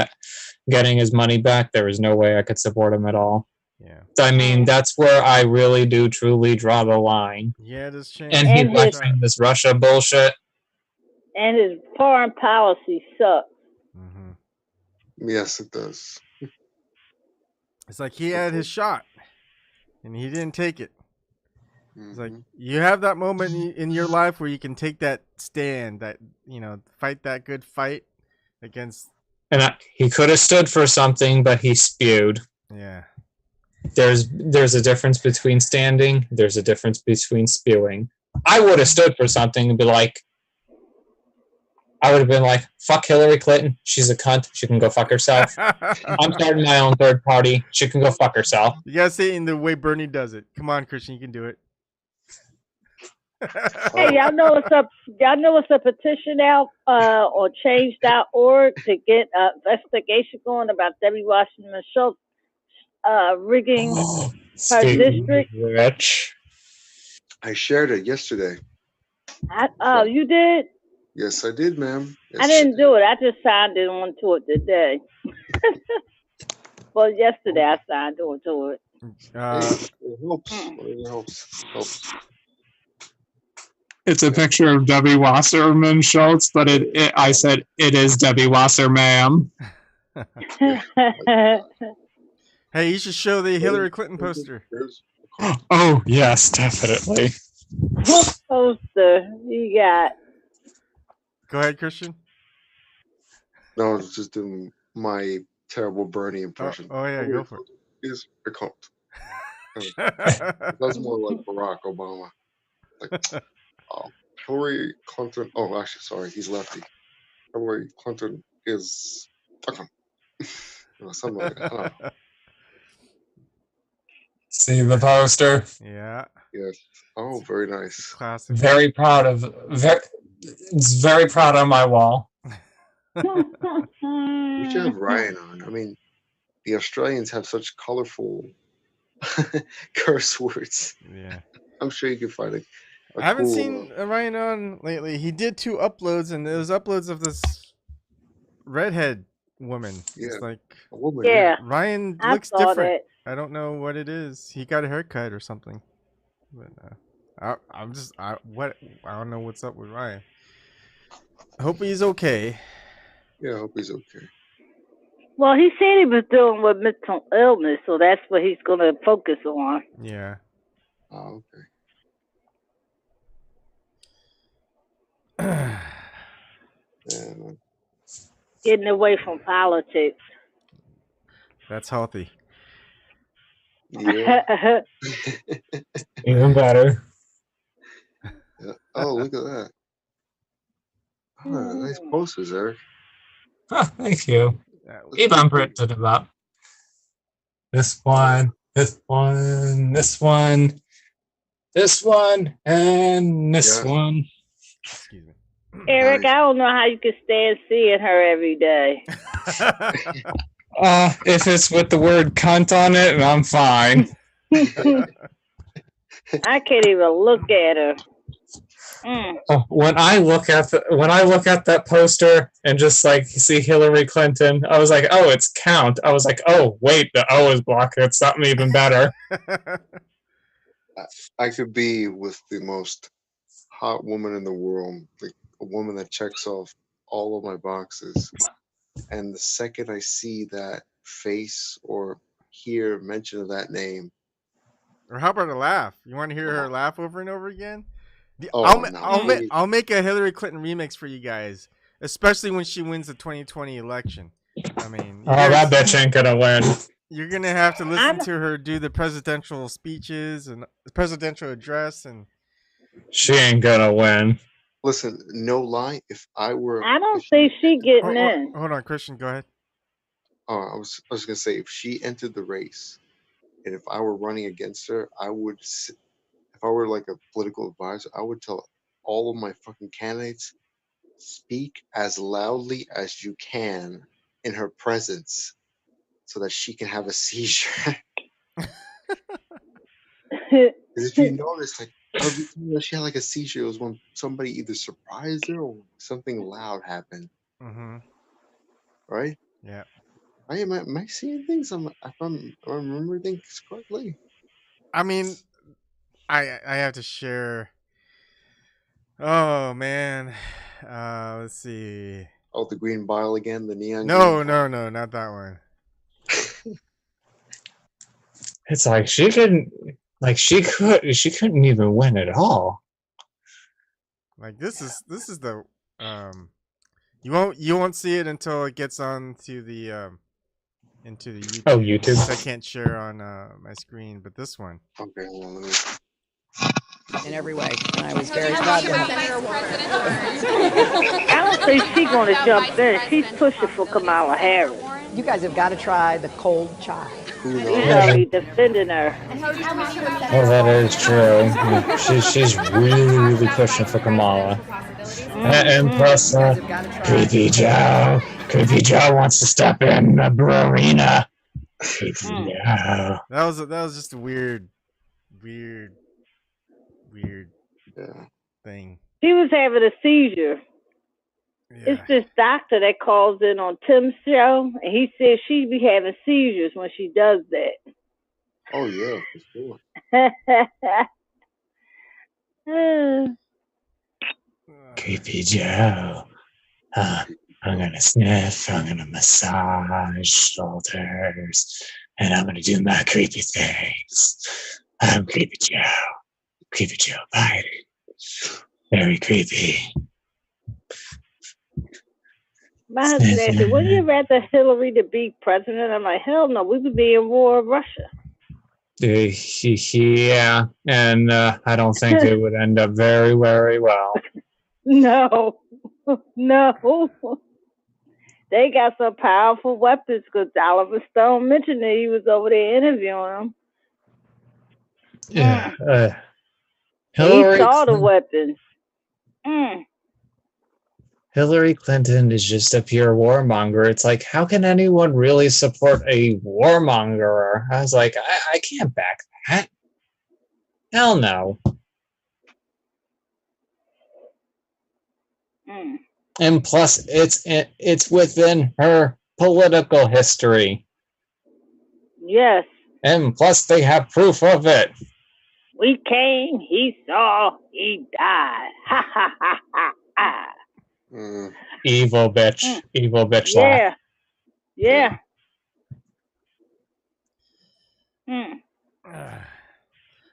his money back, there was no way I could support him at all. Yeah. I mean, that's where I really do truly draw the line. Yeah, this changed. And he's watching this Russia bullshit. And his foreign policy sucks. Mm-hmm. Yes, it does. It's like he had his shot, and he didn't take it. It's like you have that moment in your life where you can take that stand, that fight that good fight against. And he could have stood for something, but he spewed. Yeah. There's a difference between standing. There's a difference between spewing. I would have stood for something and be like, I would have been like, fuck Hillary Clinton. She's a cunt. She can go fuck herself. I'm starting my own third party. She can go fuck herself. You gotta say it in the way Bernie does it. Come on, Christian, you can do it. Hey, y'all know it's a petition out on change.org to get an investigation going about Debbie Washington Schultz rigging her district. Rich. I shared it yesterday. You did? Yes, I did, ma'am. Yes, I didn't do it. I just signed it onto it today. Well, yesterday I signed onto it. It helps. It helps. It's a picture of Debbie Wasserman Schultz, but I said it is Debbie Wasserman. Hey, you should show the Hillary Clinton poster. Oh, yes, definitely. What poster you got? Go ahead, Christian. No, I was just doing my terrible Bernie impression. Oh yeah, go for it. Is a cult. That's more like Barack Obama. Like, Hillary Clinton. Oh, actually, sorry, he's lefty. Hillary Clinton is fucking something like that. I don't know. See the poster? Yeah. Yes. Oh, very nice. Classic. Very proud of. It's very proud on my wall. You should have Ryan on. I mean, the Australians have such colorful curse words. Yeah. I'm sure you can find it. I haven't seen Ryan on lately. He did 2 uploads, and it was uploads of this redhead woman. Yeah. It's like a woman. Yeah. Ryan I looks saw different. that. I don't know what it is. He got a haircut or something. But I don't know what's up with Ryan. I hope he's okay. Yeah, I hope he's okay. Well, he said he was dealing with mental illness, so that's what he's going to focus on. Yeah. Oh, okay. Yeah, man. Getting away from politics. That's healthy. Yeah. Even better. Yeah. Oh, look at that. Oh, nice posters, Eric. Oh, thank you. Ebon printed them up. This one, and this one. Excuse me. Eric, Nice. I don't know how you can stand seeing her every day. If it's with the word cunt on it, I'm fine. I can't even look at her. When I look at that poster and just like see Hillary Clinton, I was like, oh, it's count. I was like, oh, wait, the O is blocked. It's something even better. I could be with the most hot woman in the world, like a woman that checks off all of my boxes. And the second I see that face or hear mention of that name. Or how about a laugh? You want to hear her laugh over and over again? Oh, I'll make a Hillary Clinton remix for you guys, especially when she wins the 2020 election. I mean, that bitch ain't gonna win. You're gonna have to listen to her do the presidential speeches and the presidential address, and she ain't gonna win. Listen, no lie. If I were, I don't see she getting in. Hold on, Christian, go ahead. Oh, I was gonna say if she entered the race, and if I were running against her, I would. If I were like a political advisor, I would tell all of my fucking candidates, speak as loudly as you can in her presence so that she can have a seizure. If you notice, like, every time that she had like a seizure, it was when somebody either surprised her or something loud happened. Mm-hmm. Right? Yeah. Am I seeing things? If I'm remembering things correctly? I mean, I have to share. Oh man, let's see. Oh, the green bile again, the neon. No, not that one. It's like she couldn't even win at all. Like this is the you won't see it until it gets on to the into the YouTube. Oh, YouTube. I can't share on my screen, but this one. Okay, hold on, let me. In every way, and I was very proud to help. I don't think she's going to jump in. She's pushing for Kamala Harris. You guys have got to try the cold chai. Who He's knows? already defending her. Oh, that is true. She's really pushing for Kamala. And plus, You guys have got to try. Creepy Joe wants to step in the arena. Creepy Joe. That was just a weird Yeah. thing. She was having a seizure. Yeah. It's this doctor that calls in on Tim's show, and he says she be having seizures when she does that. Oh yeah, for sure. Creepy Joe. I'm gonna sniff, I'm gonna massage shoulders, and I'm gonna do my creepy things. I'm Creepy Joe. Creepy Joe Biden. Very creepy. My husband asked me, wouldn't you rather Hillary to be president? I'm like, hell no, we would be in war with Russia. Yeah, and I don't think it would end up very, very well. No. They got some powerful weapons because Oliver Stone mentioned that he was over there interviewing them. Hillary He saw the weapons. Hillary Clinton is just a pure warmonger. It's like, how can anyone really support a warmonger? I was like, I can't back that. Hell no. And plus, it's within her political history. Yes. And plus, they have proof of it. We came, he saw, he died. Ha ha ha ha ha. Evil bitch. Evil bitch. Yeah. Laugh. Yeah.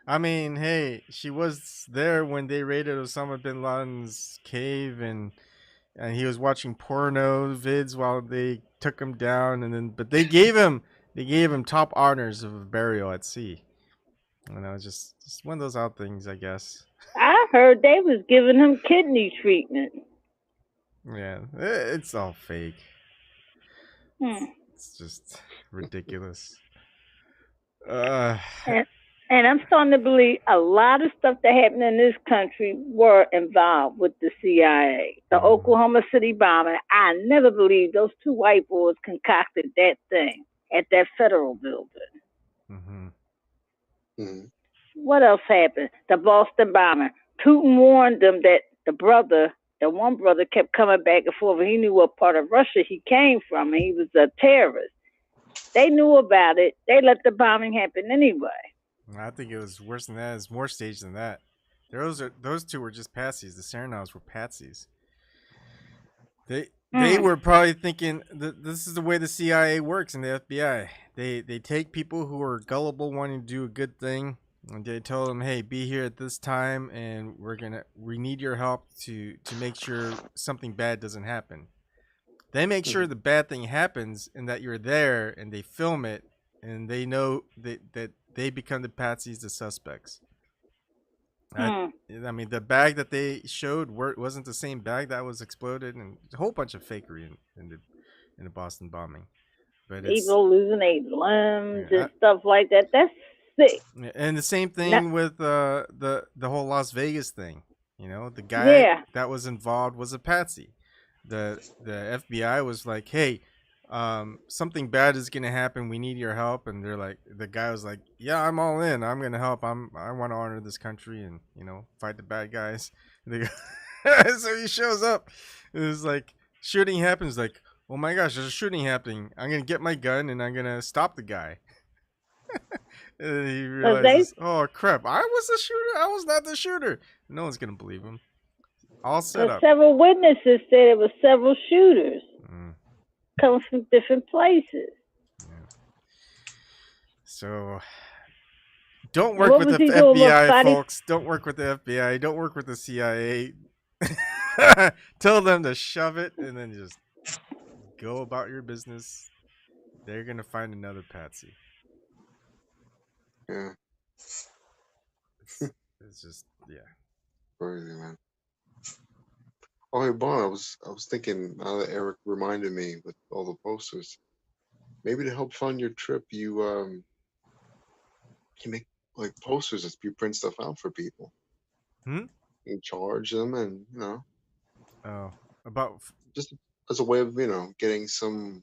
I mean, hey, she was there when they raided Osama bin Laden's cave, and he was watching porno vids while they took him down, but they gave him top honors of burial at sea. And it was just one of those odd things, I guess. I heard they was giving him kidney treatment. Yeah, it's all fake. It's just ridiculous. And I'm starting to believe a lot of stuff that happened in this country were involved with the CIA. The Oklahoma City bombing, I never believed those two white boys concocted that thing at that federal building. What else happened? The Boston bombing. Putin warned them that the one brother kept coming back and forth, and he knew what part of Russia he came from, and he was a terrorist. They knew about it. They let the bombing happen anyway. I think it was worse than that. It's more staged than that. Those two were just patsies. The Serenos were patsies. They were probably thinking that this is the way the CIA works and the FBI. They take people who are gullible, wanting to do a good thing, and they tell them, "Hey, be here at this time, and we need your help to make sure something bad doesn't happen." They make sure the bad thing happens and that you're there, and they film it, and they know that they become the patsies, the suspects. I mean, the bag that they showed wasn't the same bag that was exploded, and a whole bunch of fakery in the Boston bombing. But people losing their limbs and stuff like that. That's sick. And the same thing with the whole Las Vegas thing. You know, the guy that was involved was a patsy. The FBI was like, "Hey, something bad is gonna happen. We need your help." And they're like, the guy was like, "Yeah, I'm all in. I'm gonna help. I want to honor this country and fight the bad guys." So he shows up. It was like shooting happens. Like, oh my gosh, there's a shooting happening. I'm gonna get my gun and I'm gonna stop the guy. And he realizes, oh crap, I was the shooter. I was not the shooter. No one's gonna believe him. All set up. Several witnesses said it was several shooters coming from different places. So don't work with the FBI, folks. Don't work with the FBI. Don't work with the CIA. Tell them to shove it and then just go about your business. They're gonna find another Patsy. Yeah, It's just yeah. crazy, man. Oh, hey, Bon, I was thinking now that Eric reminded me with all the posters. Maybe to help fund your trip, you make like posters that you print stuff out for people. Hmm. You charge them, and Oh, about just as a way of getting some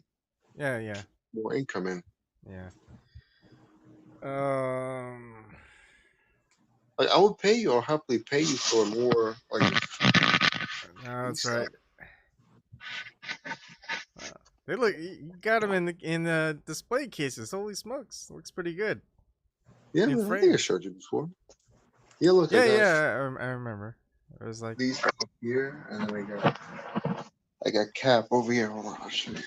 yeah. more income in. Yeah. Um. Like I would pay you, or happily pay you for more like No, that's stuff. right. They look. You got them in the display cases. Holy smokes, looks pretty good. Yeah, New man, I think I frames. showed you before. Yeah, look, I Yeah, got yeah. I remember. It was like these up here, and then I got Cap over here. Hold on, I'll show you.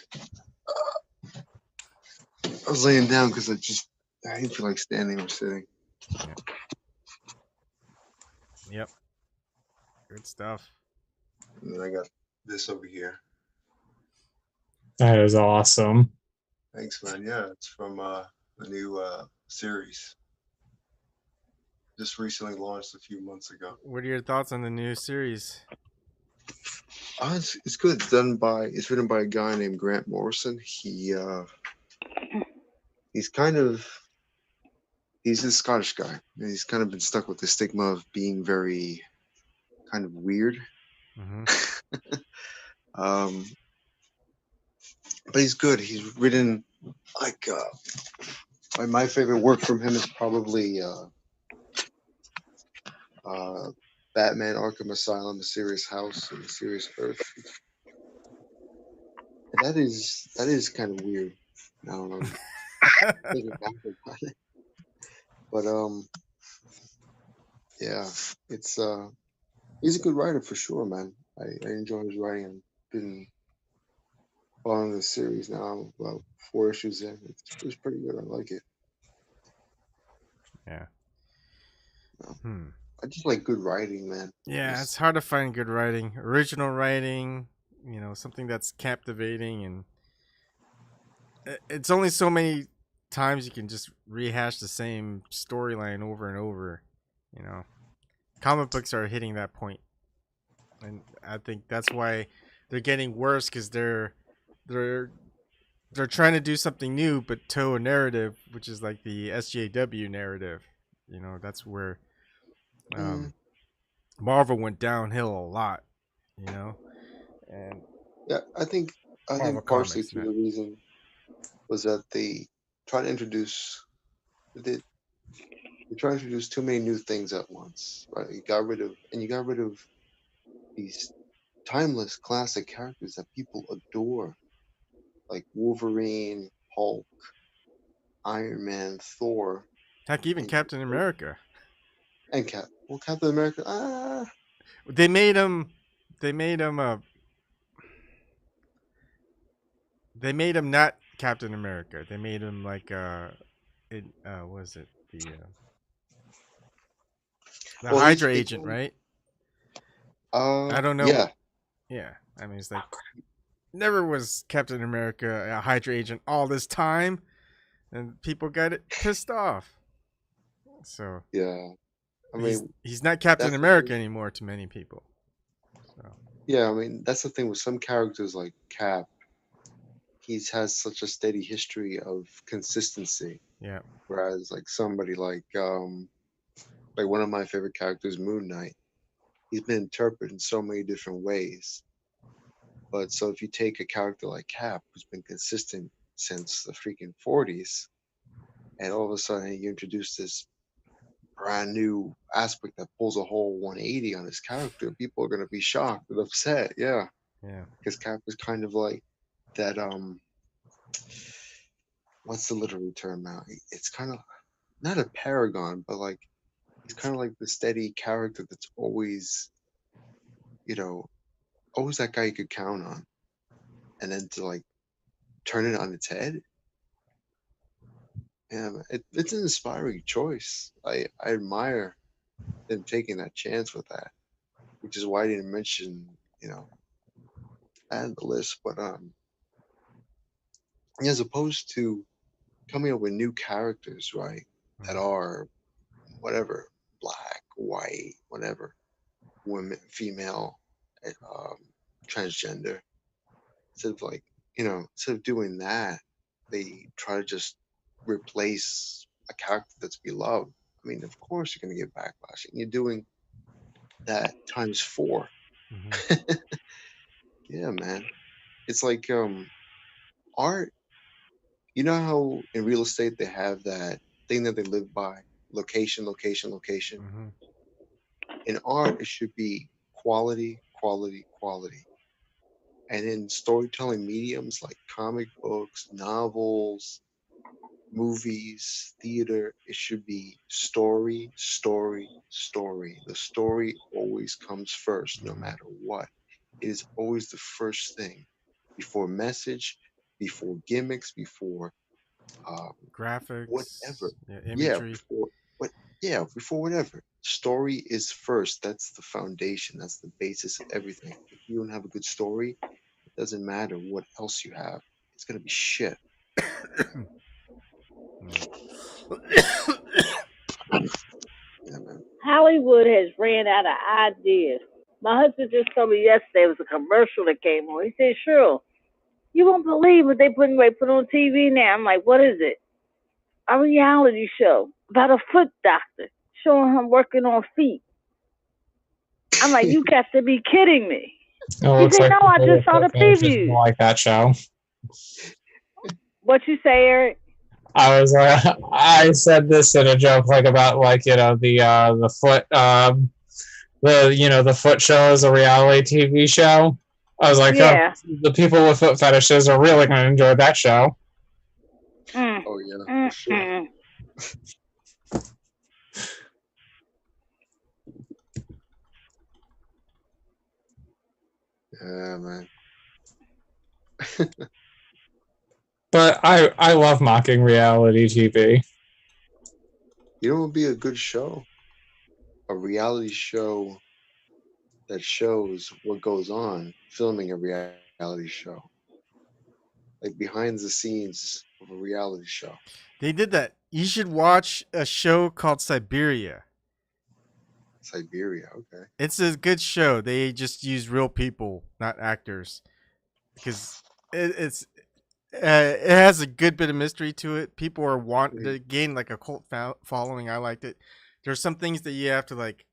I was laying down because I didn't feel like standing or sitting. yeah. Yep. Good stuff. And then I got this over here. That is awesome. Thanks, man. Yeah, it's from the new series. Just recently launched a few months ago. What are your thoughts on the new series? It's good. It's written by a guy named Grant Morrison. He's he's a Scottish guy. And he's kind of been stuck with the stigma of being very kind of weird. Mm-hmm. um, but he's good. He's written like my favorite work from him is probably Batman: Arkham Asylum, A Serious House, and A Serious Earth. And that is kind of weird. I don't know. Thinking back about it. But yeah, it's he's a good writer for sure, man. I enjoy his writing. I've been following the series now. I'm about 4 issues in. It's pretty good. I like it. Yeah. You Hmm. I just like good writing, man. Yeah, it's Just hard to find good writing, original writing. Something that's captivating, and it's only so many times you can just rehash the same storyline over and over. You know, comic books are hitting that point, and I think that's why they're getting worse because they're they're trying to do something new, but toe a narrative, which is like the SJW narrative. That's where mm, Marvel went downhill a lot. You know, and yeah. I Marvel think partially Comics, to not the reason was that they try to introduce they, they try to introduce too many new things at once, right? You got rid of these timeless classic characters that people adore, like Wolverine, Hulk, Iron Man, Thor, heck, even and Captain America. Captain America. They made him. They made him a. They made him not Captain America. They made him like it was it the Well, Hydra they agent, told right? I don't know. yeah. Yeah, I mean it's like never was Captain America a Hydra agent all this time, and people got it pissed off. So Yeah. I mean, he's not Captain that's the America thing. anymore to many people. So Yeah, I mean, that's the thing with some characters like Cap. He's has such a steady history of consistency, yeah, whereas like somebody like one of my favorite characters, Moon Knight, he's been interpreted in so many different ways. But so if you take a character like Cap, who's been consistent since the freaking 40s, and all of a sudden you introduce this brand new aspect that pulls a whole 180 on his character, people are going to be shocked and upset. Yeah, yeah. because Cap is kind of like that. What's the literary term now? It's kind of not a paragon, but like he's kind of like the steady character that's always, you know, always that guy you could count on. And then to like turn it on its head, yeah, it's an inspiring choice. I admire them taking that chance with that, which is why I didn't mention, add the list. But as opposed to coming up with new characters, right? That Mhm. are whatever, black, white, whatever, women, female, um, transgender. Instead of like, instead of doing that, they try to just replace a character that's beloved. I mean, of course you're gonna get backlash, and you're doing that times four. Mhm. Yeah, man. It's like art. You know how in real estate they have that thing that they live by, location, location, location. Mhm. In art, it should be quality, quality, quality. And in storytelling mediums like comic books, novels, movies, theater, it should be story, story, story. The story always comes first, no Mhm. matter what. It is always the first thing before message, before gimmicks, before um, whatever. Graphics, yeah, Yeah, imagery. before what? Yeah, before whatever. Story is first. That's the foundation. That's the basis of everything. If you don't have a good story, it doesn't matter what else you have. It's gonna be shit. Yeah. Yeah, man. Hollywood has ran out of ideas. My husband just told me yesterday it was a commercial that came on. He said, "Sure, you won't believe what they put on TV now." I'm like, "What is it?" A reality show about a foot doctor showing him working on feet. I'm like, "You got to be kidding me." It He looks said, like "No, I people just with saw foot the fetishes don't previews." like that show. What you say, Eric? I was like, I said this in a joke, like about like the foot the foot show is a reality TV show. I was like, oh, Yeah. the people with foot fetishes are really going to enjoy that show. Mm, Oh yeah, for mm, sure. mm. Yeah, man. But I love mocking reality TV. You know what would be a good show? A reality show that shows what goes on filming a reality show. Like behind the scenes of a reality show. They did that. You should watch a show called Siberia. Siberia, okay. It's a good show. They just use real people, not actors, because it's it has a good bit of mystery to it. People are want Mm, to gain like a cult following. I liked it. There's some things that you have to like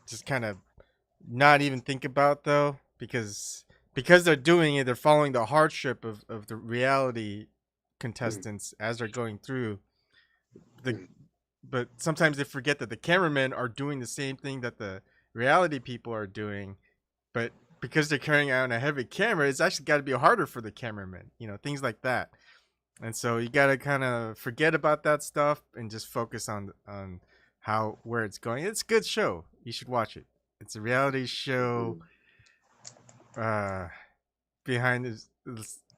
just kind of not even think about though, because they're doing it. They're following the hardship of the reality mm, contestants as they're going through the. mm, But sometimes they forget that the cameramen are doing the same thing that the reality people are doing, but because they're carrying out a heavy camera, it's actually got to be harder for the cameraman, things like that. And so you got to kind of forget about that stuff and just focus on how where it's going. It's a good show. You should watch it. It's a reality show. Siberia. Uh, behind this,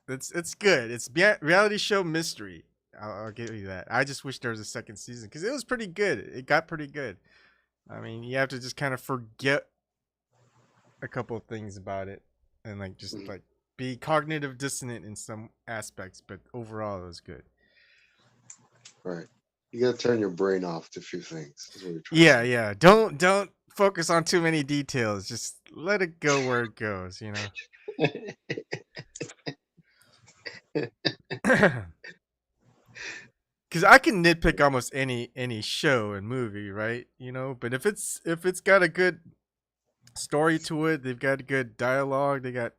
it's good. It's reality show mystery. I'll give you that. I just wish there was a second season because it was pretty good. It got pretty good. I mean, you have to just kind of forget a couple of things about it and like just Mm, like be cognitive dissonant in some aspects, but overall it was good. right. You gotta turn your brain off to a few things, is what you're trying to Yeah, say. yeah. Don't focus on too many details. Just let it go where it goes. Because I can nitpick almost any show and movie, right? But if it's got a good story to it, they've got good dialogue, they got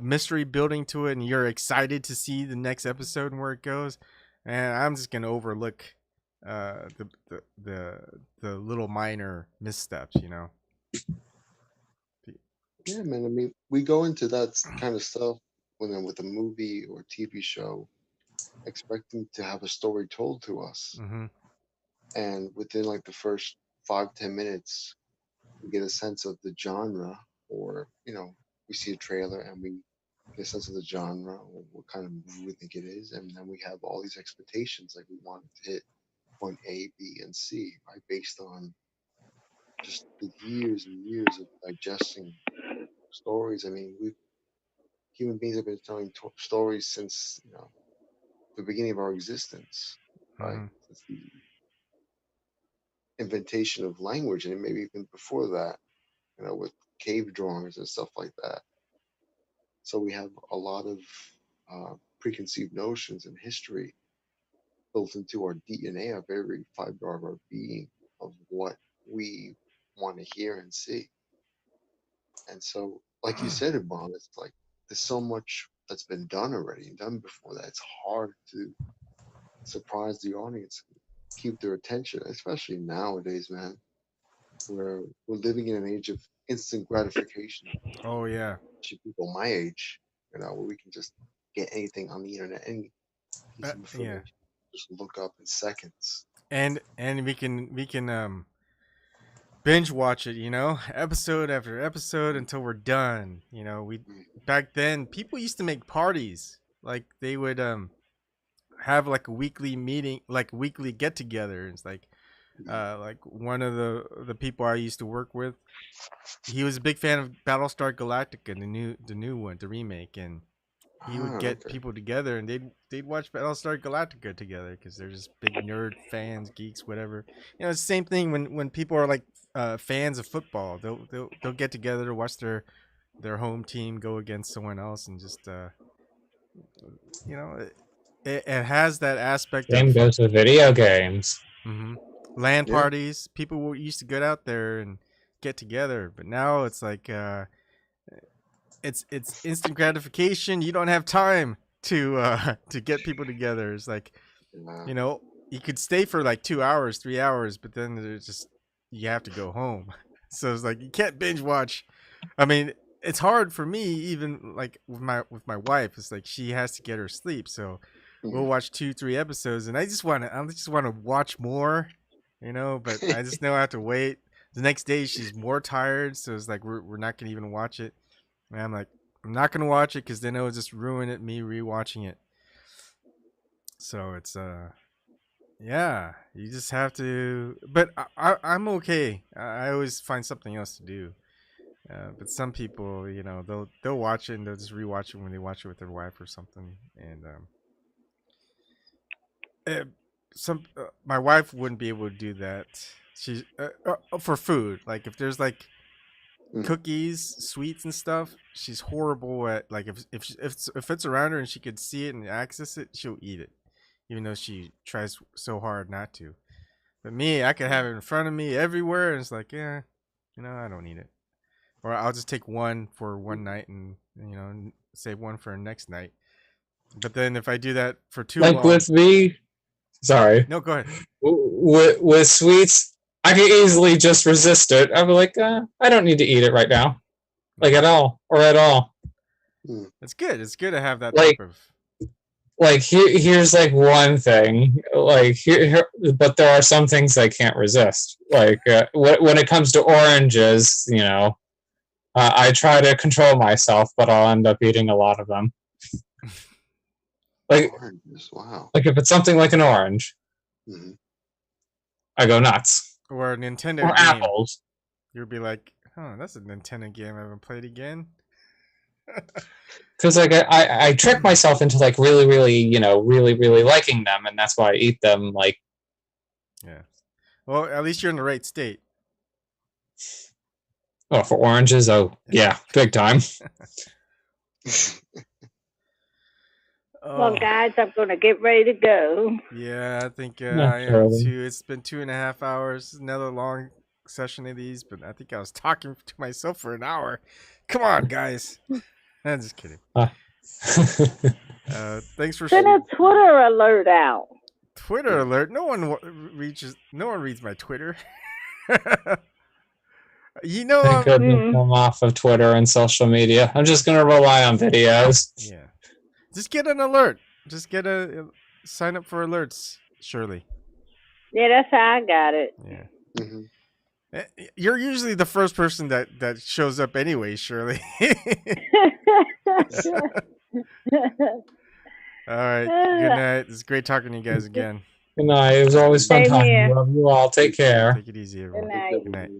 mystery building to it, and you're excited to see the next episode and where it goes. And I'm just gonna overlook the little minor missteps. Yeah, man. I mean, we go into that kind of stuff with a movie or TV show, expecting to have a story told to us, Mm-hmm. and within like the first 5-10 minutes, we get a sense of the genre, or we see a trailer and we get a sense of the genre or what kind of movie we think it is, and then we have all these expectations, like we want it to hit point A, B, and C, right, based on just the years and years of digesting stories. I mean, we human beings have been telling stories since the beginning of our existence, right? Mhm. Since the inventation of language, and maybe even before that, with cave drawings and stuff like that. So we have a lot of preconceived notions and history built into our DNA of every fiber of our being of what we want to hear and see. And so, like you said, Ebon, it's like there's so much that's been done already and done before that. It's hard to surprise the audience, keep their attention, especially nowadays, man, where we're living in an age of instant gratification. Oh yeah. To people my age, where we can just get anything on the internet, any piece of Yeah. information, just look up in seconds. And we can binge watch it, episode after episode until we're done. We back then people used to make parties. Like they would have like a weekly meeting, like weekly get together. It's like one of the people I used to work with, he was a big fan of Battlestar Galactica, the new one, the remake, and he would get Okay. people together and they'd watch Battlestar Galactica together because they're just big nerd fans, geeks, whatever. It's the same thing when people are like fans of football. They'll get together to watch their home team go against someone else and just it has that aspect Same of goes with video games. LAN Yeah. parties. People used to get out there and get together, but now it's like it's instant gratification. You don't have time to get people together. It's like you could stay for like 2 hours, 3 hours, but then there's just you have to go home. So it's like you can't binge watch. I mean, it's hard for me even like with my wife. It's like she has to get her sleep, so we'll watch 2-3 episodes, and I just want to watch more, But I just know I have to wait. The next day she's more tired, so it's like we're not gonna even watch it. And I'm like, I'm not gonna watch it because then it'll just ruin it. Me rewatching it. So it's yeah, you just have to. But I'm okay. I always find something else to do. But some people, they'll watch it and they'll just rewatch it when they watch it with their wife or something. And my wife wouldn't be able to do that. She's for food. Like if there's like cookies, sweets, and stuff, she's horrible at like if it's around her and she could see it and access it, she'll eat it, even though she tries so hard not to. But me, I could have it in front of me everywhere, and it's like, yeah, I don't need it. Or I'll just take one for one night and save one for next night. But then if I do that for too long, like with me, sorry, no, go ahead. With sweets, I can easily just resist it. I'll be like, I don't need to eat it right now, like at all. It's good. It's good to have that like, type of. Like here's like one thing, like here, but there are some things I can't resist. Like when it comes to oranges, I try to control myself, but I'll end up eating a lot of them. Like oranges, wow. Like if it's something like an orange, I go nuts. Or a Nintendo or game. Apples. You'd be like, "Oh, that's a Nintendo game I haven't played again." Because like I trick myself into like really, really, really, really liking them, and that's why I eat them. Like, yeah. Well, at least you're in the right state. Oh, for oranges, yeah, big time. Well, guys, I'm going to get ready to go. Yeah, I think I am too. It's been 2.5 hours. Another long session of these, but I think I was talking to myself for an hour. Come on, guys. I'm just kidding. Thanks for send a Twitter alert out. Twitter alert? No one reads my Twitter. Thank goodness I'm off of Twitter and social media. I'm just gonna rely on videos. Yeah. Just get an alert. Just sign up for alerts, Shirley. Yeah, that's how I got it. Yeah. You're usually the first person that shows up anyway, Shirley. All right. Good night. It's great talking to you guys again. Good night. It was always fun talking. Love you all. Take care. Take it easy, everyone. Good night. Good night.